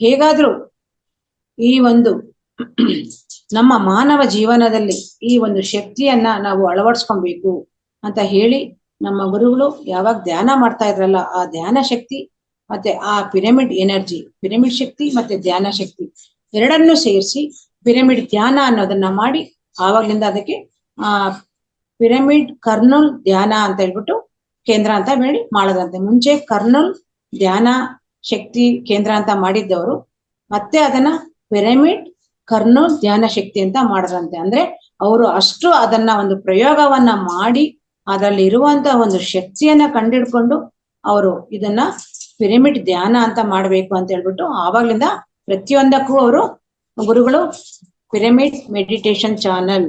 ಹೇಗಾದ್ರೂ ಈ ಒಂದು ನಮ್ಮ ಮಾನವ ಜೀವನದಲ್ಲಿ ಈ ಒಂದು ಶಕ್ತಿಯನ್ನ ನಾವು ಅಳವಡಿಸ್ಕೊಬೇಕು ಅಂತ ಹೇಳಿ ನಮ್ಮ ಗುರುಗಳು ಯಾವಾಗ ಧ್ಯಾನ ಮಾಡ್ತಾ ಇದ್ರಲ್ಲ, ಆ ಧ್ಯಾನ ಶಕ್ತಿ ಮತ್ತೆ ಆ ಪಿರಮಿಡ್ ಎನರ್ಜಿ, ಪಿರಮಿಡ್ ಶಕ್ತಿ ಮತ್ತೆ ಧ್ಯಾನ ಶಕ್ತಿ ಎರಡನ್ನೂ ಸೇರಿಸಿ ಪಿರಮಿಡ್ ಧ್ಯಾನ ಅನ್ನೋದನ್ನ ಮಾಡಿ, ಆವಾಗ್ಲಿಂದ ಅದಕ್ಕೆ ಪಿರಮಿಡ್ ಕರ್ನೂಲ್ ಧ್ಯಾನ ಅಂತ ಹೇಳ್ಬಿಟ್ಟು ಕೇಂದ್ರ ಅಂತ ಹೇಳಿ ಮಾಡದಂತೆ. ಮುಂಚೆ ಕರ್ನೂಲ್ ಧ್ಯಾನ ಶಕ್ತಿ ಕೇಂದ್ರ ಅಂತ ಮಾಡಿದ್ದವರು ಮತ್ತೆ ಅದನ್ನ ಪಿರಮಿಡ್ ಕರ್ನೂಲ್ ಧ್ಯಾನ ಶಕ್ತಿ ಅಂತ ಮಾಡದಂತೆ. ಅಂದ್ರೆ ಅವರು ಅಷ್ಟು ಅದನ್ನ ಒಂದು ಪ್ರಯೋಗವನ್ನ ಮಾಡಿ ಅದರಲ್ಲಿ ಇರುವಂತ ಒಂದು ಶಕ್ತಿಯನ್ನ ಕಂಡಿಡ್ಕೊಂಡು ಅವರು ಇದನ್ನ ಪಿರಮಿಡ್ ಧ್ಯಾನ ಅಂತ ಮಾಡ್ಬೇಕು ಅಂತ ಹೇಳ್ಬಿಟ್ಟು ಆವಾಗ್ಲಿಂದ ಪ್ರತಿಯೊಂದಕ್ಕೂ ಅವರು ಗುರುಗಳು ಪಿರಮಿಡ್ ಮೆಡಿಟೇಷನ್ ಚಾನಲ್,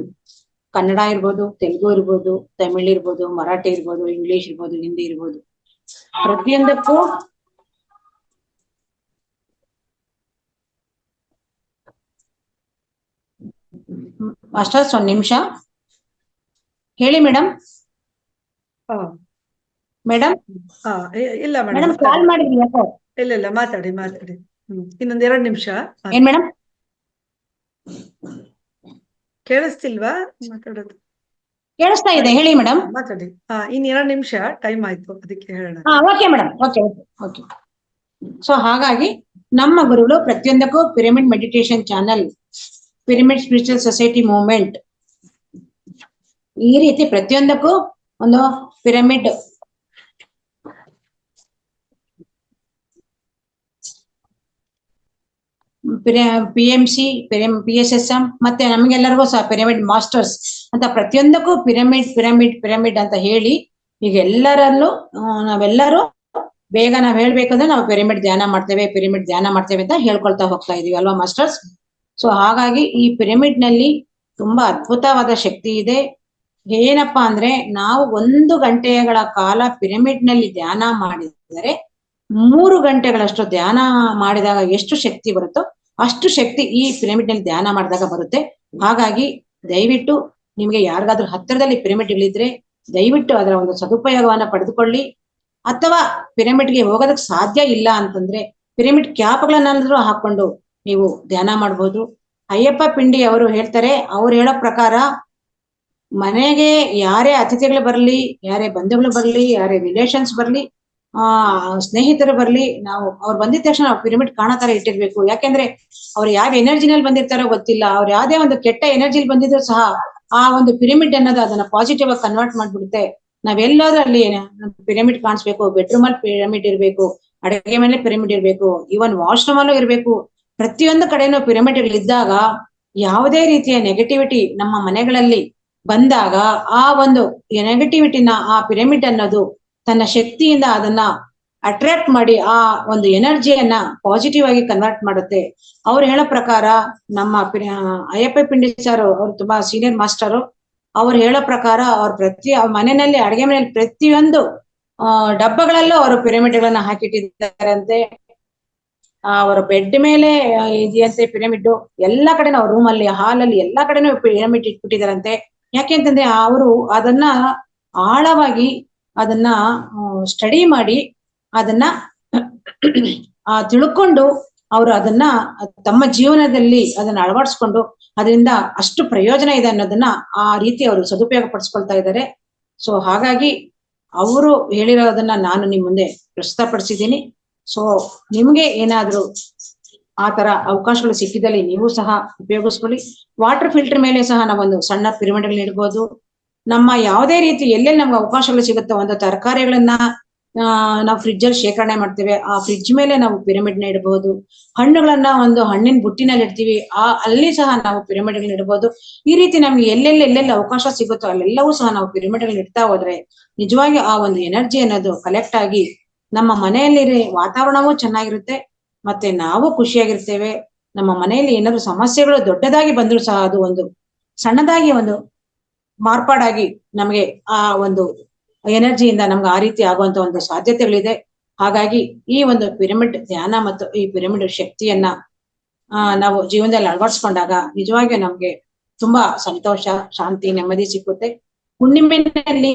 ಕನ್ನಡ ಇರ್ಬೋದು, ತೆಲುಗು ಇರ್ಬೋದು, ತಮಿಳ್ ಇರ್ಬೋದು, ಮರಾಠಿ ಇರ್ಬೋದು, ಇಂಗ್ಲಿಷ್ ಇರ್ಬೋದು, ಹಿಂದಿ ಇರ್ಬೋದು, ಪ್ರತಿಯೊಂದಕ್ಕೂ ಮಾಸ್ಟರ್ಸ್ ಒಂದ್ ನಿಮಿಷ ಹೇಳಿ ಮೇಡಮ್. ಹಾ ಮೇಡಮ್ ಹಾ ಇಲ್ಲ ಮೇಡಮ್ ಮೇಡಮ್, ಕಾಲ್ ಮಾಡಿದ್ರಿ ಯಾಕೋ? ಇಲ್ಲ ಮಾತಾಡಿ. ಇನ್ನೊಂದ್ 2 ನಿಮಿಷ. ಏನ್ ಮೇಡಮ್ ಕೇಳಿಸ್ತಿಲ್ವಾ ಮಾತಾಡೋದು? ಕೇಳಿಸ್ತಾ ಇದೆ, ಹೇಳಿ ಮೇಡಮ್. ಮಾತಾಡಿ. ಇನ್ 2 ನಿಮಿಷ ಟೈಮ್ ಆಯ್ತು, ಅದಕ್ಕೆ ಹೇಳೋಣ. Okay madam, okay. ಸೊ ಹಾಗಾಗಿ ನಮ್ಮ ಗುರುಗಳು ಪ್ರತಿಯೊಂದಕ್ಕೂ pyramid meditation channel, pyramid spiritual society movement, ಈ ರೀತಿ ಪ್ರತಿಯೊಂದಕ್ಕೂ ಒಂದು ಪಿರಮಿಡ್ PMC, PSSM ಮತ್ತೆ ನಮಗೆಲ್ಲರಿಗೂ ಸಹ ಪಿರಮಿಡ್ ಮಾಸ್ಟರ್ಸ್ ಅಂತ ಪ್ರತಿಯೊಂದಕ್ಕೂ ಪಿರಮಿಡ್ ಅಂತ ಹೇಳಿ ಈಗ ಎಲ್ಲರಲ್ಲೂ ನಾವೆಲ್ಲರೂ ಬೇಗ ನಾವ್ ಹೇಳ್ಬೇಕಂದ್ರೆ ನಾವು ಪಿರಮಿಡ್ ಧ್ಯಾನ ಮಾಡ್ತೇವೆ ಅಂತ ಹೇಳ್ಕೊಳ್ತಾ ಹೋಗ್ತಾ ಇದೀವಿ ಅಲ್ವಾ ಮಾಸ್ಟರ್ಸ್? ಸೊ ಹಾಗಾಗಿ ಈ ಪಿರಮಿಡ್ ನಲ್ಲಿ ತುಂಬಾ ಅದ್ಭುತವಾದ ಶಕ್ತಿ ಇದೆ. ಏನಪ್ಪಾ ಅಂದ್ರೆ ನಾವು 1 ಗಂಟೆಗಳ ಕಾಲ ಪಿರಮಿಡ್ ನಲ್ಲಿ ಧ್ಯಾನ ಮಾಡಿದರೆ 3 ಗಂಟೆಗಳಷ್ಟು ಧ್ಯಾನ ಮಾಡಿದಾಗ ಎಷ್ಟು ಶಕ್ತಿ ಬರುತ್ತೋ ಅಷ್ಟು ಶಕ್ತಿ ಈ ಪಿರಮಿಡ್ ನಲ್ಲಿ ಧ್ಯಾನ ಮಾಡಿದಾಗ ಬರುತ್ತೆ. ಹಾಗಾಗಿ ದಯವಿಟ್ಟು ನಿಮ್ಗೆ ಯಾರಿಗಾದ್ರೂ ಹತ್ತಿರದಲ್ಲಿ ಪಿರಮಿಡ್ಗಳಿದ್ರೆ ದಯವಿಟ್ಟು ಅದರ ಒಂದು ಸದುಪಯೋಗವನ್ನ ಪಡೆದುಕೊಳ್ಳಿ. ಅಥವಾ ಪಿರಮಿಡ್ಗೆ ಹೋಗೋದಕ್ಕೆ ಸಾಧ್ಯ ಇಲ್ಲ ಅಂತಂದ್ರೆ ಪಿರಮಿಡ್ ಕ್ಯಾಪ್ಗಳನ್ನಾದ್ರೂ ಹಾಕೊಂಡು ನೀವು ಧ್ಯಾನ ಮಾಡ್ಬೋದು. ಅಯ್ಯಪ್ಪ ಪಿಂಡಿ ಅವರು ಹೇಳ್ತಾರೆ, ಅವ್ರು ಹೇಳೋ ಪ್ರಕಾರ ಮನೆಗೆ ಯಾರೇ ಅತಿಥಿಗಳು ಬರ್ಲಿ, ಯಾರೇ ಬಂಧುಗಳು ಬರ್ಲಿ, ಯಾರೇ ರಿಲೇಷನ್ಸ್ ಬರ್ಲಿ, ಸ್ನೇಹಿತರು ಬರ್ಲಿ, ನಾವು ಅವ್ರು ಬಂದಿದ ತಕ್ಷಣ ನಾವು ಪಿರಮಿಡ್ ಕಾಣೋ ತರ ಇಟ್ಟಿರ್ಬೇಕು. ಯಾಕೆಂದ್ರೆ ಅವ್ರು ಯಾವ ಎನರ್ಜಿನಲ್ಲಿ ಬಂದಿರ್ತಾರೋ ಗೊತ್ತಿಲ್ಲ. ಅವ್ರು ಯಾವ್ದೇ ಒಂದು ಕೆಟ್ಟ ಎನರ್ಜಿಲಿ ಬಂದಿದ್ರು ಸಹ ಆ ಒಂದು ಪಿರಮಿಡ್ ಅನ್ನೋದು ಅದನ್ನ ಪಾಸಿಟಿವ್ ಆಗಿ ಕನ್ವರ್ಟ್ ಮಾಡ್ಬಿಡುತ್ತೆ. ನಾವೆಲ್ಲರೂ ಅಲ್ಲಿ ಪಿರಮಿಡ್ ಕಾಣಿಸ್ಬೇಕು, ಬೆಡ್ರೂಮ್ ಅಲ್ಲಿ ಪಿರಮಿಡ್ ಇರ್ಬೇಕು, ಅಡುಗೆ ಮೇಲೆ ಪಿರಮಿಡ್ ಇರ್ಬೇಕು, ಈವನ್ ವಾಶ್ರೂಮ್ ಅಲ್ಲೂ ಇರ್ಬೇಕು. ಪ್ರತಿಯೊಂದು ಕಡೆನೂ ಪಿರಮಿಡ್ಗಳು ಇದ್ದಾಗ ಯಾವುದೇ ರೀತಿಯ ನೆಗೆಟಿವಿಟಿ ನಮ್ಮ ಮನೆಗಳಲ್ಲಿ ಬಂದಾಗ ಆ ಒಂದು ನೆಗೆಟಿವಿಟಿನ ಆ ಪಿರಮಿಡ್ ಅನ್ನೋದು ತನ್ನ ಶಕ್ತಿಯಿಂದ ಅದನ್ನ ಅಟ್ರಾಕ್ಟ್ ಮಾಡಿ ಆ ಒಂದು ಎನರ್ಜಿಯನ್ನ ಪಾಸಿಟಿವ್ ಆಗಿ ಕನ್ವರ್ಟ್ ಮಾಡುತ್ತೆ. ಅವ್ರು ಹೇಳೋ ಪ್ರಕಾರ ನಮ್ಮ ಅಯ್ಯಪ್ಪ ಪಿಂಡಿ ಸರ್, ಅವ್ರು ತುಂಬಾ ಸೀನಿಯರ್ ಮಾಸ್ಟರು, ಅವ್ರು ಹೇಳೋ ಪ್ರಕಾರ ಅವ್ರ ಮನೆಯಲ್ಲಿ ಅಡುಗೆ ಮನೆಯಲ್ಲಿ ಪ್ರತಿಯೊಂದು ಡಬ್ಬಗಳಲ್ಲೂ ಅವರು ಪಿರಮಿಡ್ಗಳನ್ನ ಹಾಕಿಟ್ಟಿದ್ದಾರಂತೆ. ಅವರ ಬೆಡ್ ಮೇಲೆ ಇದೆಯಂತೆ ಪಿರಮಿಡ್, ಎಲ್ಲಾ ಕಡೆನೂ ಅವ್ರ ರೂಮ್ ಅಲ್ಲಿ, ಹಾಲಲ್ಲಿ ಎಲ್ಲಾ ಕಡೆನೂ ಪಿರಮಿಡ್ ಇಟ್ಬಿಟ್ಟಿದಾರಂತೆ. ಯಾಕೆಂತಂದ್ರೆ ಅವರು ಅದನ್ನ ಆಳವಾಗಿ ಅದನ್ನ ಸ್ಟಡಿ ಮಾಡಿ ಅದನ್ನ ತಿಳ್ಕೊಂಡು ಅವರು ಅದನ್ನ ತಮ್ಮ ಜೀವನದಲ್ಲಿ ಅದನ್ನ ಅಳವಡಿಸ್ಕೊಂಡು ಅದರಿಂದ ಅಷ್ಟು ಪ್ರಯೋಜನ ಇದೆ ಅನ್ನೋದನ್ನ ಆ ರೀತಿ ಅವರು ಸದುಪಯೋಗ ಪಡಿಸ್ಕೊಳ್ತಾ ಇದ್ದಾರೆ. ಸೊ ಹಾಗಾಗಿ ಅವರು ಹೇಳಿರೋದನ್ನ ನಾನು ನಿಮ್ ಮುಂದೆ ಪ್ರಸ್ತುತಪಡಿಸಿದ್ದೀನಿ. ಸೊ ನಿಮ್ಗೆ ಏನಾದ್ರೂ ಆ ತರ ಅವಕಾಶಗಳು ಸಿಕ್ಕಿದಲ್ಲಿ ನೀವು ಸಹ ಉಪಯೋಗಿಸ್ಕೊಳ್ಳಿ. ವಾಟರ್ ಫಿಲ್ಟರ್ ಮೇಲೆ ಸಹ ನಾವೊಂದು ಸಣ್ಣ ಪಿರಮಿಡ್ಗಳನ್ನ ಇಡ್ಬೋದು. ನಮ್ಮ ಯಾವುದೇ ರೀತಿ ಎಲ್ಲೆಲ್ಲಿ ನಮ್ಗೆ ಅವಕಾಶಗಳು ಸಿಗುತ್ತೋ, ಒಂದು ತರಕಾರಿಗಳನ್ನ ನಾವು ಫ್ರಿಡ್ಜ್ ಅಲ್ಲಿ ಶೇಖರಣೆ ಮಾಡ್ತೇವೆ, ಆ ಫ್ರಿಡ್ಜ್ ಮೇಲೆ ನಾವು ಪಿರಮಿಡ್ನ ಇಡಬಹುದು. ಹಣ್ಣುಗಳನ್ನ ಒಂದು ಹಣ್ಣಿನ ಬುಟ್ಟಿನಲ್ಲಿ ಇಡ್ತೀವಿ, ಅಲ್ಲಿ ಸಹ ನಾವು ಪಿರಮಿಡ್ಗಳನ್ನ ಇಡಬಹುದು. ಈ ರೀತಿ ನಮ್ಗೆ ಎಲ್ಲೆಲ್ಲಿ ಅವಕಾಶ ಸಿಗುತ್ತೋ ಅಲ್ಲೆಲ್ಲವೂ ಸಹ ನಾವು ಪಿರಮಿಡ್ಗಳನ್ನ ಇಡ್ತಾ ಹೋದ್ರೆ ನಿಜವಾಗಿ ಆ ಒಂದು ಎನರ್ಜಿ ಅನ್ನೋದು ಕಲೆಕ್ಟ್ ಆಗಿ ನಮ್ಮ ಮನೆಯಲ್ಲಿ ವಾತಾವರಣವೂ ಚೆನ್ನಾಗಿರುತ್ತೆ, ಮತ್ತೆ ನಾವು ಖುಷಿಯಾಗಿರ್ತೇವೆ. ನಮ್ಮ ಮನೆಯಲ್ಲಿ ಏನಾದ್ರು ಸಮಸ್ಯೆಗಳು ದೊಡ್ಡದಾಗಿ ಬಂದ್ರು ಸಹ ಅದು ಒಂದು ಸಣ್ಣದಾಗಿ ಒಂದು ಮಾರ್ಪಾಡಾಗಿ ನಮಗೆ ಆ ಒಂದು ಎನರ್ಜಿಯಿಂದ ನಮ್ಗೆ ಆ ರೀತಿ ಆಗುವಂತ ಒಂದು ಸಾಧ್ಯತೆಗಳಿದೆ. ಹಾಗಾಗಿ ಈ ಒಂದು ಪಿರಮಿಡ್ ಧ್ಯಾನ ಮತ್ತು ಈ ಪಿರಮಿಡ್ ಶಕ್ತಿಯನ್ನ ನಾವು ಜೀವನದಲ್ಲಿ ಅಳವಡಿಸ್ಕೊಂಡಾಗ ನಿಜವಾಗಿಯೂ ನಮ್ಗೆ ತುಂಬಾ ಸಂತೋಷ, ಶಾಂತಿ, ನೆಮ್ಮದಿ ಸಿಕ್ಕುತ್ತೆ. ಹುಣ್ಣಿಮೆನಲ್ಲಿ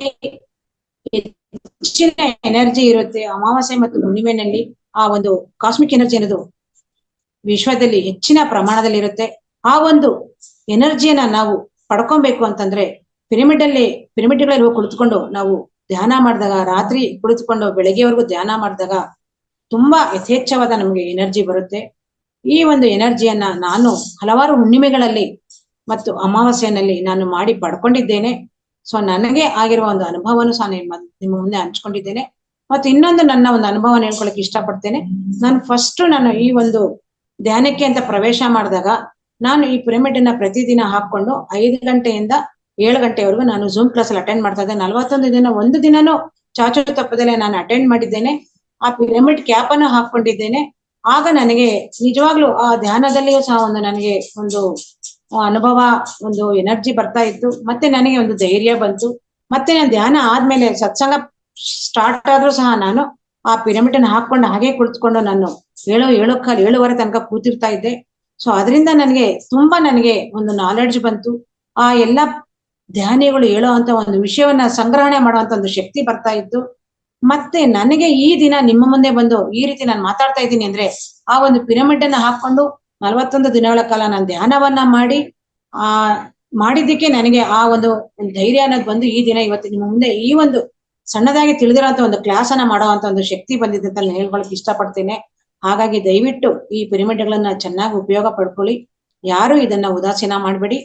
ಹೆಚ್ಚಿನ ಎನರ್ಜಿ ಇರುತ್ತೆ. ಅಮಾವಾಸ್ಯೆ ಮತ್ತು ಹುಣ್ಣಿಮೆನಲ್ಲಿ ಆ ಒಂದು ಕಾಸ್ಮಿಕ್ ಎನರ್ಜಿ ಅನ್ನೋದು ವಿಶ್ವದಲ್ಲಿ ಹೆಚ್ಚಿನ ಪ್ರಮಾಣದಲ್ಲಿ ಇರುತ್ತೆ. ಆ ಒಂದು ಎನರ್ಜಿಯನ್ನ ನಾವು ಪಡ್ಕೊಬೇಕು ಅಂತಂದ್ರೆ ಪಿರಮಿಡ್ಗಳಲ್ಲಿ ಹೋಗಿ ಕುಳಿತುಕೊಂಡು ನಾವು ಧ್ಯಾನ ಮಾಡಿದಾಗ, ರಾತ್ರಿ ಕುಳಿತುಕೊಂಡು ಬೆಳಗ್ಗೆವರೆಗೂ ಧ್ಯಾನ ಮಾಡಿದಾಗ ತುಂಬಾ ಯಥೇಚ್ಛವಾದ ನಮಗೆ ಎನರ್ಜಿ ಬರುತ್ತೆ. ಈ ಒಂದು ಎನರ್ಜಿಯನ್ನ ನಾನು ಹಲವಾರು ಹುಣ್ಣಿಮೆಗಳಲ್ಲಿ ಮತ್ತು ಅಮಾವಾಸ್ಯೆಯಲ್ಲಿ ನಾನು ಮಾಡಿ ಪಡ್ಕೊಂಡಿದ್ದೇನೆ. ಸೊ ನನಗೆ ಆಗಿರುವ ಒಂದು ಅನುಭವವನ್ನು ಸಹ ನಿಮ್ಮ ಮುಂದೆ ಹಂಚ್ಕೊಂಡಿದ್ದೇನೆ. ಮತ್ತು ಇನ್ನೊಂದು ನನ್ನ ಒಂದು ಅನುಭವ ಹೇಳ್ಕೊಳಕ್ ಇಷ್ಟಪಡ್ತೇನೆ. ನಾನು ಈ ಒಂದು ಧ್ಯಾನಕ್ಕೆ ಅಂತ ಪ್ರವೇಶ ಮಾಡಿದಾಗ ನಾನು ಈ ಪಿರಮಿಡ್ ಅನ್ನ ಪ್ರತಿದಿನ ಹಾಕೊಂಡು 5 ಗಂಟೆಯಿಂದ 7 ಗಂಟೆವರೆಗೂ ನಾನು ಝೂಮ್ ಕ್ಲಾಸ್ ಅಲ್ಲಿ ಅಟೆಂಡ್ ಮಾಡ್ತಾ ಇದ್ದೆ. 41 ದಿನ ಒಂದು ದಿನನೂ ಚಾಚು ತಪ್ಪದಲ್ಲೇ ನಾನು ಅಟೆಂಡ್ ಮಾಡಿದ್ದೇನೆ. ಆ ಪಿರಮಿಡ್ ಕ್ಯಾಪ್ ಅನ್ನು ಹಾಕೊಂಡಿದ್ದೇನೆ. ಆಗ ನನಗೆ ನಿಜವಾಗ್ಲೂ ಆ ಧ್ಯಾನದಲ್ಲಿಯೂ ಸಹ ನನಗೆ ಒಂದು ಅನುಭವ, ಒಂದು ಎನರ್ಜಿ ಬರ್ತಾ ಇತ್ತು. ಮತ್ತೆ ನನಗೆ ಒಂದು ಧೈರ್ಯ ಬಂತು. ಮತ್ತೆ ನಾನು ಧ್ಯಾನ ಆದ್ಮೇಲೆ ಸತ್ಸಂಗ ಸ್ಟಾರ್ಟ್ ಆದ್ರೂ ಸಹ ನಾನು ಆ ಪಿರಮಿಡ್ ಅನ್ನು ಹಾಕೊಂಡು ಹಾಗೆ ಕುಳಿತುಕೊಂಡು ನಾನು 7:15 ತನಕ ಕೂತಿರ್ತಾ ಇದ್ದೆ. ಸೊ ಅದರಿಂದ ನನಗೆ ಒಂದು ನಾಲೆಡ್ಜ್ ಬಂತು. ಆ ಎಲ್ಲ ಧ್ಯಾನಿಗಳು ಹೇಳುವಂತ ಒಂದು ವಿಷಯವನ್ನ ಸಂಗ್ರಹಣೆ ಮಾಡುವಂತ ಒಂದು ಶಕ್ತಿ ಬರ್ತಾ ಇತ್ತು. ಮತ್ತೆ ನನಗೆ ಈ ದಿನ ನಿಮ್ಮ ಮುಂದೆ ಬಂದು ಈ ರೀತಿ ನಾನು ಮಾತಾಡ್ತಾ ಇದ್ದೀನಿ ಅಂದ್ರೆ ಆ ಒಂದು ಪಿರಮಿಡ್ ಅನ್ನ ಹಾಕೊಂಡು 41 ದಿನಗಳ ಕಾಲ ನಾನು ಧ್ಯಾನವನ್ನ ಮಾಡಿದ್ದಕ್ಕೆ ನನಗೆ ಆ ಒಂದು ಧೈರ್ಯ ಅನ್ನೋದು ಬಂದು ಈ ದಿನ ಇವತ್ತು ನಿಮ್ಮ ಮುಂದೆ ಈ ಒಂದು ಸಣ್ಣದಾಗಿ ತಿಳಿದಿರೋಂತ ಒಂದು ಕ್ಲಾಸ್ ಅನ್ನ ಮಾಡುವಂತ ಒಂದು ಶಕ್ತಿ ಬಂದಿದೆ ಅಂತ ನಾನು ಹೇಳ್ಕೊಳಕ್ ಇಷ್ಟಪಡ್ತೇನೆ. ಹಾಗಾಗಿ ದಯವಿಟ್ಟು ಈ ಪಿರಮಿಡ್ಗಳನ್ನ ಚೆನ್ನಾಗಿ ಉಪಯೋಗ ಪಡ್ಕೊಳ್ಳಿ. ಯಾರು ಇದನ್ನ ಉದಾಸೀನ ಮಾಡ್ಬೇಡಿ.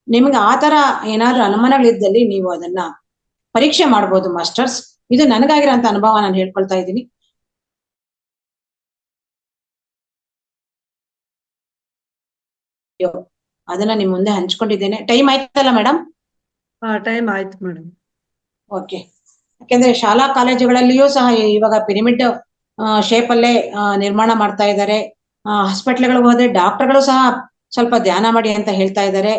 ನಿಮ್ಗೆ ಆ ತರ ಏನಾದ್ರು ಅನುಮಾನಗಳಿದ್ದಲ್ಲಿ ನೀವು ಅದನ್ನ ಪರೀಕ್ಷೆ ಮಾಡ್ಬೋದು ಮಾಸ್ಟರ್ಸ್. ಇದು ನನಗಾಗಿರೋಂತ ಅನುಭವ ನಾನು ಹೇಳ್ಕೊಳ್ತಾ ಇದ್ದೀನಿ. ಅದನ್ನ ನಿಮ್ ಮುಂದೆ ಹಂಚ್ಕೊಂಡಿದ್ದೇನೆ. ಟೈಮ್ ಆಯ್ತಲ್ಲ ಮೇಡಮ್? ಟೈಮ್ ಆಯ್ತು ಮೇಡಮ್. ಓಕೆ. ಯಾಕೆಂದ್ರೆ ಶಾಲಾ ಕಾಲೇಜುಗಳಲ್ಲಿಯೂ ಸಹ ಇವಾಗ ಪಿರಮಿಡ್ ಶೇಪ್ ಅಲ್ಲೇ ನಿರ್ಮಾಣ ಮಾಡ್ತಾ ಇದ್ದಾರೆ. ಹಾಸ್ಪಿಟ್ಲ್ಗಳಿಗೆ ಹೋದ್ರೆ ಡಾಕ್ಟರ್ಗಳು ಸಹ ಸ್ವಲ್ಪ ಧ್ಯಾನ ಮಾಡಿ ಅಂತ ಹೇಳ್ತಾ ಇದ್ದಾರೆ.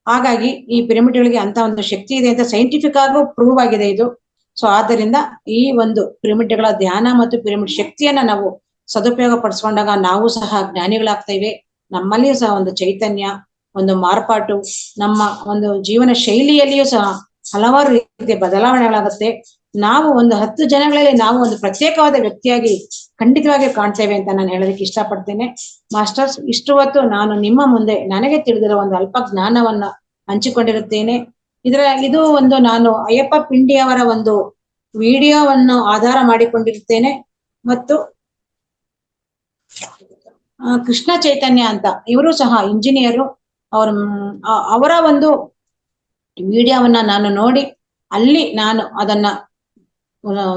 ಹಾಗಾಗಿ ಈ ಪಿರಮಿಡ್ಗಳಿಗೆ ಅಂತ ಒಂದು ಶಕ್ತಿ ಇದೆ ಅಂತ ಸೈಂಟಿಫಿಕ್ ಆಗು ಪ್ರೂವ್ ಆಗಿದೆ ಇದು. ಸೊ ಆದ್ದರಿಂದ ಈ ಒಂದು ಪಿರಮಿಡ್ಗಳ ಧ್ಯಾನ ಮತ್ತು ಪಿರಮಿಡ್ ಶಕ್ತಿಯನ್ನ ನಾವು ಸದುಪಯೋಗ ಪಡಿಸ್ಕೊಂಡಾಗ ನಾವು ಸಹ ಜ್ಞಾನಿಗಳಾಗ್ತೇವೆ. ನಮ್ಮಲ್ಲಿಯೂ ಸಹ ಒಂದು ಚೈತನ್ಯ, ಒಂದು ಮಾರ್ಪಾಟು, ನಮ್ಮ ಒಂದು ಜೀವನ ಶೈಲಿಯಲ್ಲಿಯೂ ಸಹ ಹಲವಾರು ರೀತಿಯ ಬದಲಾವಣೆಗಳಾಗುತ್ತೆ. ನಾವು ಒಂದು 10 ಜನಗಳಲ್ಲಿ ನಾವು ಒಂದು ಪ್ರತ್ಯೇಕವಾದ ವ್ಯಕ್ತಿಯಾಗಿ ಖಂಡಿತವಾಗಿ ಕಾಣ್ತೇವೆ ಅಂತ ನಾನು ಹೇಳೋದಕ್ಕೆ ಇಷ್ಟಪಡ್ತೇನೆ. ಮಾಸ್ಟರ್ಸ್, ಇಷ್ಟು ಹೊತ್ತು ನಾನು ನಿಮ್ಮ ಮುಂದೆ ನನಗೆ ತಿಳಿದಿರೋ ಒಂದು ಅಲ್ಪ ಜ್ಞಾನವನ್ನ ಹಂಚಿಕೊಂಡಿರುತ್ತೇನೆ. ಇದು ಒಂದು ನಾನು ಅಯ್ಯಪ್ಪ ಪಿಂಡಿಯವರ ಒಂದು ವಿಡಿಯೋವನ್ನು ಆಧಾರ ಮಾಡಿಕೊಂಡಿರುತ್ತೇನೆ. ಮತ್ತು ಕೃಷ್ಣ ಚೈತನ್ಯ ಅಂತ ಇವರು ಸಹ ಇಂಜಿನಿಯರು. ಅವರ ಒಂದು ವಿಡಿಯೋವನ್ನ ನಾನು ನೋಡಿ ಅಲ್ಲಿ ನಾನು ಅದನ್ನ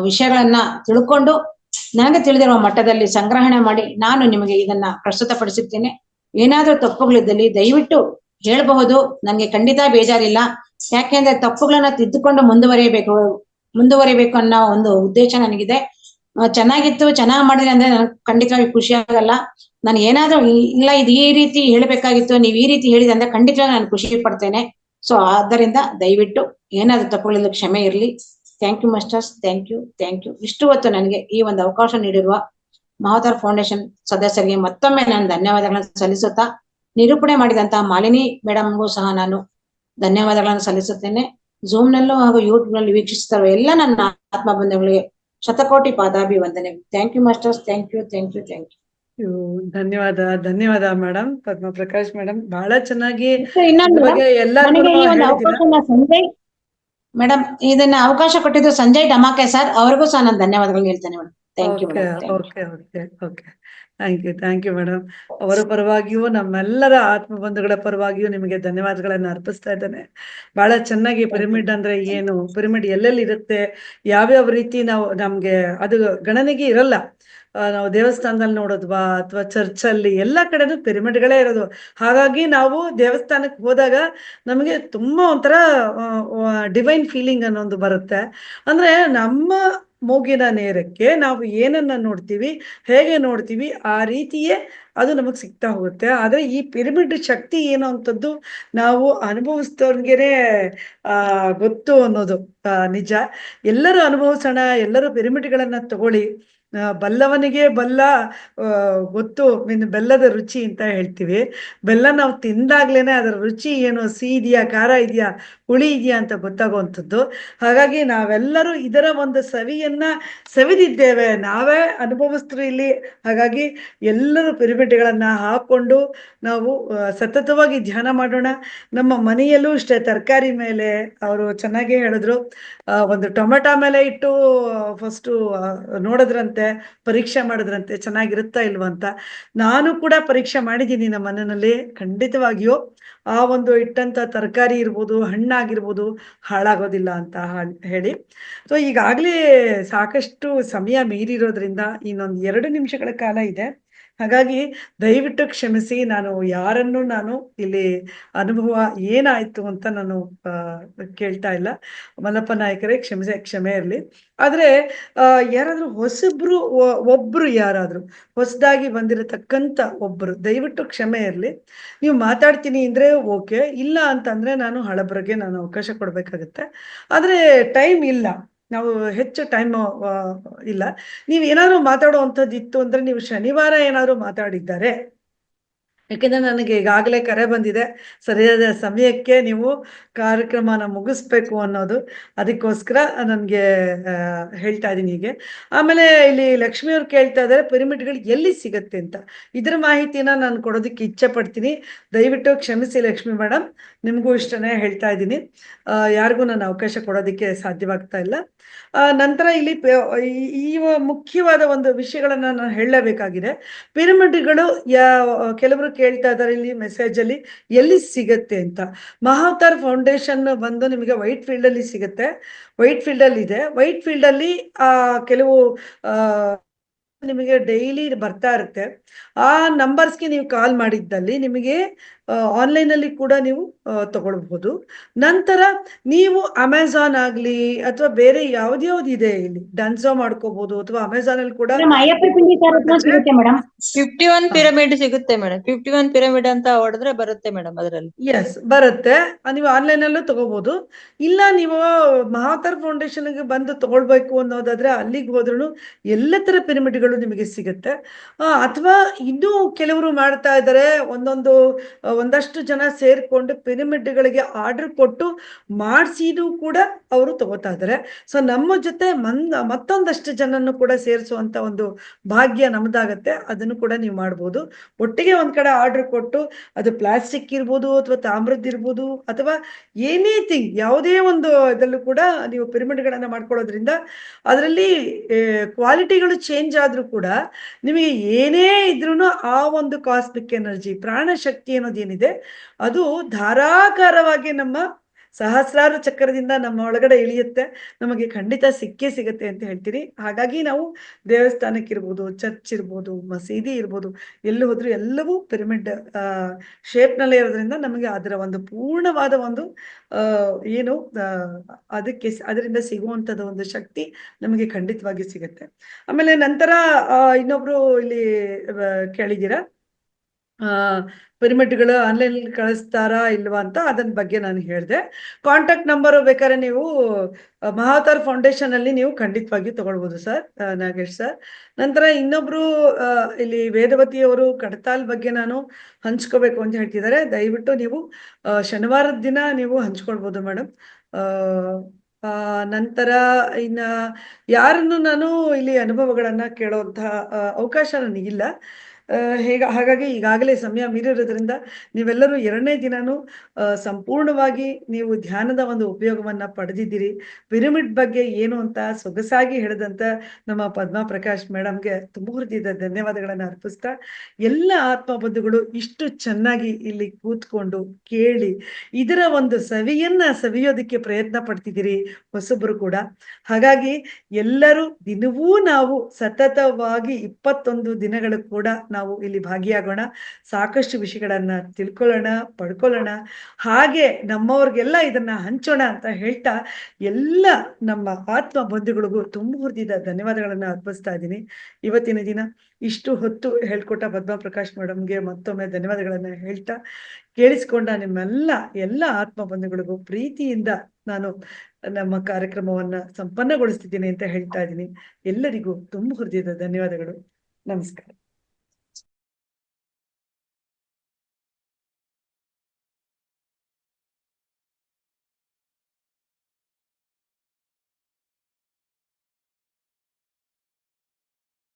ವಿಷಯಗಳನ್ನ ತಿಳ್ಕೊಂಡು ನನಗೆ ತಿಳಿದಿರುವ ಮಟ್ಟದಲ್ಲಿ ಸಂಗ್ರಹಣೆ ಮಾಡಿ ನಾನು ನಿಮಗೆ ಇದನ್ನ ಪ್ರಸ್ತುತಪಡಿಸುತ್ತೇನೆ. ಏನಾದ್ರೂ ತಪ್ಪುಗಳಿದ್ದಲ್ಲಿ ದಯವಿಟ್ಟು ಹೇಳಬಹುದು. ನನಗೆ ಖಂಡಿತ ಬೇಜಾರಿಲ್ಲ. ಯಾಕೆಂದ್ರೆ ತಪ್ಪುಗಳನ್ನ ತಿದ್ದುಕೊಂಡು ಮುಂದುವರಿಬೇಕು ಅನ್ನೋ ಒಂದು ಉದ್ದೇಶ ನನಗಿದೆ. ಚೆನ್ನಾಗಿತ್ತು, ಚೆನ್ನಾಗಿ ಮಾಡಿದ್ರೆ ಅಂದ್ರೆ ನನಗೆ ಖಂಡಿತವಾಗಿ ಖುಷಿ ಆಗಲ್ಲ. ನಾನು ಏನಾದ್ರೂ ಇಲ್ಲ ಇದು ಈ ರೀತಿ ಹೇಳ್ಬೇಕಾಗಿತ್ತು, ನೀವ್ ಈ ರೀತಿ ಹೇಳಿದೆ ಅಂದ್ರೆ ಖಂಡಿತವಾಗಿ ನಾನು ಖುಷಿ ಪಡ್ತೇನೆ. ಸೊ ಆದ್ದರಿಂದ ದಯವಿಟ್ಟು ಏನಾದ್ರೂ ತಪ್ಪುಗಳಿಲ್ಲ ಕ್ಷಮೆ ಇರಲಿ. Thank you masters. Thank you. ಇಷ್ಟು ಹೊತ್ತು ನನಗೆ ಈ ಒಂದು ಅವಕಾಶ ನೀಡಿರುವ ಮಹಾವತಾರ್ ಫೌಂಡೇಶನ್ ಸದಸ್ಯರಿಗೆ ಮತ್ತೊಮ್ಮೆ ನಾನು ಧನ್ಯವಾದಗಳನ್ನು ಸಲ್ಲಿಸುತ್ತಾ, ನಿರೂಪಣೆ ಮಾಡಿದಂತಹ ಮಾಲಿನಿ ಮೇಡಮ್ಗೂ ಸಹ ನಾನು ಧನ್ಯವಾದಗಳನ್ನು ಸಲ್ಲಿಸುತ್ತೇನೆ. ಝೂಮ್ ನಲ್ಲೂ ಹಾಗೂ ಯೂಟ್ಯೂಬ್ ನಲ್ಲಿ ವೀಕ್ಷಿಸುತ್ತಿರುವ ಎಲ್ಲ ನನ್ನ ಆತ್ಮ ಬಂಧುಗಳಿಗೆ ಶತಕೋಟಿ ಪಾದಾಭಿವಂದನೆ. Thank you masters. Thank you. ಧನ್ಯವಾದ ಮೇಡಮ್. ಪದ್ಮ ಪ್ರಕಾಶ್ ಮೇಡಮ್, ಬಹಳ ಚೆನ್ನಾಗಿ ನನಗೆ ಈ ಒಂದು ಅವಕಾಶನ ಮೇಡಮ್ ಇದನ್ನ ಅವಕಾಶ ಕೊಟ್ಟಿದ್ದು ಸಂಜಯ್ ಡಮಾಕೆ ಸರ್, ಅವ್ರಿಗೂ ಸಹ ನಾನು ಧನ್ಯವಾದಗಳು ಹೇಳ್ತೇನೆ ಮೇಡಮ್. Thank you madam. ಅವರ ಪರವಾಗಿಯೂ ನಮ್ಮೆಲ್ಲರ ಆತ್ಮ ಬಂಧುಗಳ ಪರವಾಗಿಯೂ ನಿಮಗೆ ಧನ್ಯವಾದಗಳನ್ನ ಅರ್ಪಿಸ್ತಾ ಇದ್ದೇನೆ. ಬಹಳ ಚೆನ್ನಾಗಿ ಪಿರಮಿಡ್ ಅಂದ್ರೆ ಏನು, ಪಿರಮಿಡ್ ಎಲ್ಲೆಲ್ಲಿ ಇರುತ್ತೆ, ಯಾವ್ಯಾವ ರೀತಿ ನಮ್ಗೆ ಅದು ಗಣನೆಗೆ ಇರಲ್ಲ. ನಾವು ದೇವಸ್ಥಾನದಲ್ಲಿ ನೋಡೋದ್ವಾ ಅಥವಾ ಚರ್ಚಲ್ಲಿ ಎಲ್ಲ ಕಡೆನೂ ಪಿರಮಿಡ್ಗಳೇ ಇರೋದು. ಹಾಗಾಗಿ ನಾವು ದೇವಸ್ಥಾನಕ್ಕೆ ಹೋದಾಗ ನಮಗೆ ತುಂಬಾ ಒಂಥರ ಡಿವೈನ್ ಫೀಲಿಂಗ್ ಅನ್ನೋದು ಬರುತ್ತೆ. ಅಂದ್ರೆ ನಮ್ಮ ಮೂಗಿನ ನೇರಕ್ಕೆ ನಾವು ಏನನ್ನ ನೋಡ್ತೀವಿ, ಹೇಗೆ ನೋಡ್ತೀವಿ, ಆ ರೀತಿಯೇ ಅದು ನಮಗ್ ಸಿಗ್ತಾ ಹೋಗುತ್ತೆ. ಆದ್ರೆ ಈ ಪಿರಮಿಡ್ ಶಕ್ತಿ ಏನು ಅಂತದ್ದು ನಾವು ಅನುಭವಿಸಿದವ್ರಿಗೇನೆ ಗೊತ್ತು ಅನ್ನೋದು ನಿಜ. ಎಲ್ಲರೂ ಅನುಭವಿಸೋಣ, ಎಲ್ಲರೂ ಪಿರಮಿಡ್ಗಳನ್ನ ತಗೊಳ್ಳಿ. ಬಲ್ಲವನಿಗೆ ಬಲ್ಲ ಗೊತ್ತು ಬೆಲ್ಲದ ರುಚಿ ಅಂತ ಹೇಳ್ತೀವಿ. ಬೆಲ್ಲ ನಾವು ತಿಂದಾಗ್ಲೇನೆ ಅದರ ರುಚಿ ಏನು, ಸಿಹಿ ಇದೆಯಾ, ಖಾರ ಇದೆಯಾ, ಹುಳಿ ಇದೆಯಾ ಅಂತ ಗೊತ್ತಾಗುವಂಥದ್ದು. ಹಾಗಾಗಿ ನಾವೆಲ್ಲರೂ ಇದರ ಒಂದು ಸವಿಯನ್ನ ಸವಿದಿದ್ದೇವೆ, ನಾವೇ ಅನುಭವಿಸ್ತ್ರು ಇಲ್ಲಿ. ಹಾಗಾಗಿ ಎಲ್ಲರೂ ಪಿರಮಿಡ್ಗಳನ್ನ ಹಾಕೊಂಡು ನಾವು ಸತತವಾಗಿ ಧ್ಯಾನ ಮಾಡೋಣ. ನಮ್ಮ ಮನೆಯಲ್ಲೂ ಅಷ್ಟೇ ತರಕಾರಿ ಮೇಲೆ ಅವರು ಚೆನ್ನಾಗಿ ಹೇಳಿದ್ರು, ಒಂದು ಟೊಮೆಟೊ ಮೇಲೆ ಇಟ್ಟು ಫಸ್ಟು ನೋಡಿದ್ರಂತೆ, ಪರೀಕ್ಷೆ ಮಾಡಿದ್ರಂತೆ ಚೆನ್ನಾಗಿರುತ್ತಾ ಇಲ್ವಾ ಅಂತ. ನಾನು ಕೂಡ ಪರೀಕ್ಷೆ ಮಾಡಿದ್ದೀನಿ ನಮ್ಮ ಮನೆಯಲ್ಲಿ. ಖಂಡಿತವಾಗಿಯೂ ಆ ಒಂದು ಇಟ್ಟಂತ ತರಕಾರಿ ಇರ್ಬೋದು, ಹಣ್ಣಾಗಿರ್ಬೋದು, ಹಾಳಾಗೋದಿಲ್ಲ ಅಂತ ಹೇಳಿ. ಸೊ ಈಗಾಗಲೇ ಸಾಕಷ್ಟು ಸಮಯ ಮೀರಿರೋದ್ರಿಂದ ಇನ್ನೊಂದು 2 ನಿಮಿಷಗಳ ಕಾಲ ಇದೆ. ಹಾಗಾಗಿ ದಯವಿಟ್ಟು ಕ್ಷಮಿಸಿ, ನಾನು ಯಾರನ್ನು ನಾನು ಇಲ್ಲಿ ಅನುಭವ ಏನಾಯ್ತು ಅಂತ ನಾನು ಕೇಳ್ತಾ ಇಲ್ಲ. ಮಲ್ಲಪ್ಪ ನಾಯಕರೇ ಕ್ಷಮೆ ಇರಲಿ. ಆದ್ರೆ ಯಾರಾದ್ರೂ ಹೊಸಬ್ರು, ಒಬ್ರು ಯಾರಾದ್ರೂ ಹೊಸದಾಗಿ ಬಂದಿರತಕ್ಕಂತ ಒಬ್ರು ದಯವಿಟ್ಟು ಕ್ಷಮೆ ಇರಲಿ. ನೀವು ಮಾತಾಡ್ತೀನಿ ಅಂದ್ರೆ ಓಕೆ, ಇಲ್ಲ ಅಂತಂದ್ರೆ ನಾನು ಹಳಬ್ರಿಗೆ ನಾನು ಅವಕಾಶ ಕೊಡ್ಬೇಕಾಗತ್ತೆ. ಆದ್ರೆ ಟೈಮ್ ಇಲ್ಲ, ನಾವು ಹೆಚ್ಚು ಟೈಮ್ ಇಲ್ಲ. ನೀವು ಏನಾದ್ರು ಮಾತಾಡುವಂಥದ್ದು ಇತ್ತು ಅಂದ್ರೆ ನೀವು ಶನಿವಾರ ಏನಾದ್ರು ಮಾತಾಡಿದ್ದಾರೆ, ಯಾಕೆಂದ್ರೆ ನನಗೆ ಈಗಾಗಲೇ ಕರೆ ಬಂದಿದೆ, ಸರಿಯಾದ ಸಮಯಕ್ಕೆ ನೀವು ಕಾರ್ಯಕ್ರಮನ ಮುಗಿಸ್ಬೇಕು ಅನ್ನೋದು. ಅದಕ್ಕೋಸ್ಕರ ನನಗೆ ಹೇಳ್ತಾ ಇದ್ದೀನಿ ಹೀಗೆ. ಆಮೇಲೆ ಇಲ್ಲಿ ಲಕ್ಷ್ಮಿಯವ್ರು ಕೇಳ್ತಾ ಇದ್ದಾರೆ ಪಿರಮಿಡ್ಗಳು ಎಲ್ಲಿ ಸಿಗತ್ತೆ ಅಂತ. ಇದ್ರ ಮಾಹಿತಿನ ನಾನು ಕೊಡೋದಕ್ಕೆ ಇಚ್ಛೆ ಪಡ್ತೀನಿ. ದಯವಿಟ್ಟು ಕ್ಷಮಿಸಿ ಲಕ್ಷ್ಮಿ ಮೇಡಮ್, ನಿಮಗೂ ಇಷ್ಟನೇ ಹೇಳ್ತಾ ಇದ್ದೀನಿ. ಯಾರಿಗೂ ನಾನು ಅವಕಾಶ ಕೊಡೋದಕ್ಕೆ ಸಾಧ್ಯವಾಗ್ತಾ ಇಲ್ಲ. ನಂತರ ಇಲ್ಲಿ ಈ ಮುಖ್ಯವಾದ ಒಂದು ವಿಷಯಗಳನ್ನ ನಾನು ಹೇಳಲೇಬೇಕಾಗಿದೆ. ಪಿರಮಿಡ್ಗಳು ಕೆಲವರು ಕೇಳ್ತಾ ಇದ್ದಾರೆ ಇಲ್ಲಿ ಮೆಸೇಜ್ ಅಲ್ಲಿ ಎಲ್ಲಿ ಸಿಗತ್ತೆ ಅಂತ. ಮಹಾವತಾರ್ ಫೌಂಡೇಶನ್ ಬಂದು ನಿಮಗೆ ವೈಟ್ ಫೀಲ್ಡ್ ಅಲ್ಲಿ ಸಿಗುತ್ತೆ. ವೈಟ್ ಫೀಲ್ಡ್ ಅಲ್ಲಿ ಇದೆ. ವೈಟ್ ಫೀಲ್ಡ್ ಅಲ್ಲಿ ಕೆಲವು ನಿಮಗೆ ಡೈಲಿ ಬರ್ತಾ ಇರುತ್ತೆ. ಆ ನಂಬರ್ಸ್ಗೆ ನೀವು ಕಾಲ್ ಮಾಡಿದ್ದಲ್ಲಿ ನಿಮಗೆ ಆನ್ಲೈನ್ ಅಲ್ಲಿ ಕೂಡ ನೀವು ತಗೊಳ್ಬಹುದು. ನಂತರ ನೀವು ಅಮೆಝಾನ್ ಆಗ್ಲಿ ಅಥವಾ ಬೇರೆ ಯಾವ್ದ್ಯಾವ್ದು ಇದೆ ಇಲ್ಲಿ ಡನ್ಸೋ ಮಾಡ್ಕೋಬಹುದು, ಅಥವಾ ಅಮೆಝಾನ್ ಅಲ್ಲಿ ಕೂಡ ಅಯ್ಯಪ್ಪ ಪಿಂಡಿ ಸಿಗುತ್ತೆ ಮೇಡಮ್. 51 ಪಿರಮಿಡ್ ಸಿಗುತ್ತೆ ಮೇಡಮ್. 51 ಪಿರಮಿಡ್ ಅಂತ ಹೊಡೆದ್ರೆ ಬರುತ್ತೆ ಮೇಡಮ್ ಅದರಲ್ಲಿ. ಎಸ್ ಬರುತ್ತೆ. ನೀವು ಆನ್ಲೈನ್ ಅಲ್ಲೂ ತಗೋಬಹುದು. ಇಲ್ಲ ನೀವು ಮಹಾವತಾರ್ ಫೌಂಡೇಶನ್ ಗೆ ಬಂದು ತಗೊಳ್ಬೇಕು ಅನ್ನೋದಾದ್ರೆ ಅಲ್ಲಿಗೆ ಹೋದ್ರೂ ಎಲ್ಲ ತರ ಪಿರಮಿಡ್ಗಳು ನಿಮಗೆ ಸಿಗುತ್ತೆ. ಅಥವಾ ಇನ್ನೂ ಕೆಲವರು ಮಾಡ್ತಾ ಇದ್ದಾರೆ, ಒಂದಷ್ಟು ಜನ ಸೇರ್ಕೊಂಡು ಪಿರಮಿಡ್ಗಳಿಗೆ ಆರ್ಡರ್ ಕೊಟ್ಟು ಮಾಡಿಸಿದು ಕೂಡ ಅವರು ತಗೋತಾ ಇದ್ದಾರೆ. ಸೊ ನಮ್ಮ ಜೊತೆ ಮತ್ತೊಂದಷ್ಟು ಜನನ್ನು ಕೂಡ ಸೇರಿಸುವಂತ ಒಂದು ಭಾಗ್ಯ ನಮ್ದಾಗತ್ತೆ. ಅದನ್ನು ಕೂಡ ನೀವು ಮಾಡ್ಬೋದು. ಒಟ್ಟಿಗೆ ಒಂದ್ ಕಡೆ ಆರ್ಡರ್ ಕೊಟ್ಟು, ಅದು ಪ್ಲಾಸ್ಟಿಕ್ ಇರ್ಬೋದು ಅಥವಾ ತಾಮ್ರದ್ದು ಇರ್ಬೋದು ಅಥವಾ ಎನಿಥಿಂಗ್, ಯಾವುದೇ ಒಂದು ಇದರಲ್ಲೂ ಕೂಡ ನೀವು ಪಿರಮಿಡ್ಗಳನ್ನ ಮಾಡ್ಕೊಳ್ಳೋದ್ರಿಂದ ಅದರಲ್ಲಿ ಕ್ವಾಲಿಟಿಗಳು ಚೇಂಜ್ ಆದ್ರೂ ಕೂಡ ನಿಮಗೆ ಏನೇ ಇದ್ರೂ ಆ ಒಂದು ಕಾಸ್ಮಿಕ್ ಎನರ್ಜಿ, ಪ್ರಾಣಶಕ್ತಿ ಅನ್ನೋದೇನಿದೆ ಅದು ಧಾರಾಕಾರವಾಗಿ ನಮ್ಮ ಸಹಸ್ರಾರು ಚಕ್ರದಿಂದ ನಮ್ಮ ಒಳಗಡೆ ಇಳಿಯುತ್ತೆ. ನಮಗೆ ಖಂಡಿತ ಸಿಕ್ಕೇ ಸಿಗುತ್ತೆ ಅಂತ ಹೇಳ್ತೀರಿ. ಹಾಗಾಗಿ ನಾವು ದೇವಸ್ಥಾನಕ್ಕಿರ್ಬೋದು, ಚರ್ಚ್ ಇರ್ಬೋದು, ಮಸೀದಿ ಇರ್ಬೋದು, ಎಲ್ಲಿ ಹೋದ್ರು ಎಲ್ಲವೂ ಪಿರಮಿಡ್ ಶೇಪ್ ನಲ್ಲೇ ಇರೋದ್ರಿಂದ ನಮಗೆ ಅದರ ಒಂದು ಪೂರ್ಣವಾದ ಒಂದು ಏನು ಅದರಿಂದ ಸಿಗುವಂಥದ್ದು ಒಂದು ಶಕ್ತಿ ನಮಗೆ ಖಂಡಿತವಾಗಿ ಸಿಗುತ್ತೆ. ಆಮೇಲೆ ನಂತರ ಇನ್ನೊಬ್ರು ಇಲ್ಲಿ ಕೇಳಿದ್ದೀರಾ ಪಿರಮಿಡ್ಗಳು ಆನ್ಲೈನ್ ಕಳಿಸ್ತಾರಾ ಇಲ್ವಾ ಅಂತ. ಅದನ್ನ ಬಗ್ಗೆ ನಾನು ಹೇಳಿದೆ. ಕಾಂಟ್ಯಾಕ್ಟ್ ನಂಬರ್ ಬೇಕಾದ್ರೆ ನೀವು ಮಹಾವತಾರ್ ಫೌಂಡೇಶನ್ ಅಲ್ಲಿ ನೀವು ಖಂಡಿತವಾಗಿ ತಗೊಳ್ಬೋದು ಸರ್, ನಾಗೇಶ್ ಸರ್. ನಂತರ ಇನ್ನೊಬ್ರು ಇಲ್ಲಿ ವೇದವತಿ ಅವರು ಕಡತಾಲ್ ಬಗ್ಗೆ ನಾನು ಹಂಚ್ಕೋಬೇಕು ಅಂತ ಹೇಳ್ತಿದ್ದಾರೆ. ದಯವಿಟ್ಟು ನೀವು ಶನಿವಾರದ ದಿನ ನೀವು ಹಂಚ್ಕೊಳ್ಬೋದು ಮೇಡಮ್. ನಂತರ ಇನ್ನ ಯಾರನ್ನು ನಾನು ಇಲ್ಲಿ ಅನುಭವಗಳನ್ನ ಕೇಳುವಂತಹ ಅವಕಾಶ ನನಗಿಲ್ಲ. ಹಾಗಾಗಿ ಈಗಾಗಲೇ ಸಮಯ ಮೀರಿರೋದ್ರಿಂದ ನೀವೆಲ್ಲರೂ 2ನೇ ದಿನಾನು ಸಂಪೂರ್ಣವಾಗಿ ನೀವು ಧ್ಯಾನದ ಒಂದು ಉಪಯೋಗವನ್ನ ಪಡೆದಿದ್ದೀರಿ. ಪಿರಮಿಡ್ ಬಗ್ಗೆ ಏನು ಅಂತ ಸೊಗಸಾಗಿ ಹೇಳಿದಂತ ನಮ್ಮ ಪದ್ಮಾ ಪ್ರಕಾಶ್ ಮೇಡಮ್ಗೆ ತುಂಬ ಹೃದಯದ ಧನ್ಯವಾದಗಳನ್ನ ಅರ್ಪಿಸ್ತಾ, ಎಲ್ಲ ಆತ್ಮ ಬಂಧುಗಳು ಇಷ್ಟು ಚೆನ್ನಾಗಿ ಇಲ್ಲಿ ಕೂತ್ಕೊಂಡು ಕೇಳಿ ಇದರ ಒಂದು ಸವಿಯೋದಕ್ಕೆ ಪ್ರಯತ್ನ ಪಡ್ತಿದ್ದೀರಿ, ಹೊಸಬ್ರು ಕೂಡ. ಹಾಗಾಗಿ ಎಲ್ಲರೂ ದಿನವೂ ನಾವು ಸತತವಾಗಿ 21 ದಿನಗಳು ಕೂಡ ನಾವು ಇಲ್ಲಿ ಭಾಗಿಯಾಗೋಣ, ಸಾಕಷ್ಟು ವಿಷಯಗಳನ್ನ ತಿಳ್ಕೊಳ್ಳೋಣ, ಪಡ್ಕೊಳ್ಳೋಣ, ಹಾಗೆ ನಮ್ಮವ್ರಿಗೆಲ್ಲ ಇದನ್ನ ಹಂಚೋಣ ಅಂತ ಹೇಳ್ತಾ ಎಲ್ಲ ನಮ್ಮ ಆತ್ಮ ಬಂಧುಗಳಿಗೂ ತುಂಬ ಹೃದಯದ ಧನ್ಯವಾದಗಳನ್ನ ಅರ್ಪಿಸ್ತಾ ಇದ್ದೀನಿ. ಇವತ್ತಿನ ದಿನ ಇಷ್ಟು ಹೊತ್ತು ಹೇಳ್ಕೊಟ್ಟ ಪದ್ಮಾ ಪ್ರಕಾಶ್ ಮೇಡಮ್ಗೆ ಮತ್ತೊಮ್ಮೆ ಧನ್ಯವಾದಗಳನ್ನ ಹೇಳ್ತಾ, ಕೇಳಿಸ್ಕೊಂಡ ಎಲ್ಲ ಆತ್ಮ ಬಂಧುಗಳಿಗೂ ಪ್ರೀತಿಯಿಂದ ನಾನು ನಮ್ಮ ಕಾರ್ಯಕ್ರಮವನ್ನ ಸಂಪನ್ನಗೊಳಿಸ್ತಿದ್ದೀನಿ ಅಂತ ಹೇಳ್ತಾ ಇದ್ದೀನಿ. ಎಲ್ಲರಿಗೂ ತುಂಬ ಹೃದಯದ ಧನ್ಯವಾದಗಳು. ನಮಸ್ಕಾರ.